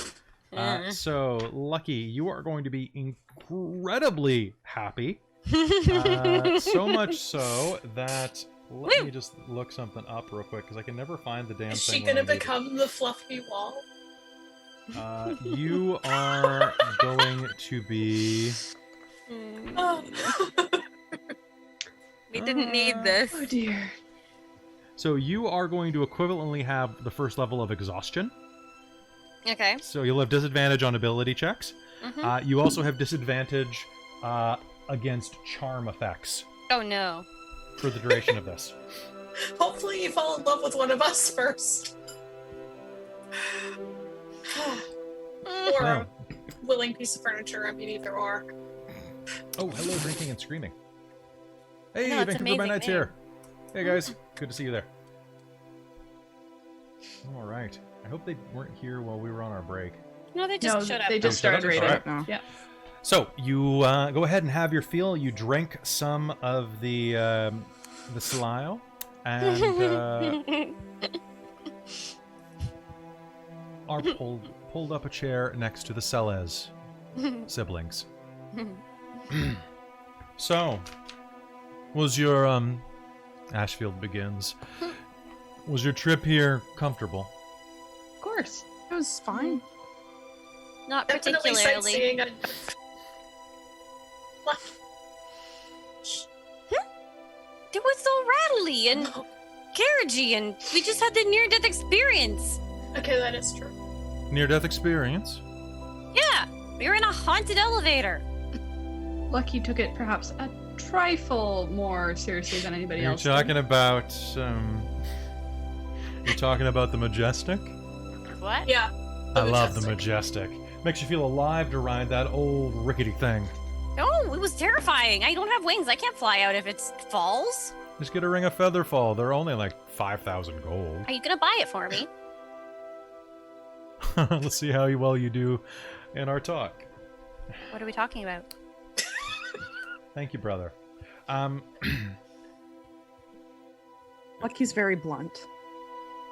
So Lucky, you are going to be incredibly happy. So much so that let me just look something up real quick because I can never find the damn Is thing. she when gonna I need it. become the fluffy wall? You are going to be. Oh. We didn't need this. Oh dear. So you are going to equivalently have the first level of exhaustion. Okay. So you'll have disadvantage on ability checks. Mhm. You also have disadvantage against charm effects Oh no. for the duration of this. Hopefully you fall in love with one of us first. Or a willing piece of furniture. I mean, either or. Oh, hello, drinking and screaming. Hey, know, it's Vancouver by amazing Night's name. here. Hey, guys. Good to see you there. All right. I hope they weren't here while we were on our break. No, they just showed up. They just Oh, shut started up. raiding. Alright. No. Yeah. So, you go ahead and have your fill. You drink some of the Salio, and are pulled up a chair next to the Celez siblings. So, was your Ashfield begins. Was your trip here comfortable? Of course. It was fine. Not Definitely particularly. sightseeing. It was so rattly and carriagey, and we just had the near-death experience. Okay, that is true. Near-death experience? Yeah, we were in a haunted elevator. Lucky took it perhaps a trifle more seriously than anybody You're else. talking about you're talking about the Majestic? What? Yeah. I love the Majestic. Majestic. Makes you feel alive to ride that old rickety thing. Oh, it was terrifying. I don't have wings. I can't fly out if it falls. Just get a ring of Featherfall. They're only like 5,000 gold. Are you gonna buy it for me? Let's see how well you do in our talk. What are we talking about? Thank you, brother. Lucky's very blunt.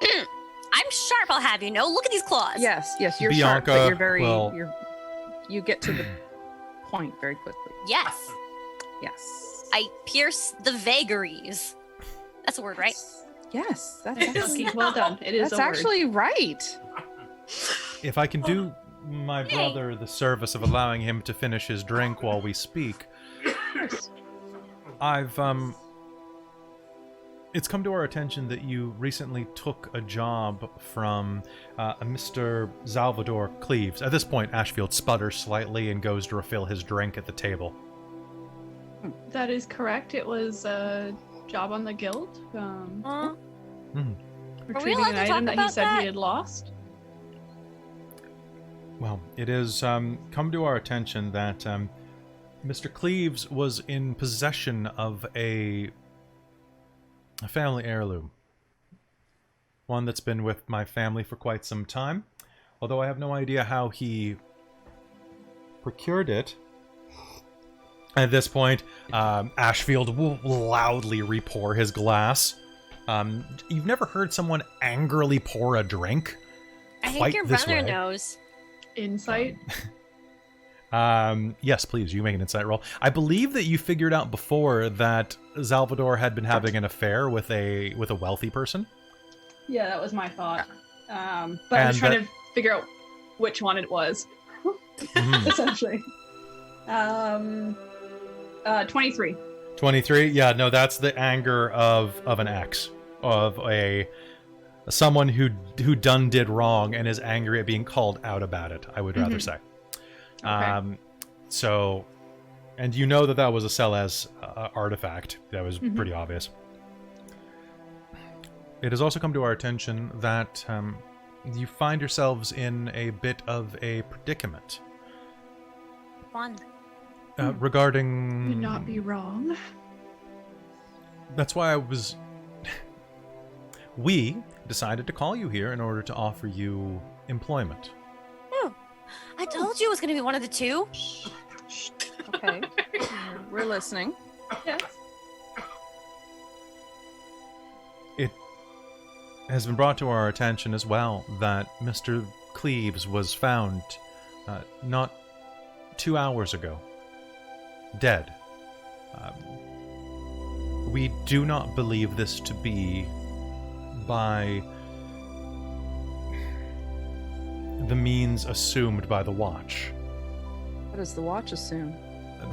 I'm sharp, I'll have you know. Look at these claws. Yes, you're sharp, Bianca but you're very will- you get to the point very quickly. Yes. Yes. I pierce the vagaries. That's a word, right? Yes, that's It is actually, not. Well done. It is that's a word. actually right. If I can do my brother the service of allowing him to finish his drink while we speak, I've it's come to our attention that you recently took a job from a Mr. Xalvador Cleves. At this point, Ashfield sputters slightly and goes to refill his drink at the table. That is correct. It was a job on the guild. Retrieving allowed an to item talk that he about said that? he had lost. Well, it has come to our attention that Mr. Cleves was in possession of a family heirloom. One that's been with my family for quite some time. Although I have no idea how he procured it. At this point, Ashfield will loudly re-pour his glass. You've never heard someone angrily pour a drink? I think Quite your this brother way. knows. Insight. Yes, please, you make an insight roll. I believe that you figured out before that Xalvador had been having an affair with a wealthy person. Yeah, that was my thought. But I And was trying to figure out which one it was, Mhm. essentially. 23. 23? Yeah, no, that's the anger of an ex. Of someone who done did wrong and is angry at being called out about it, I would rather say. Okay. So, and you know that was a Celez artifact. That was pretty obvious. It has also come to our attention that you find yourselves in a bit of a predicament. Fun. Regarding... You'd not be wrong. That's why we decided to call you here in order to offer you employment. I told you it was going to be one of the two. Okay. We're listening. Yes. It has been brought to our attention as well that Mr. Cleves was found not 2 hours ago, dead. We do not believe this to be by the means assumed by the Watch. What does the watch assume?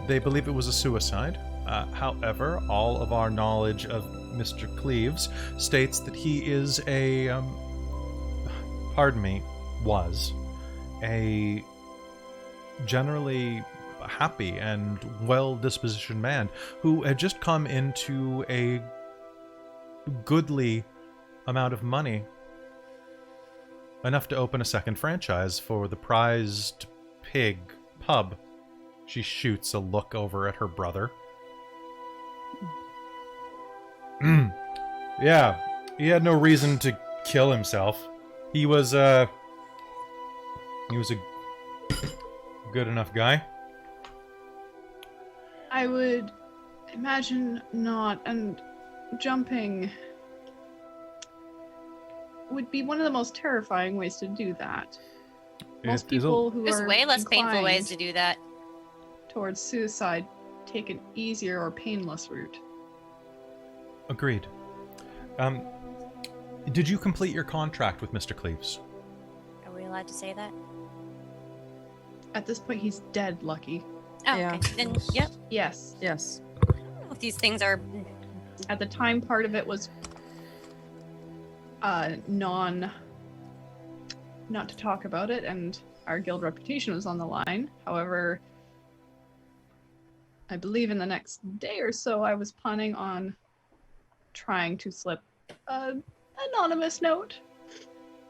They believe it was a suicide. However, all of our knowledge of Mr. Cleves states that he is was a generally happy and well-dispositioned man who had just come into a goodly amount of money. Enough to open a second franchise for the prized pig pub. She shoots a look over at her brother. Yeah, he had no reason to kill himself. He was a good enough guy. I would imagine not, and jumping would be one of the most terrifying ways to do that. Most people who There's are way less painful ways inclined to do that. towards suicide take an easier or painless route. Agreed. Did you complete your contract with Mr. Cleves? Are we allowed to say that? At this point, he's dead, Lucky. Oh, Yeah. okay. Then, yep. Yes. I don't know if these things are... At the time, part of it was not to talk about it, and our guild reputation was on the line. However, I believe in the next day or so, I was planning on trying to slip an anonymous note,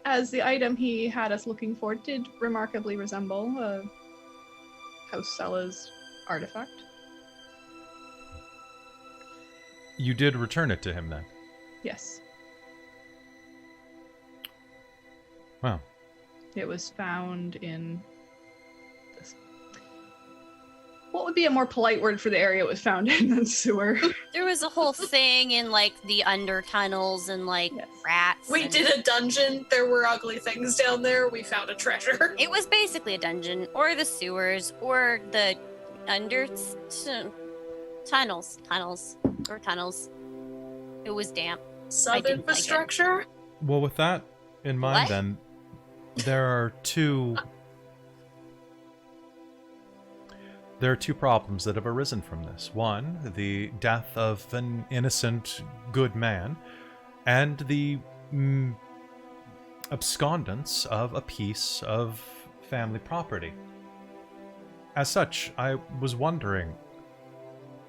as the item he had us looking for did remarkably resemble House Cella's artifact. You did return it to him then? Yes. Wow. It was found in this. What would be a more polite word for the area it was found in than sewer? There was a whole thing in, like, the under tunnels and, like, Yes. rats. We and... did a dungeon. There were ugly things down there. We found a treasure. It was basically a dungeon, or the sewers, or the under tunnels. It was damp. Sub-infrastructure? Well, with that in mind, What? then, there are two problems that have arisen from this. One, the death of an innocent, good man, and the abscondence of a piece of family property. As such, I was wondering,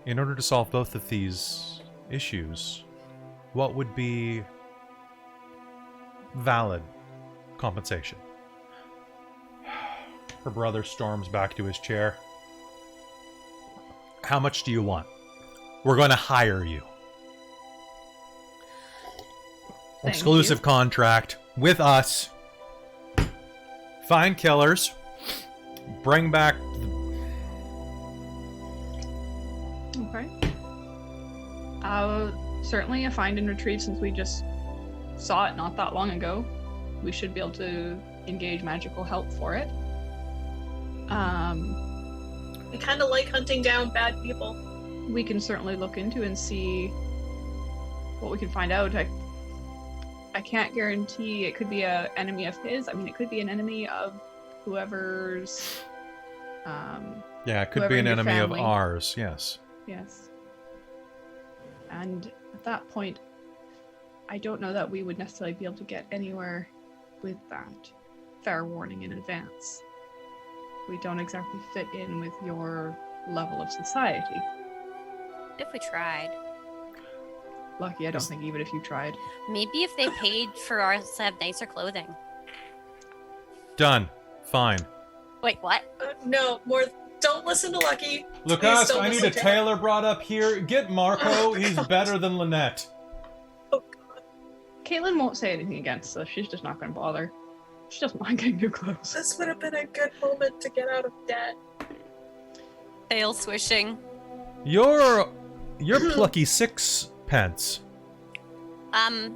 in order to solve both of these issues, what would be valid compensation? Her brother storms back to his chair. How much do you want? We're going to hire you. Thank Exclusive contract with us. Find killers. Bring back... Okay. Certainly a find and retrieve, since we just saw it not that long ago. We should be able to engage magical help for it. We kind of like hunting down bad people. We can certainly look into and see what we can find out. I can't guarantee it could be an enemy of his. I mean, it could be an enemy of whoever's... Yeah, it could whoever be an in your enemy of family. ours, yes. Yes. And at that point, I don't know that we would necessarily be able to get anywhere with that. Fair warning in advance. We don't exactly fit in with your level of society. If we tried. Lucky, I don't think even if you tried. Maybe if they paid for us to have nicer clothing. Done. Fine. Wait, what? No, more. Don't listen to Lucky. Please Lucas, don't I need listen a to him. tailor brought up here. Get Marco. He's better than Lynette. Oh, God. Caitlin won't say anything against us. She's just not going to bother. She doesn't mind getting new clothes. This would have been a good moment to get out of debt. Tail swishing. You're plucky sixpence. The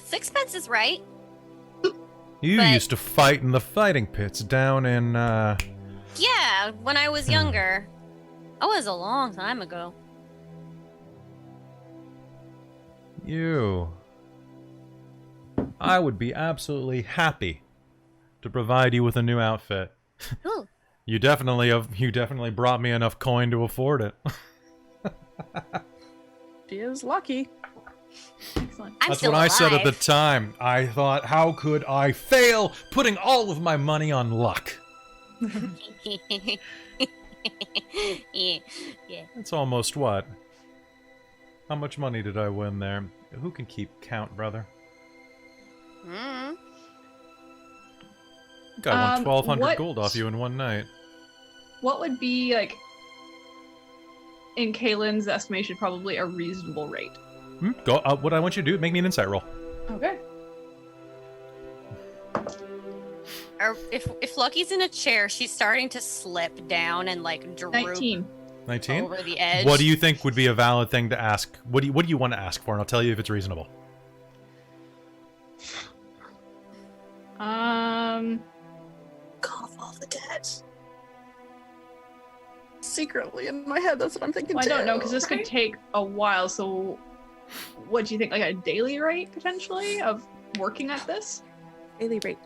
sixpence is right. You But- used to fight in the fighting pits down in, Yeah, when I was younger. That was a long time ago. You. I would be absolutely happy to provide you with a new outfit. Ooh. You definitely brought me enough coin to afford it. She is lucky. Excellent. I'm That's still what I said at the alive. time. I thought, how could I fail putting all of my money on luck? yeah. It's almost what? How much money did I win there? Who can keep count, brother? Mm. I think I won 1,200 what- gold off you in one night. What would be, like, in Kaylin's estimation, probably a reasonable rate? Go. What I want you to do, make me an insight roll. Okay. Or if Lucky's in a chair, she's starting to slip down and like droop 19. 19? over the edge. What do you think would be a valid thing to ask? What do you want to ask for? And I'll tell you if it's reasonable. Call of all the dead. Secretly in my head, that's what I'm thinking. Well, I don't know, because this right? could take a while, so what do you think, like a daily rate, potentially, of working at this? Daily rate.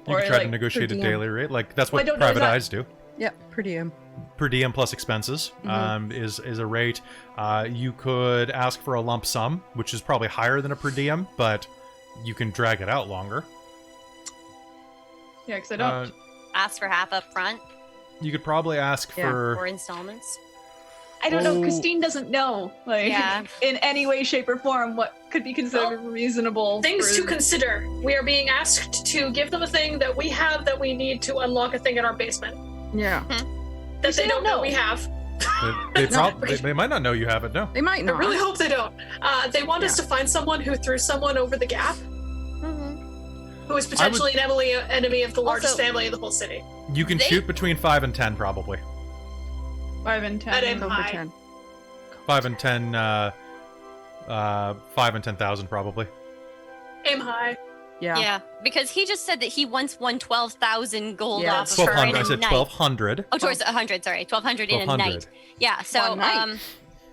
You Or, could try to like, negotiate per a diem. daily rate. Like, that's Well, I what don't know, is private that- eyes do. Yep, per diem. Per diem plus expenses is a rate. You could ask for a lump sum, which is probably higher than a per diem, but you can drag it out longer. Yeah, because I don't. Ask for half up front You could probably ask Yeah. or for... installments. I don't know. Oh. Christine doesn't know, like, Yeah. in any way, shape, or form, what could be considered reasonable. Things for- to consider. We are being asked to give them a thing that we have that we need to unlock a thing in our basement Yeah. that they don't know know. we have. They might not know you have it, no. They might I not. really hope they don't. They want us to find someone who threw someone over the gap, who is potentially an enemy of the largest Also- family in the whole city. You can They- shoot between 5 and 10, probably. 5 and 10. At aim Over high. 10. 5 and 10, 5 and 10,000, probably. Aim high. Yeah. Yeah, because he just said that he once won 12,000 gold Yeah, off of her 1,200. in I a said night. 1,200. Oh, towards 100. Sorry, 1,200 in a 1,200. night. Yeah. So One night.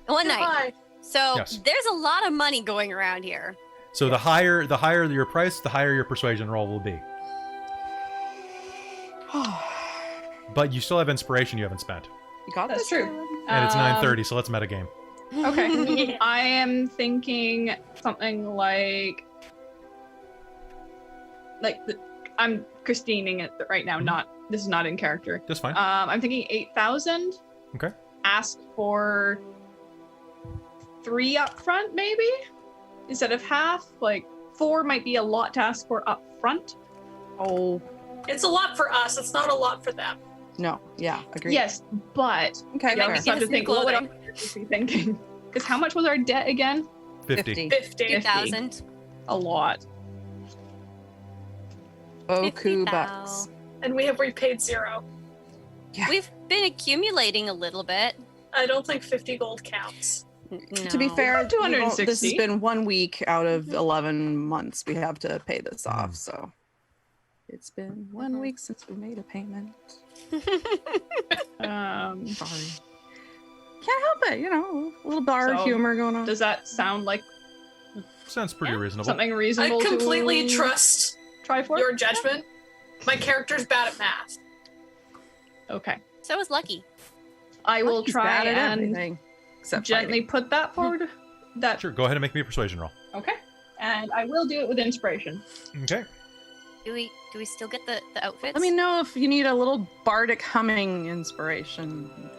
one Aim night. high. So Yes. there's a lot of money going around here. So the higher your price, the higher your persuasion roll will be. But you still have inspiration you haven't spent. You got That's this, true. Tyler? And it's 9:30, so let's metagame. Okay. I am thinking something like I'm Christining it right now. Not this is not in character. That's fine. I'm thinking 8,000. Okay. Ask for 3 up front, maybe instead of half. Like 4 might be a lot to ask for up front. Oh, It's a lot for us. It's not a lot for them. no. Yeah, agree. Yes, but Okay, yeah, fair. we still have to Yes, new think. What would our clothing. characters be thinking? Because how much was our debt again? 50. 50. 2,000. A lot. Boku 50,000. bucks. And we have repaid 0. Yeah. We've been accumulating a little bit. I don't think 50 gold counts. To be No. fair, About 260. this has been 1 week out of 11 months we have to pay this off, so it's been 1 week since we made a payment. Sorry. Can't help it, a little bar So, humor going on. Does that sound like Sounds pretty Yeah. reasonable. something I reasonable completely to trust try for? your judgment. My character's bad at math. Okay. So is Lucky. I will Lucky's try bad at and everything, except gently put that forward. That Sure, go ahead and make me a persuasion roll. okay. And I will do it with inspiration. Okay. Do we still get the outfits? Let me know if you need a little bardic humming inspiration.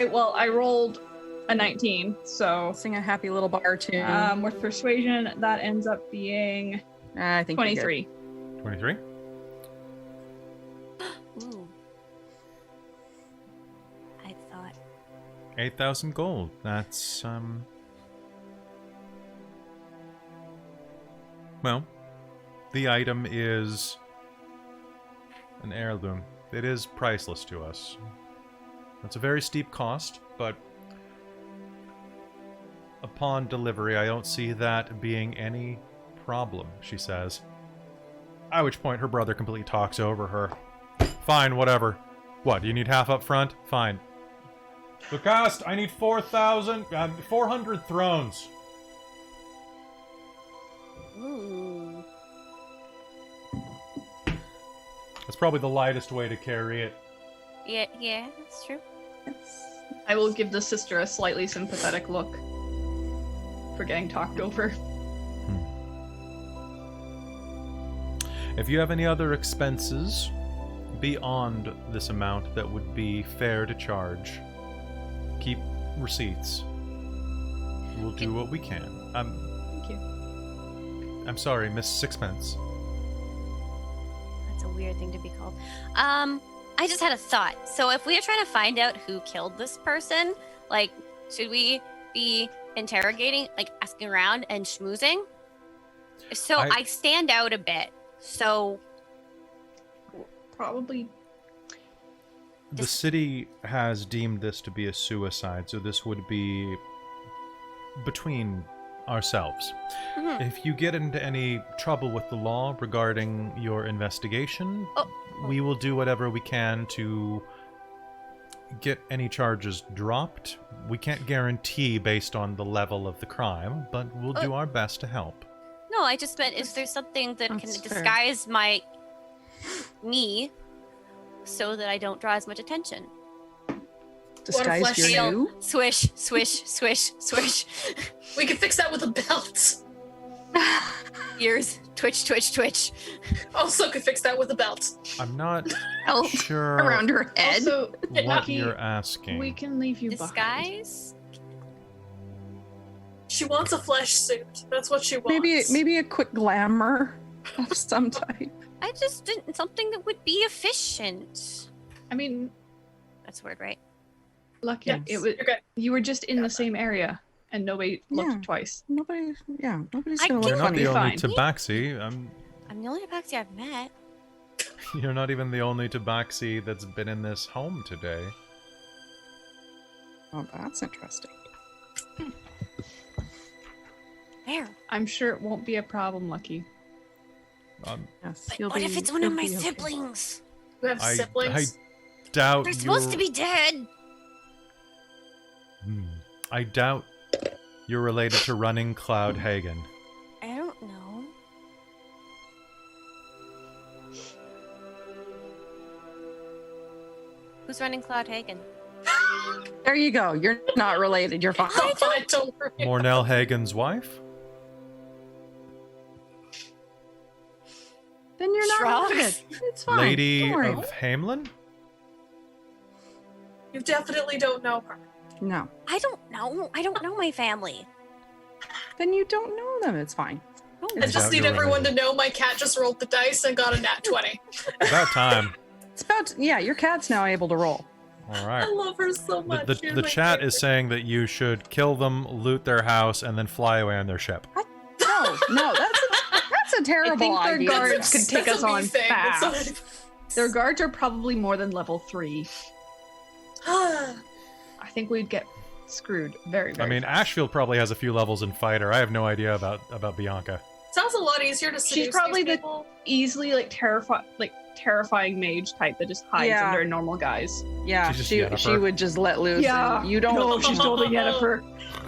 Well, I rolled a 19, so Sing a happy little bar tune. with persuasion that ends up being I think you're good. 23. 23. Ooh. I thought 8,000 gold. That's, Well, the item is an heirloom. It is priceless to us. It's a very steep cost, but upon delivery, I don't see that being any problem, she says. At which point, her brother completely talks over her. Fine, whatever. What, do you need half up front? Fine. The cost, I need 400 thrones. ooh. That's probably the lightest way to carry it. Yeah, that's true. I will give the sister a slightly sympathetic look for getting talked over. If you have any other expenses beyond this amount that would be fair to charge, keep receipts. We'll do what we can. Thank you. I'm sorry, Miss Sixpence. That's a weird thing to be called. I just had a thought. So if we are trying to find out who killed this person, like, should we be interrogating, like asking around and schmoozing? So I stand out a bit. So Probably. The city has deemed this to be a suicide, so this would be between ourselves. If you get into any trouble with the law regarding your investigation, we will do whatever we can to get any charges dropped. We can't guarantee based on the level of the crime, but we'll do our best to help. No, I just meant, is there something that can That's disguise me so that I don't draw as much attention? Disguise flesh your seal. you? Swish, swish, swish, swish. We can fix that with a belt. Ears, twitch, twitch, twitch. Also could fix that with a belt. I'm not Belt sure around her head. Also, what Lucky, you're asking. we can leave you behind. Disguise? She wants a flesh suit. That's what she wants. Maybe a quick glamour of some type. I just didn't, something that would be efficient. I mean, That's a word, right? Lucky. Yes, It was. you're good. You were just in the same area, and nobody Yeah. looked twice. Nobody's I gonna look You're not funny. the only fine. tabaxi. I'm the only Apaxi I've met. You're not even the only tabaxi that's been in this home today. Oh, that's interesting. Where? I'm sure it won't be a problem, Lucky. Yes. But you'll what be- if it's one of you'll my be okay. siblings? You have I siblings. doubt They're supposed to you're- be dead. I doubt you're related to Running Cloud Hagen. I don't know. Who's running Cloud Hagen? There you go. You're not related. You're fine. Oh, fine, don't worry. Mornell Hagen's wife? Then you're not Shrugs. related. It's fine. Lady Don't worry. of Hamelin? You definitely don't know her. No. I don't know. I don't know my family. Then you don't know them. It's fine. No. I It's just out need your everyone to related. know my cat just rolled the dice and got a nat 20. About time. It's about your cat's now able to roll. All I right. love her so much. The She's the my chat favorite. is saying that you should kill them, loot their house, and then fly away on their ship. No, that's a terrible I think their idea. guards could take That's us a me on thing. It's fast. Their guards are probably more than level 3. not- I think we'd get screwed very, very I mean, fast. Ashfield probably has a few levels in fighter. I have no idea about Bianca. Sounds a lot easier to seduce probably these the- people. Easily, terrifying mage type that just hides Yeah. under normal guys. Yeah, She's just she Yennefer. would just let loose. Yeah. and you don't. No, she's totally Yennefer.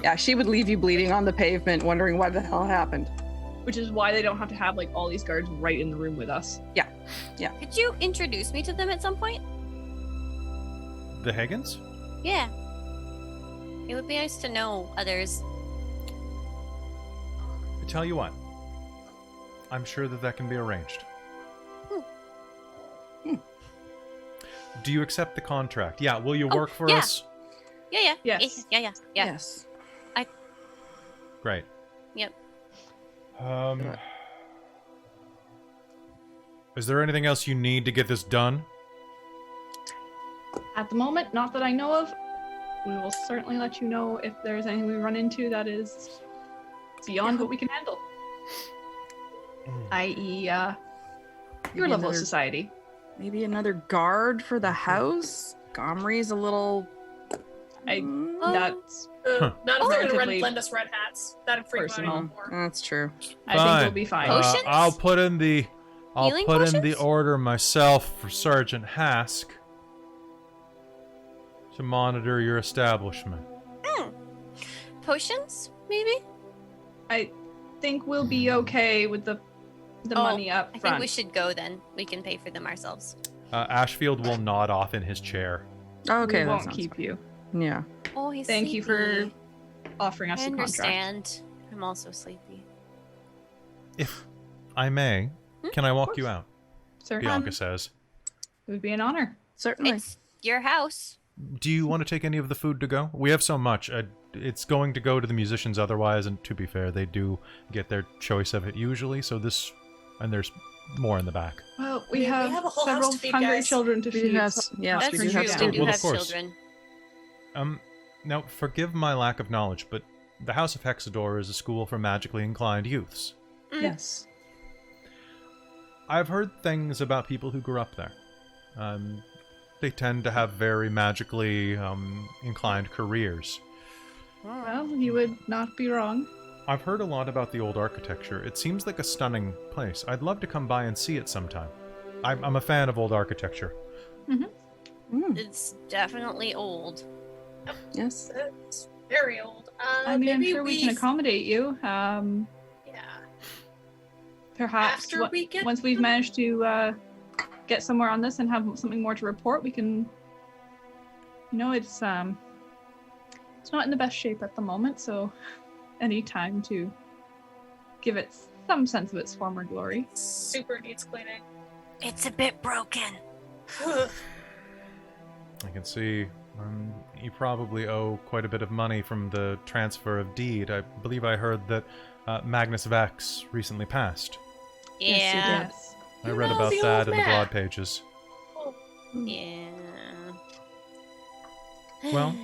Yeah, she would leave you bleeding on the pavement, wondering what the hell happened. Which is why they don't have to have all these guards right in the room with us. Could you introduce me to them at some point? The Hagens? Yeah. It would be nice to know others. I tell you what. I'm sure that can be arranged. Do you accept the contract? Yeah, will you Oh, work for yeah. us? Yeah. Yes. Yeah. Yes. Great. Yep. Is there anything else you need to get this done? At the moment, not that I know of. We will certainly let you know if there's anything we run into that is beyond what we can handle. I.e., your Maybe level of another- society. Maybe another guard for the house. Gomri's a little. I- Mm, That's, Not if they're gonna Relatively lend us red hats. That'd freak me out personal. even more. That's true. I think we'll be fine. Potions? I'll put in the Healing the potions? order myself for Sergeant Hask to monitor your establishment. Potions, maybe? I think we'll be okay with the Oh, money up I front. think we should go then. We can pay for them ourselves. Ashfield will nod off in his chair. Okay, we that won't sounds keep you. fine. Yeah. Oh, he's Thank you for sleepy. offering us I the contract. understand. I'm also sleepy. If I may, can I walk you out? Certainly. Bianca says. It would be an honor. Certainly. It's your house. do you want to take any of the food to go? We have so much. It's going to go to the musicians otherwise, and to be fair, they do get their choice of it usually, so this... And there's more in the back. Well, We we have have a whole several house to feed, hungry guys. children to feed. Yes, yes, That's we true. do have We to. do Well, of have course. children. Now, forgive my lack of knowledge, but the House of Hexador is a school for magically inclined youths. Yes. I've heard things about people who grew up there. They tend to have very magically inclined careers. Well, you would not be wrong. I've heard a lot about the old architecture. It seems like a stunning place. I'd love to come by and see it sometime. I'm a fan of old architecture. It's definitely old. Yes. It's very old. I mean, I'm maybe sure we can accommodate you. Yeah. Perhaps After we get once we've managed to get somewhere on this and have something more to report, we can. You know, it's not in the best shape at the moment, so any time to give it some sense of its former glory. super needs cleaning. It's a bit broken. I can see you probably owe quite a bit of money from the transfer of deed. I believe I heard that Magnus Vex recently passed. Yeah. Yes. I You read know about the that old in the man. blog pages. Yeah. Well,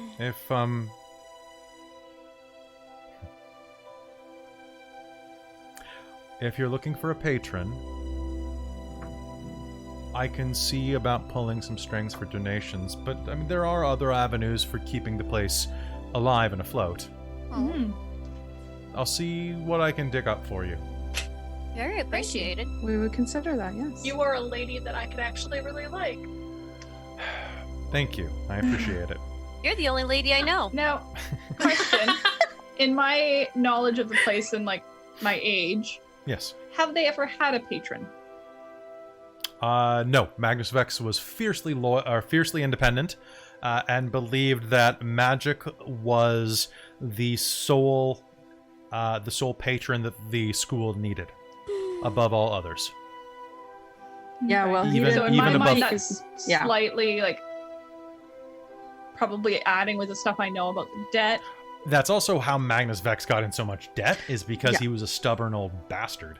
if you're looking for a patron, I can see about pulling some strings for donations, but I mean there are other avenues for keeping the place alive and afloat. Mhm. I'll see what I can dig up for you. Very appreciated. We would consider that, yes. You are a lady that I could actually really like. Thank you. I appreciate it. You're the only lady I know. Now, question: in my knowledge of the place and like my age, Yes. have they ever had a patron? No. Magnus Vex was fiercely independent, and believed that magic was the sole patron that the school needed, above all others. Yeah, well, he Even- so in even my above- mind, that's Yeah. slightly like probably adding with the stuff I know about the debt. That's also how Magnus Vex got in so much debt, is because Yeah. he was a stubborn old bastard.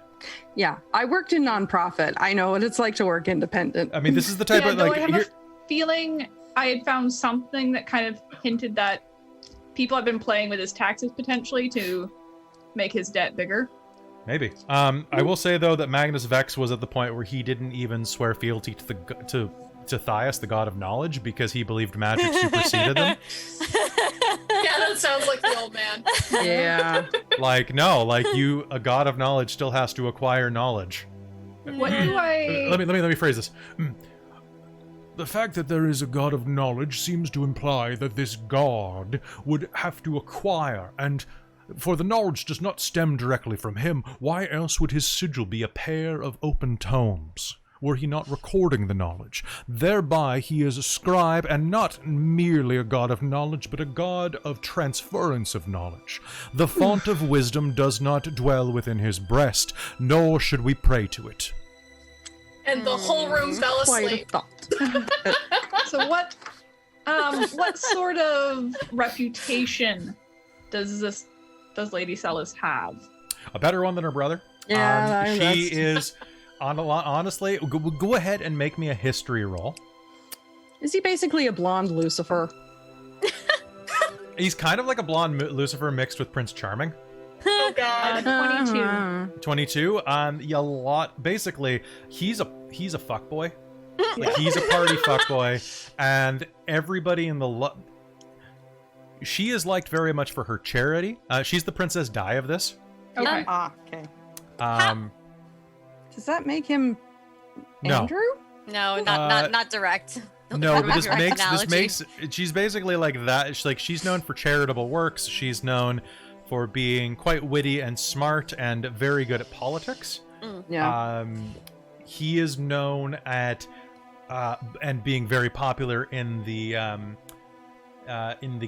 Yeah, I worked in nonprofit. I know what it's like to work independent. I mean, this is the type Yeah, of though like I have here, a feeling I had found something that kind of hinted that people have been playing with his taxes potentially to make his debt bigger. maybe. I will say though that Magnus Vex was at the point where he didn't even swear fealty to to Thias, the god of knowledge, because he believed magic superseded them. Yeah, that sounds like the old man. Yeah. Like, no, like a god of knowledge still has to acquire knowledge. What do I? Let me phrase this. The fact that there is a god of knowledge seems to imply that this god would have to acquire, and for the knowledge does not stem directly from him, why else would his sigil be a pair of open tomes? Were he not recording the knowledge? Thereby he is a scribe, and not merely a god of knowledge, but a god of transference of knowledge. The font of wisdom does not dwell within his breast, nor should we pray to it. And the whole room fell Quite a asleep. thought. So what sort of reputation does Lady Celis have? A better one than her brother. Yeah, She that's- is, honestly, go ahead and make me a history roll. Is he basically a blonde Lucifer? He's kind of like a blonde Lucifer mixed with Prince Charming. Oh god. 22. 22. Basically, he's a fuckboy. Like, he's a party fuckboy, and everybody in the she is liked very much for her charity. She's the Princess Di of this. Okay. Ah, okay. Does that make him No. Andrew? No, not direct. No, but Not this direct analogy. makes she's basically like that. She's known for charitable works. She's known for being quite witty and smart and very good at politics. Yeah. He is known at and being very popular in the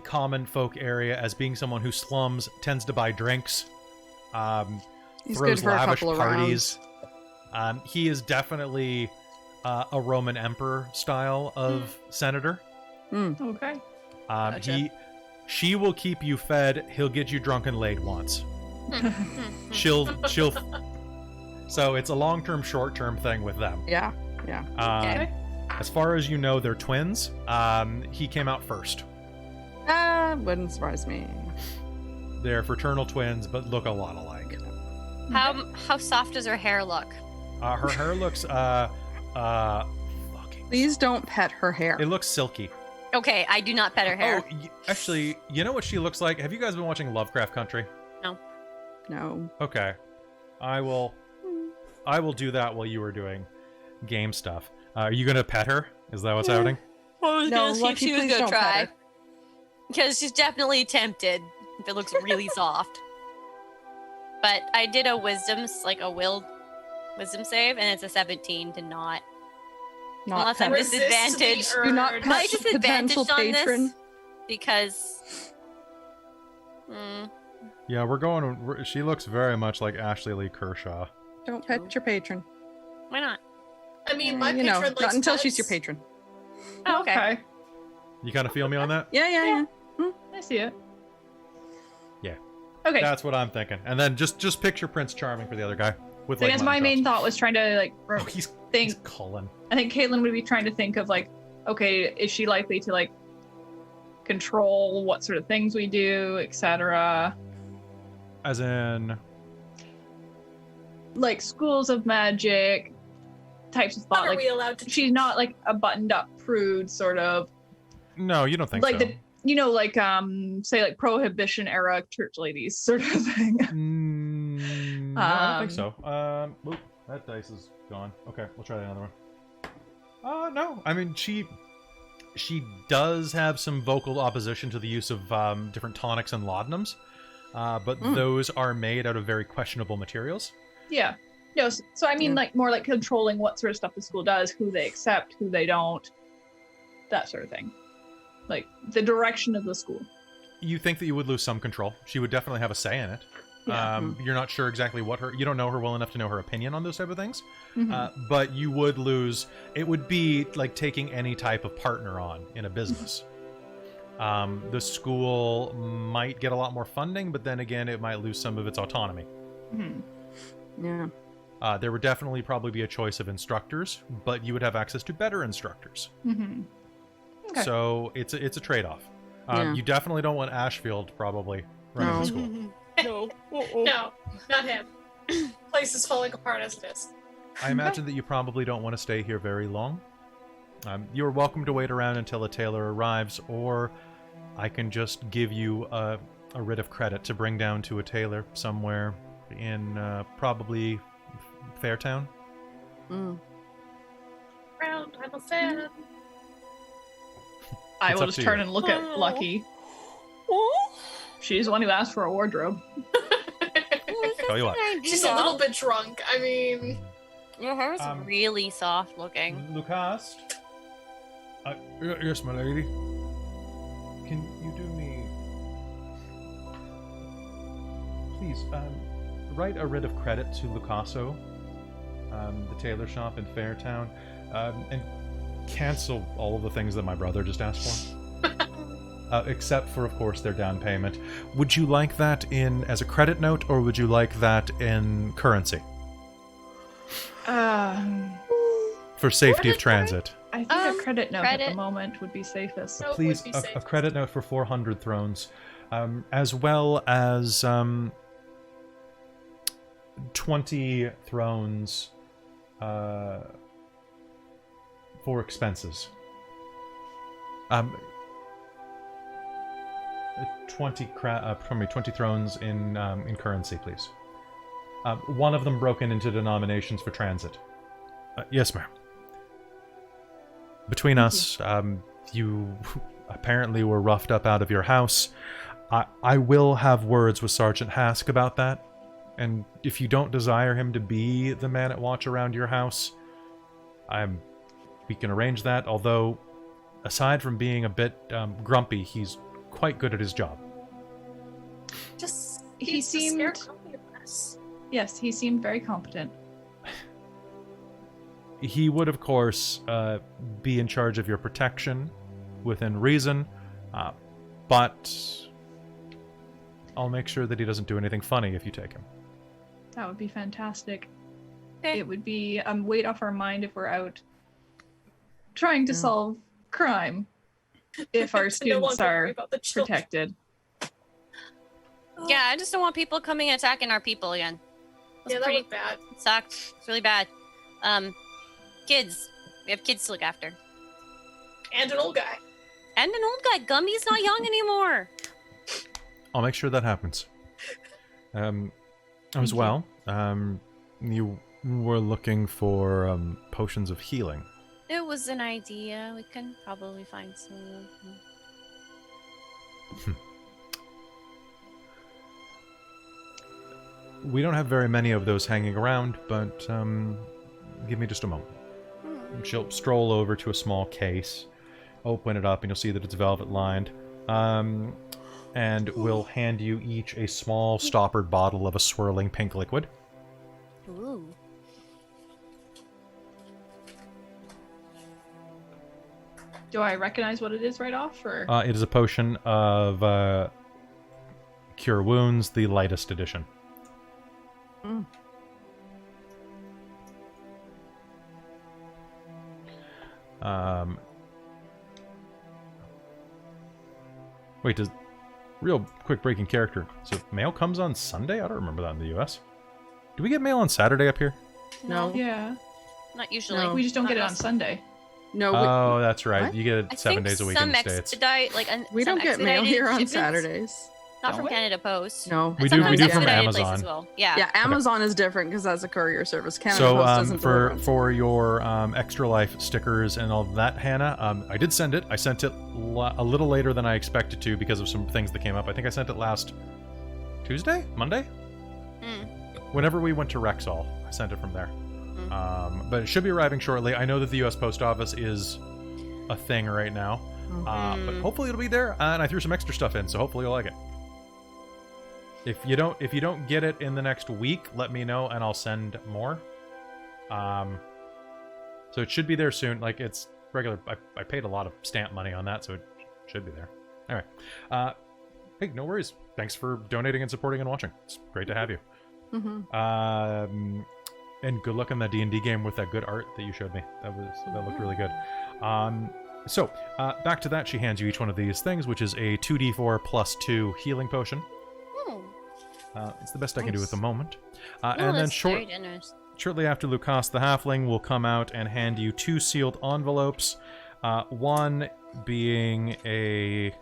common folk area as being someone who slums, tends to buy drinks, He's throws good for a lavish couple of parties. He is definitely a Roman emperor style of senator. Okay. Gotcha. She will keep you fed. He'll get you drunk and laid once. she'll. So it's a long-term, short-term thing with them. Yeah. Okay. As far as you know, they're twins. He came out first. Wouldn't surprise me. They're fraternal twins, but look a lot alike. How soft does her hair look? Her hair looks fucking. Please don't pet her hair. It looks silky. Okay, I do not pet her hair. Oh, actually, you know what she looks like? Have you guys been watching Lovecraft Country? No. Okay, I will do that while you were doing game stuff. Are you gonna pet her? Is that what's happening? I was No, gonna see if Lucky, she was please gonna don't pet try. her. Because she's definitely tempted if it looks really soft. But I did a wisdom save, and it's a 17 to not. Not Unless I'm pet. Resist the disadvantaged. urge. Do not Am I pet disadvantaged potential on patron. this? Because. Yeah, she looks very much like Ashley Lee Kershaw. Don't pet your patron. Why not? I mean, my You know, patron likes not until pets. she's your patron. Oh, okay. You kind of feel me on that? Yeah. I see it. Yeah. Okay. That's what I'm thinking. And then just picture Prince Charming for the other guy. With So I like guess my mutton main chops. thought was trying to like Oh, he's think. Cullen. I think Caitlin would be trying to think of like, okay, is she likely to like control what sort of things we do, etc. As in, Like schools of magic types of What thought. are Like we allowed to she's not like a buttoned up prude sort of no, you don't think like so. like say like prohibition era church ladies sort of thing. No, I don't think so. Oop, that dice is gone. Okay, we'll try another one. No, I mean she does have some vocal opposition to the use of different tonics and laudanums, but those are made out of very questionable materials. Yeah. No, so I mean Yeah. like more like controlling what sort of stuff the school does, who they accept, who they don't, that sort of thing. Like the direction of the school. You think that you would lose some control. She would definitely have a say in it. Yeah. You're not sure exactly you don't know her well enough to know her opinion on those type of things. Mhm. But you would lose. It would be like taking any type of partner on in a business. The school might get a lot more funding, but then again, it might lose some of its autonomy. Mhm. Yeah. There would definitely probably be a choice of instructors, but you would have access to better instructors. Mhm. Okay. So it's a trade-off. Yeah. You definitely don't want Ashfield probably running No. the school. No. No, not him. Place is falling apart as it is. I imagine that you probably don't want to stay here very long. You're welcome to wait around until a tailor arrives, or I can just give you a writ of credit to bring down to a tailor somewhere in probably Fairtown. Round, I'm a fan. I It's will up just to turn you. and look at Lucky. She's the one who asked for a wardrobe. Tell you what. She's a little bit drunk. I mean, Your hair is really soft looking. Lucas? Yes, my lady. Can you do me... Please, write a writ of credit to Lucaso, the tailor shop in Fairtown, and cancel all of the things that my brother just asked for. Except for, of course, their down payment. Would you like that in as a credit note, or would you like that in currency? For safety of transit. I think a credit note at the credit. moment would be safest. So- Please, would be a safe. credit note for 400 thrones, as well as 20 thrones for expenses. 20 thrones in currency, please. One of them broken into denominations for transit. Yes, ma'am. Between us, you apparently were roughed up out of your house. I will have words with Sergeant Hask about that. And if you don't desire him to be the man at watch around your house, we can arrange that. Although, aside from being a bit grumpy, he's quite good at his job. just He needs to scare seemed- company of us. Yes, he seemed very competent. He would, of course, be in charge of your protection, within reason, but I'll make sure that he doesn't do anything funny if you take him. That would be fantastic. Okay. It would be weight off our mind if we're out trying to solve crime. If our So no one students can worry are about the children. protected. Yeah, I just don't want people coming and attacking our people again. Yeah, that was bad. Sucked. It's really bad. Kids. We have kids to look after. And an old guy. And an old guy. Gumby's not young anymore. I'll make sure that happens. As well, you were looking for potions of healing. It was an idea. We can probably find some. We don't have very many of those hanging around, but give me just a moment. She'll stroll over to a small case, open it up, and you'll see that it's velvet lined. And we'll hand you each a small stoppered bottle of a swirling pink liquid. Ooh. Do I recognize what it is right off, or? It is a potion of Cure Wounds, the lightest edition. Wait, does... Real quick breaking character. So mail comes on Sunday? I don't remember that in the US. Do we get mail on Saturday up here? No. Yeah. Not usually. No. We just don't Not get it on us. Sunday. No, Oh, that's right. What? You get it I 7 think days a week in some the States. expedite, like we some don't get mail expedited here on shipments, Saturdays. Not Don't from we? Canada Post. No. And We do sometimes from expedited places Amazon. will. Yeah. Yeah, Amazon is different because that's a courier service. Canada So Post doesn't deliver on for your Extra Life stickers and all that, Hannah, I did send it. I sent it a little later than I expected to because of some things that came up. I think I sent it last Tuesday? Monday? Whenever we went to Rexall, I sent it from there. But it should be arriving shortly. I know that the U.S. Post Office is a thing right now. But hopefully it'll be there, and I threw some extra stuff in, so hopefully you'll like it. If you don't get it in the next week, let me know and I'll send more. So it should be there soon. Like, it's regular. I paid a lot of stamp money on that, so it should be there. All right. Hey, no worries. Thanks for donating and supporting and watching. It's great to have you. And good luck on that D&D game with that good art that you showed me. That looked really good. So, back to that, she hands you each one of these things, which is a 2d4 plus 2 healing potion. It's the best I can do at the moment. And then shortly after, Lucas the Halfling will come out and hand you 2 sealed envelopes. One being a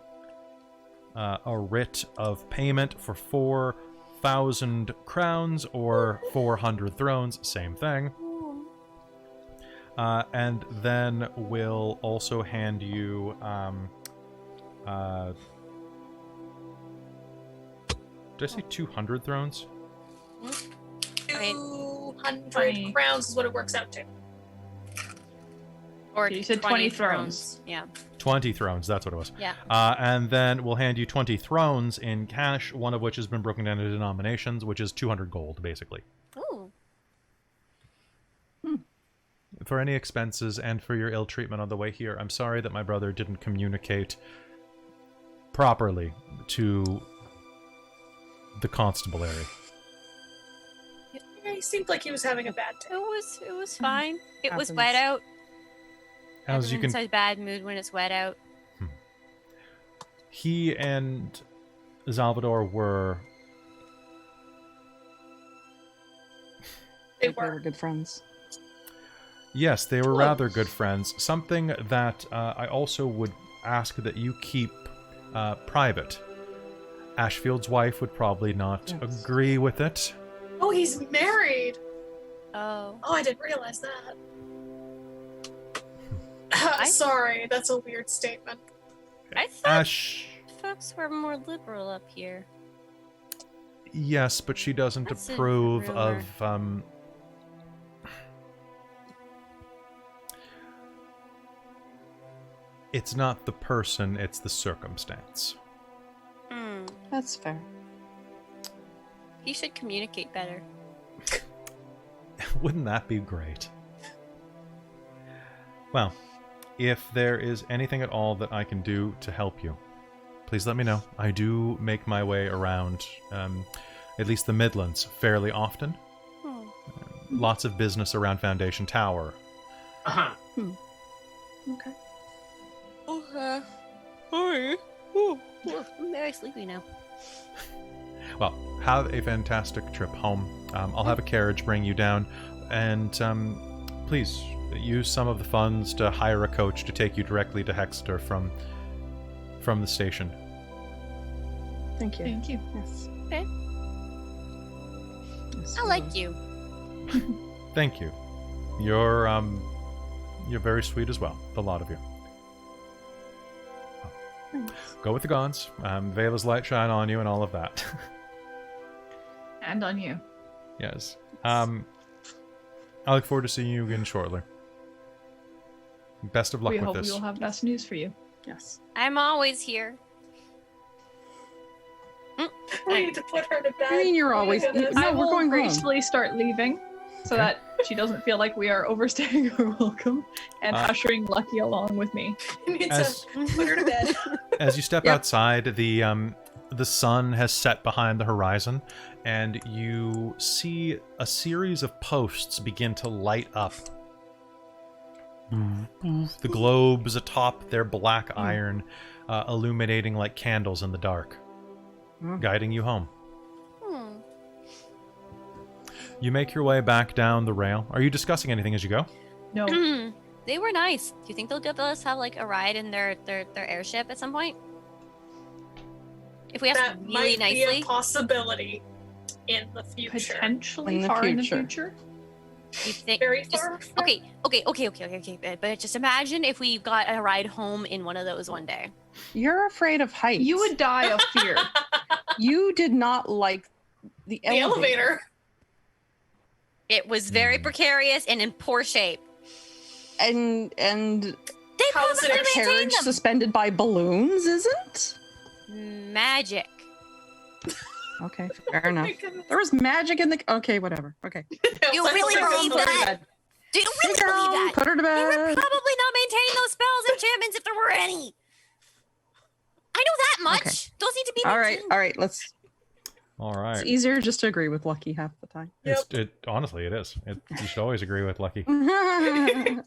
writ of payment for 4,000 crowns or 400 thrones, same thing. And then we'll also hand you did I say 200 thrones? 200 crowns is what it works out to. Or You said 20 thrones. Yeah. 20 thrones, that's what it was. Yeah. And then we'll hand you 20 thrones in cash, one of which has been broken down into denominations, which is 200 gold, basically. Ooh. For any expenses and for your ill treatment on the way here, I'm sorry that my brother didn't communicate properly to the constabulary. Yeah, he seemed like he was having a bad day. It was fine. It was Happens. wet out. As you Everyone's can, in a bad mood when it's wet out. he and Xalvador were They They were were. good friends. Yes, they were rather good friends. Something that I also would ask that you keep private. Ashfield's wife would probably not Yes. agree with it. Oh, he's married. Oh. Oh, I didn't realize that. Sorry, that's a weird statement. I thought Ash, folks were more liberal up here. yes, but she doesn't That's a approve rumor. of it's not the person, it's the circumstance. That's fair. He should communicate better. Wouldn't that be great? Well, if there is anything at all that I can do to help you, please let me know. I do make my way around, at least the Midlands, fairly often. Lots of business around Foundation Tower. Uh-huh. Okay. Okay. Alright. I'm very sleepy now. Well, have a fantastic trip home. I'll have a carriage bring you down, and please use some of the funds to hire a coach to take you directly to Hexador from the station. Thank you. Thank you. Yes. Okay. Yes, I like you. Thank you. You're very sweet as well, the lot of you. Thanks. Go with the gods. Vela's light shine on you and all of that. And on you. Yes. I look forward to seeing you again shortly. Best of luck We with hope this. we will have best news for you. Yes. I'm always here. I need to put her to bed. I mean, you're always. Oh my goodness. No, I we're will going home. gracefully start leaving so Okay. that she doesn't feel like we are overstaying her welcome and ushering Lucky along with me. I need As- to put her to bed. As you step Yep. outside, the sun has set behind the horizon, and you see a series of posts begin to light up. The globes atop their black iron, illuminating like candles in the dark, guiding you home. You make your way back down the rail. Are you discussing anything as you go? No. They were nice. Do you think they'll let us have like a ride in their airship at some point? If we ask That really might be nicely, a possibility in the future. Potentially In the far in the future. future. you think Very just- far. okay. But just imagine if we got a ride home in one of those one day. You're afraid of heights. You would die of fear. You did not like the The elevator. It was very precarious and in poor shape. And They How's it probably a maintain carriage them. suspended by balloons, isn't? Magic. Okay, fair enough. My goodness. There was magic in the. Okay, whatever. Okay. You Let's really go believe to bed. that? Do you really Hey, girl, believe that? put her to We would bed. probably not maintain those spells and enchantments if there were any. I know that much. Okay. Those need to be All maintained. right, all right. Let's. All right. It's easier just to agree with Lucky half the time. Honestly, it is. You should always agree with Lucky. Never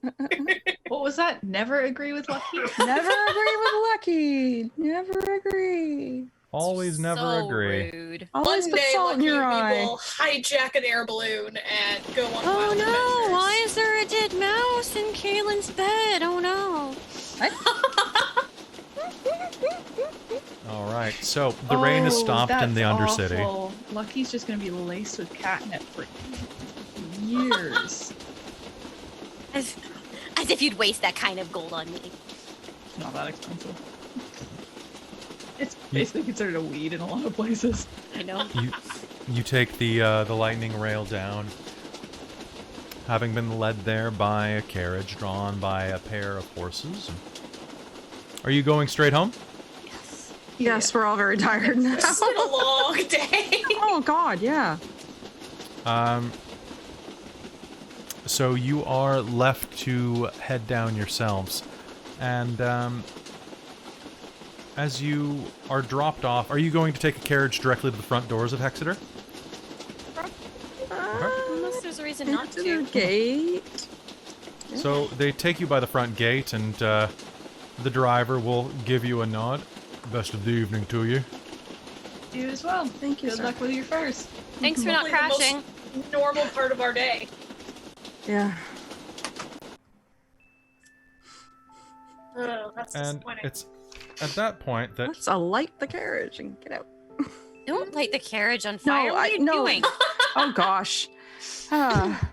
What was that? Never agree with Lucky? agree with Lucky. Never agree. Always never So agree. rude. Always One put day, salt in Lucky, your we eye. will hijack an air balloon and go on Oh wild no, adventures. why is there a dead mouse in Kaylin's bed? Oh no. All right. So the rain has stopped in the that's Undercity. awful. Lucky's just gonna be laced with catnip for years. As if you'd waste that kind of gold on me. It's not that expensive. It's basically considered a weed in a lot of places. I know. You take the lightning rail down, having been led there by a carriage drawn by a pair of horses. Are you going straight home? Yes, we're all very tired now. It's been a long day. Oh God, yeah. So you are left to head down yourselves, and as you are dropped off, are you going to take a carriage directly to the front doors of Hexador? Unless there's a reason not To to. the gate. So they take you by the front gate, and the driver will give you a nod. Best of the evening to you. You as well. Thank you, Good sir. luck with your first. Thanks for not Probably the most crashing. normal part of our day. Yeah. Oh, that's And disappointing. it's at that point that Let's alight the carriage and get out. Don't light the carriage on fire. What are you no. doing? Oh gosh. Ah.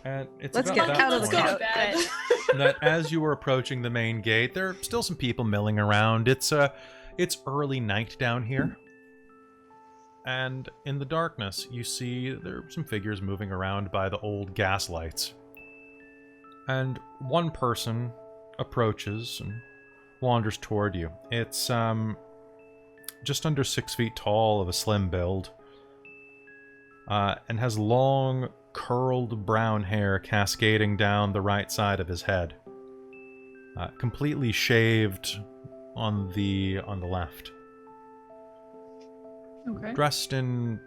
and it's Let's about get that out of Let's the point go to bed. that as you are approaching the main gate, there are still some people milling around. It's early night down here. And in the darkness, you see there are some figures moving around by the old gas lights. And one person approaches and wanders toward you. It's just under 6 feet tall, of a slim build, and has long, curled brown hair cascading down the right side of his head. completely shaved on the left. Okay. Dressed in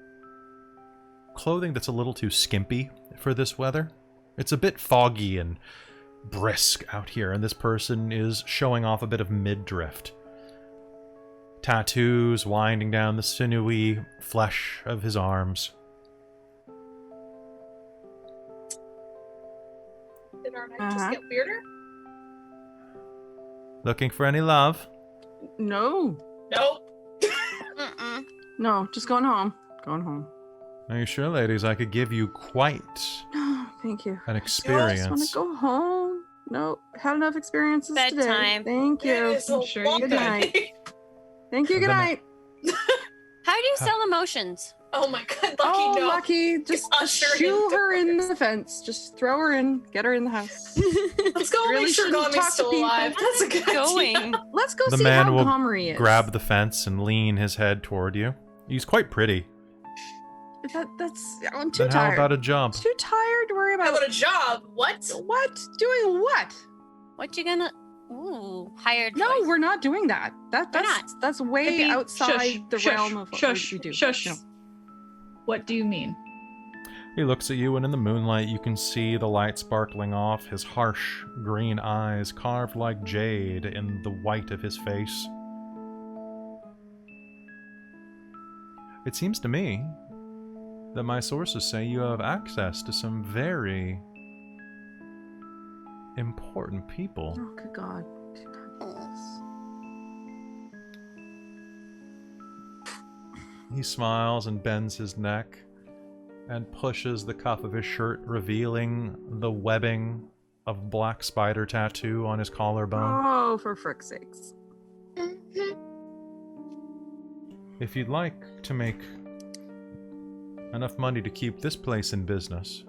clothing that's a little too skimpy for this weather. It's a bit foggy and brisk out here, and this person is showing off a bit of midriff. Tattoos winding down the sinewy flesh of his arms. Did our night just get weirder? Looking for any love? No. Nope. No, just going home. Going home. Are you sure, ladies? I could give you quite Thank you. an I experience. just want to go home. No, had enough experiences Bedtime. today. Thank you. It is a sure long you Good did. night. Thank you. Good night. How do you sell emotions? Oh my god, Lucky, Oh, no. Lucky, just Usher shoo into her in doors. the fence. Just throw her in. Get her in the house. Let's go Really make sure shouldn't Gami's talk to still people. alive. That's a good Going. idea. Let's go The see man how will Comrie is. Grab the fence and lean his head toward you. He's quite pretty. I'm too Then how tired. about a jump? Too tired to worry How about. about a job? What? What? Doing what? What you gonna? Ooh, hired. No, choice. we're not doing that. Why That's way Hippie, outside shush, the shush, realm of what shush, we do. shush. No. What do you mean? He looks at you, and in the moonlight you can see the light sparkling off his harsh green eyes, carved like jade in the white of his face. It seems to me that my sources say you have access to some very important people. Oh, good God. He smiles and bends his neck and pushes the cuff of his shirt, revealing the webbing of black spider tattoo on his collarbone. Oh, for frick's sakes. If you'd like to make enough money to keep this place in business,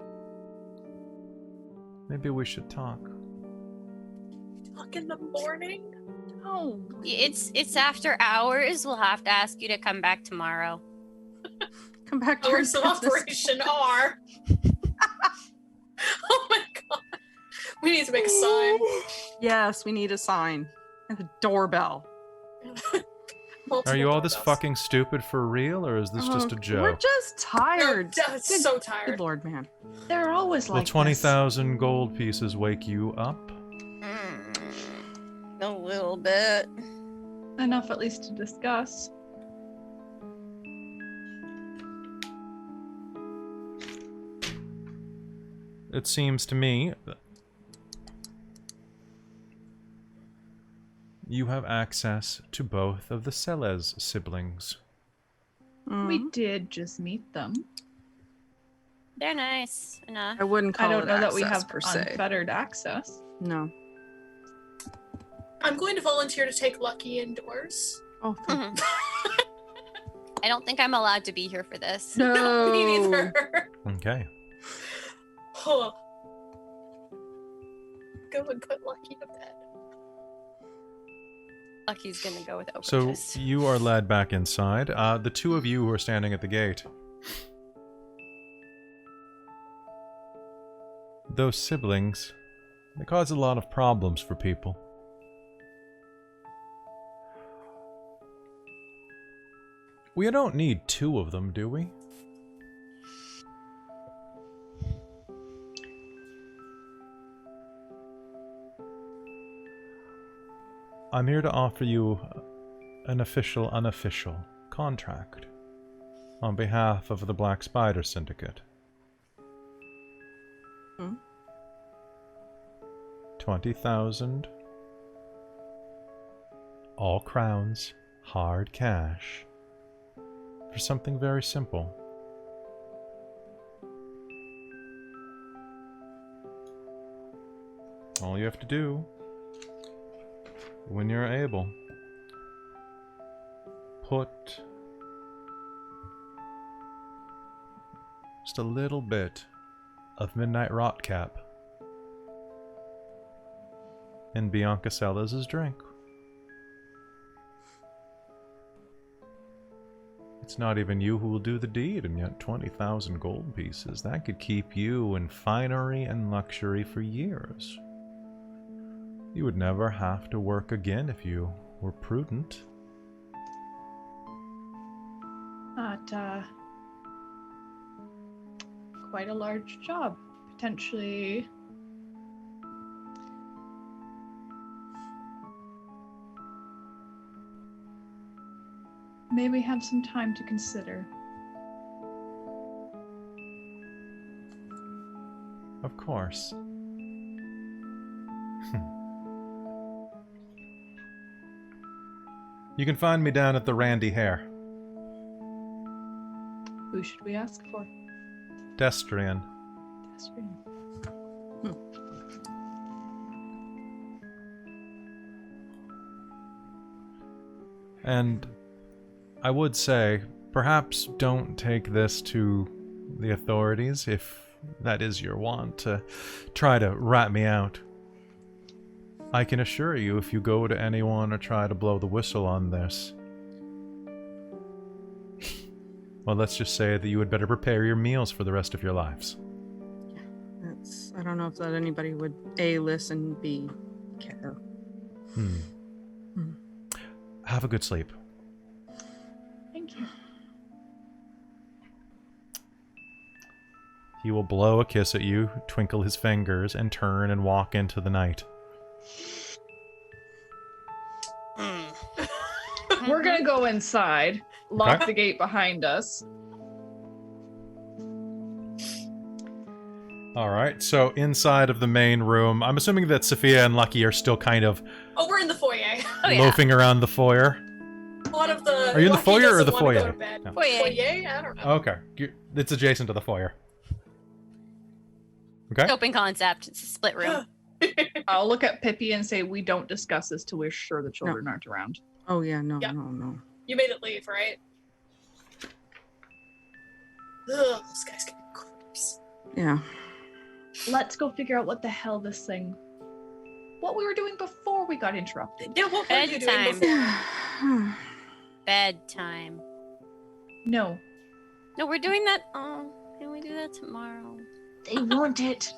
maybe we should talk. Talk in the morning? Oh, It's after hours. We'll have to ask you to come back tomorrow. come back to your Hours of business. operation are. Oh my god. We need to make a sign. Yes, we need a sign and a doorbell. Are you all this fucking stupid for real, or is this just a We're joke? just tired. So Good tired. Lord, man. They're always Will like 20,000 gold pieces wake you up? A little bit. this. Enough at least to discuss. It seems to me that you have access to both of the Celes siblings. We did just meet them. They're nice enough. I wouldn't call I don't it know that we access have per se. unfettered access. No. I'm going to volunteer to take Lucky indoors. Oh, thank Mhm. I don't think I'm allowed to be here for this. no. Me neither. Okay. Huh. Go and put Lucky to bed. Lucky's gonna go with open So fist. you are led back inside. The two of you who are standing at the gate. Those siblings, they cause a lot of problems for people. We don't need two of them, do we? I'm here to offer you an unofficial contract on behalf of the Black Spider Syndicate. 20,000. All crowns, hard cash. For something very simple. All you have to do, when you're able, put just a little bit of Midnight Rotcap in Bianca Sellers' drink. It's not even you who will do the deed, and yet 20,000 gold pieces. That could keep you in finery and luxury for years. You would never have to work again if you were prudent. But, quite a large job. Potentially... Maybe have some time to consider. Of course. You can find me down at the Randy Hare. Who should we ask for? Destrian. Destrian. And I would say, perhaps don't take this to the authorities if that is your want to try to rat me out. I can assure you, if you go to anyone or try to blow the whistle on this, well, let's just say that you had better prepare your meals for the rest of your lives. I don't know if that anybody would A, listen, B, care. Have a good sleep. Thank you. He will blow a kiss at you, twinkle his fingers, and turn and walk into the night. We're gonna go inside, lock the gate behind us. Alright, so inside of the main room, I'm assuming that Sophia and Lucky are still kind of Oh, we're in the foyer. loafing around the foyer. A lot of the. Are you in the Lucky foyer or doesn't the wanna go foyer? to bed. No. Foyer. Foyer? I don't know. Okay, it's adjacent to the foyer. Okay? Open concept. It's a split room. I'll look at Pippi and say, we don't discuss this till we're sure the children aren't around. Oh, yeah, no. You made it leave, right? Ugh, this guy's gonna be corpse. Yeah. Let's go figure out what the hell this thing... What we were doing before we got interrupted. Yeah, what were you doing Bedtime. before? Bedtime. No. No, we're doing that. Oh, can we do that tomorrow? They want it.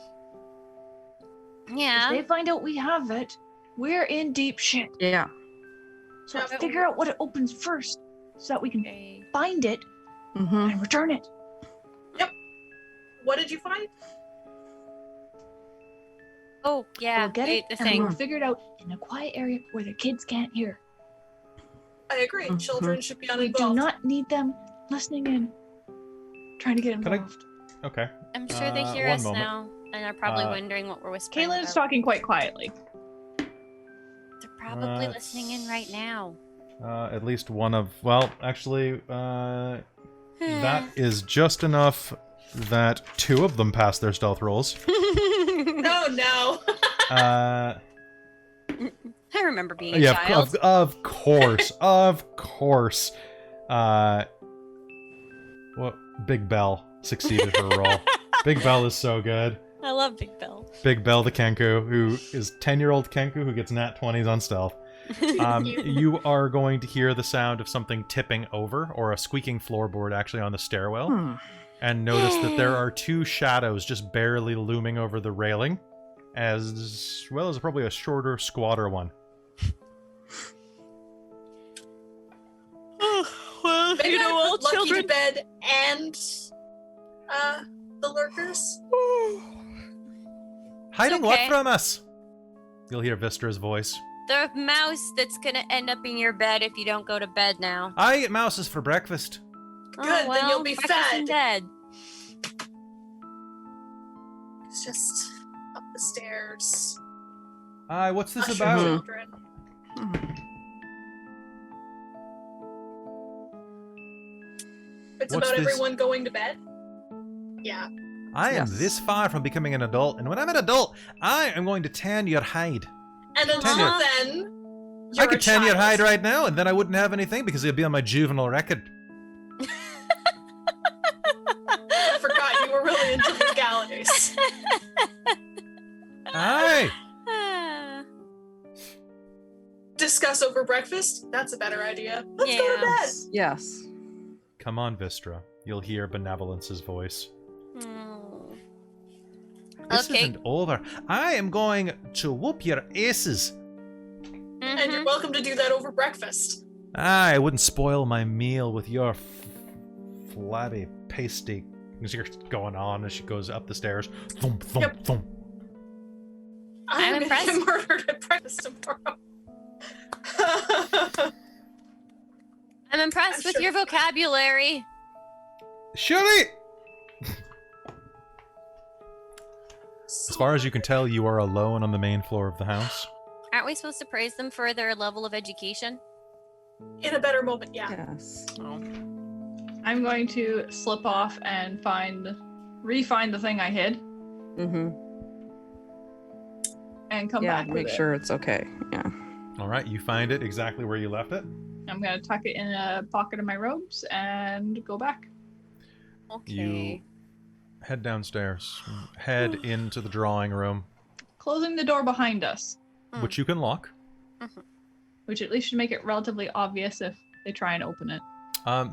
Yeah. If they find out we have it, we're in deep shit. Yeah. So Yeah, let's but- figure out what it opens first, so that we can Okay. find it Mm-hmm. and return it. What did you find? Oh, yeah. We'll get wait, it the and thing. we'll figure it out in a quiet area where the kids can't hear. I agree. Mhm. Children should be We do uninvolved. not need them listening in, trying to get Can I- involved. Okay. I'm sure they hear one us moment. now and are probably Uh, wondering what we're whispering. Kaylin is about. talking quite quietly. They're probably listening in right now. At least one of... Well, actually, that is just enough that two of them pass their stealth rolls. Oh no. Uh... I remember being a Yeah, child. of course, of course. What? Big Bell succeeded her roll. Big Bell is so good. I love Big Bill. Big Bell the Kenku, who is 10-year-old Kenku who gets nat 20s on stealth. You are going to hear the sound of something tipping over, or a squeaking floorboard actually on the stairwell, and notice that there are two shadows just barely looming over the railing, as well as probably a shorter, squatter one. Well, Maybe I put Lucky to bed and the lurkers. Hiding okay. what from us? You'll hear Vistra's voice. The mouse that's gonna end up in your bed if you don't go to bed now. I eat mouses for breakfast. Oh, Good, then you'll be breakfast fed. in bed. It's just up the stairs. What's this Usher about? children. It's What's about this? everyone going to bed. Yeah. I am Yes. this far from becoming an adult, and when I'm an adult, I am going to tan your hide. And until Tenure. then, I you're could a tan your child. hide right now, and then I wouldn't have anything because it'd be on my juvenile record. I forgot you were really into legalities. Aye. Ah, Discuss over breakfast? That's a better idea. Let's go to Yeah. bed. Yes. Come on, Vistra. You'll hear Benevolence's voice. oh. This Okay. isn't over. I am going to whoop your aces. And you're welcome to do that over breakfast. I wouldn't spoil my meal with your flabby, pasty going on as she goes up the stairs. Thump, thump, Yep. thump. I'm gonna impressed. get murdered at breakfast tomorrow. I'm impressed with your vocabulary. Shut it! As far as you can tell, you are alone on the main floor of the house. Aren't we supposed to praise them for their level of education? In a better moment, yeah. Yes. I'm going to slip off and re-find the thing I hid Mm-hmm. and come Yeah, back with make it. sure it's okay. Yeah. All right, you find it exactly where you left it. I'm gonna tuck it in a pocket of my robes and go back. Okay. You head downstairs, head into the drawing room, Closing the door behind us, which you can lock. which at least should make it relatively obvious if they try and open it.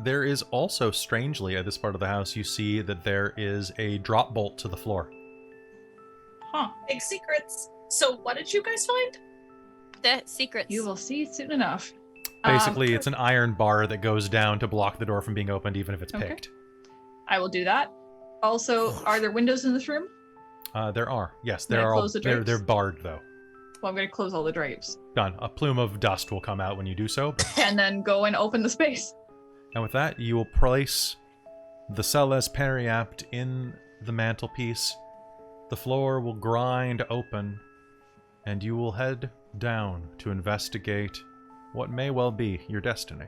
There is also, strangely, at this part of the house, you see that there is a drop bolt to the floor. Huh. Big secrets. So what did you guys find? The secrets. You will see soon enough. Basically, it's an iron bar that goes down to block the door from being opened, even if it's Okay. picked. I will do that. Also, are there windows in this room? There are. Yes, Can I there are. close the drapes? They're barred, though. Well, I'm gonna close all the drapes Done. A plume of dust will come out when you do so. and then go and open the space. And with that, you will place the Celes Periapt in the mantelpiece. The floor will grind open, and you will head down to investigate what may well be your destiny.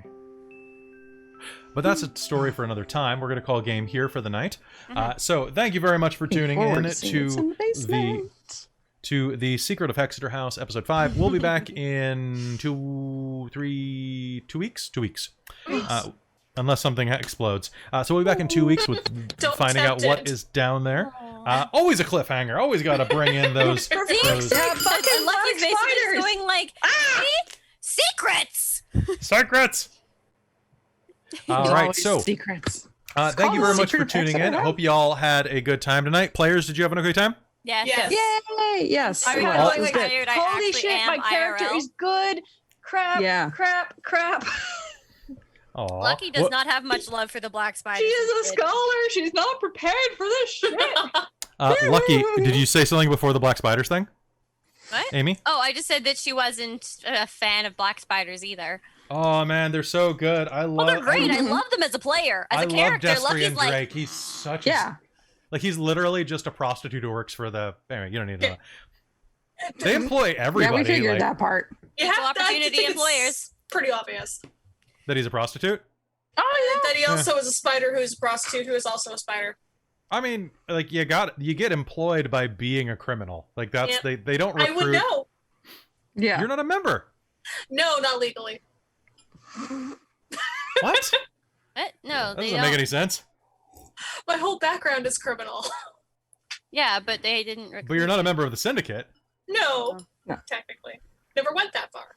But that's a story for another time. We're going to call game here for the night. So thank you very much for tuning in to the Secret of Hexador House, episode 5. We'll be back in 2 weeks. 2 weeks. Unless something explodes. So we'll be back in 2 weeks with Don't finding out tempt what it. is down there. Always a cliffhanger. Always got to bring in those. See? those And Lucky's basically spiders. just going like, "See? Secrets! secrets. All right, so secrets. thank you very much for Secret of tuning in. Hexador I hope you all had a good time tonight. Players, did you have a good time? Yes. Yes. Yay! Yes. I'm it not was. going It was like, good. tired. I Holy actually shit, am my character IRL. is good. Crap, Yeah. crap. Aw. Lucky does What- not have much love for the black spider. She is a scholar. She's not prepared for this shit. Lucky, did you say something before the black spiders thing? What? Amy? Oh, I just said that she wasn't a fan of black spiders either. Oh man, they're so good. I love. Well, they're great. I love them as a player. As I a character, love Destry Lucky's and like, Drake. He's such a Yeah. like he's literally just a prostitute who works for the. Anyway, you don't need to know. They employ everybody. Yeah, we figured like, that part. You Equal have to- I opportunity think it's employers. Pretty obvious. that he's a prostitute. Oh That he also is a spider who's a prostitute who is also a spider. I mean, like you get employed by being a criminal. Like that's Yep. they don't I recruit. would know. Yeah. You're not a member. No, not legally. What? what? No, That they doesn't don't. make any sense. My whole background is criminal. Yeah, but they didn't. But you're not a member of the syndicate. No, No. technically. Never went that far.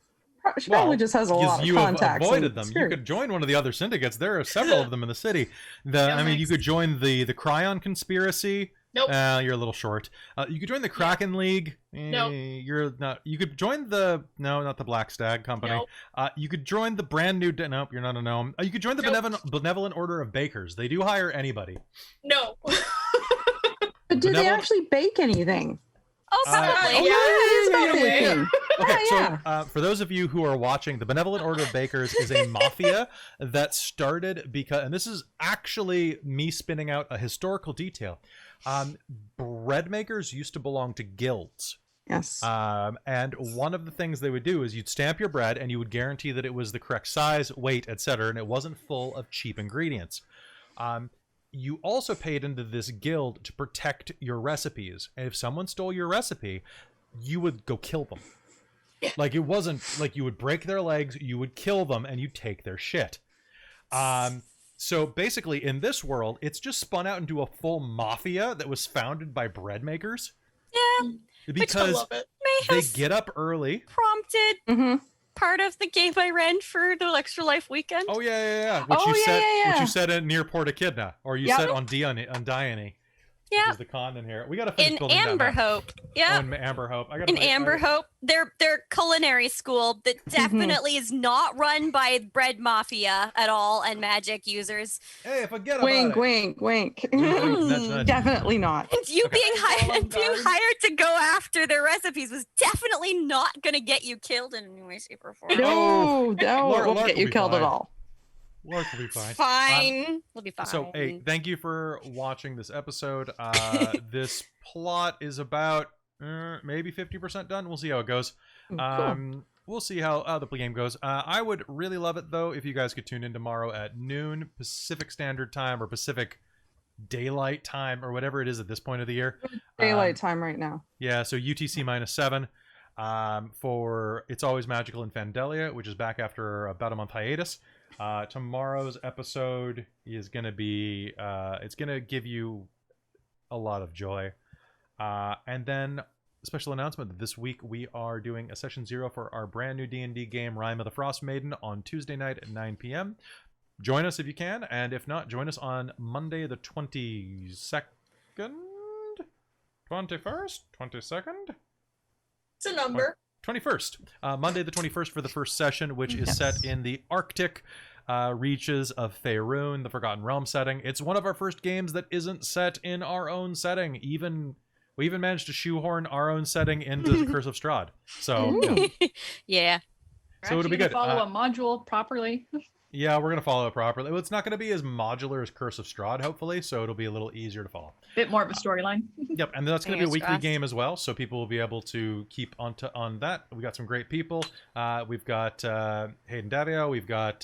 She probably just has a because lot of you have contacts. avoided and them. You experience. could join one of the other syndicates. There are several of them in the city. No I mean, you thanks. could join the Cryon conspiracy. Nope. You're a little short. You could join the Kraken League. Nope. You're not. You could join the not the Black Stag Company. Nope. You could join the brand new. Nope, you're not a gnome. You could join the Nope. Benevolent Order of Bakers. They do hire anybody. No. But do they Benevolent- actually bake anything? Oh, probably. Oh, yeah, it is yeah, about baking. Okay, Yeah, so for those of you who are watching, the Benevolent Order of Bakers is a mafia that started because, and this is actually me spinning out a historical detail. Bread makers used to belong to guilds. Yes. And one of the things they would do is you'd stamp your bread and you would guarantee that it was the correct size, weight, etc., and it wasn't full of cheap ingredients. You also paid into this guild to protect your recipes. And if someone stole your recipe, you would go kill them. Yeah. Like, it wasn't like you would break their legs, you would kill them, and you'd take their shit. So basically, in this world, it's just spun out into a full mafia that was founded by bread makers. Yeah, I Because love it. may they have get up early. prompted Mm-hmm. part of the game I ran for the Extra Life weekend. Oh yeah. Which Oh, you yeah, said, yeah, which yeah. you said near Port Echidna, or you Yep. said on Dione. Yeah, Yeah. is the con in here. We gotta finish In building that Amber map. Hope. Oh, Yeah. in Amber Hope. I gotta In play- Amber Hope, their culinary school that definitely is not run by bread mafia at all and magic users. Hey, forget about Wink, it. wink, wink. Nudge, nudge. Definitely not. And you Okay. being Olive Garden. hired to go after their recipes was definitely not gonna get you killed in any way, shape, or form. No, no, Lark it won't will get you be killed fine. at all. Lark will be fine. Fine. We'll be fine. So, hey, thank you for watching this episode. This plot is about maybe 50% done. We'll see how it goes. Cool. We'll see how the game goes. I would really love it, though, if you guys could tune in tomorrow at noon Pacific Standard Time or Pacific Daylight Time or whatever it is at this point of the year. Daylight time right now. Yeah, so UTC -7 for It's Always Magical in Fandelia, which is back after about a month hiatus. Tomorrow's episode is going to be, it's going to give you a lot of joy. And then, special announcement that this week we are doing a session 0 for our brand new D&D game, Rime of the Frost Maiden, on Tuesday night at 9 p.m. Join us if you can, and if not, join us on Monday the 22nd? 21st? 22nd? It's a number. 21st. Monday the 21st for the first session, which is set in the Arctic reaches of Faerun, the Forgotten Realm setting. It's one of our first games that isn't set in our own setting. We even managed to shoehorn our own setting into Curse of Strahd. So, Yeah. So it'll be good. Follow a module properly. yeah, we're going to follow it properly. Well, it's not going to be as modular as Curse of Strahd, hopefully, so it'll be a little easier to follow. Bit more of a storyline. Yep, and that's going to be a Fingers weekly crossed. game as well, so people will be able to keep on that. We got some great people. We've got Hayden Dario, we've got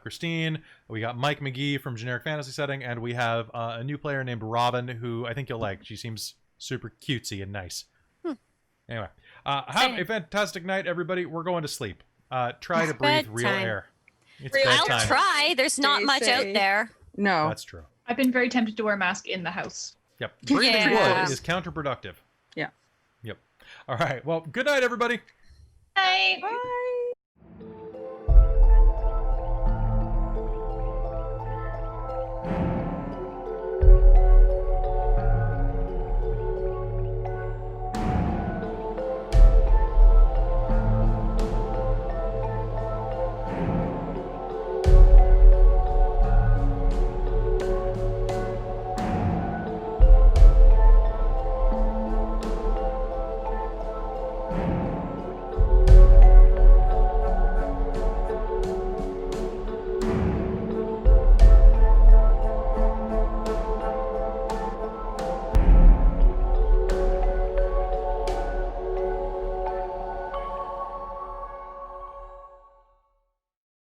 Christine, we got Mike McGee from Generic Fantasy Setting, and we have a new player named Robin, who I think you'll like. She seems super cutesy and nice. Anyway, have a fantastic night, everybody. We're going to sleep. Try to breathe real bedtime. air. It's Real I'll bedtime. try. There's not Stay much out safe. there. No. That's true. I've been very tempted to wear a mask in the house. Yep. Breathing Yeah. wood is counterproductive. Yeah. Yep. All right. Well, good night, everybody. Hey. Bye.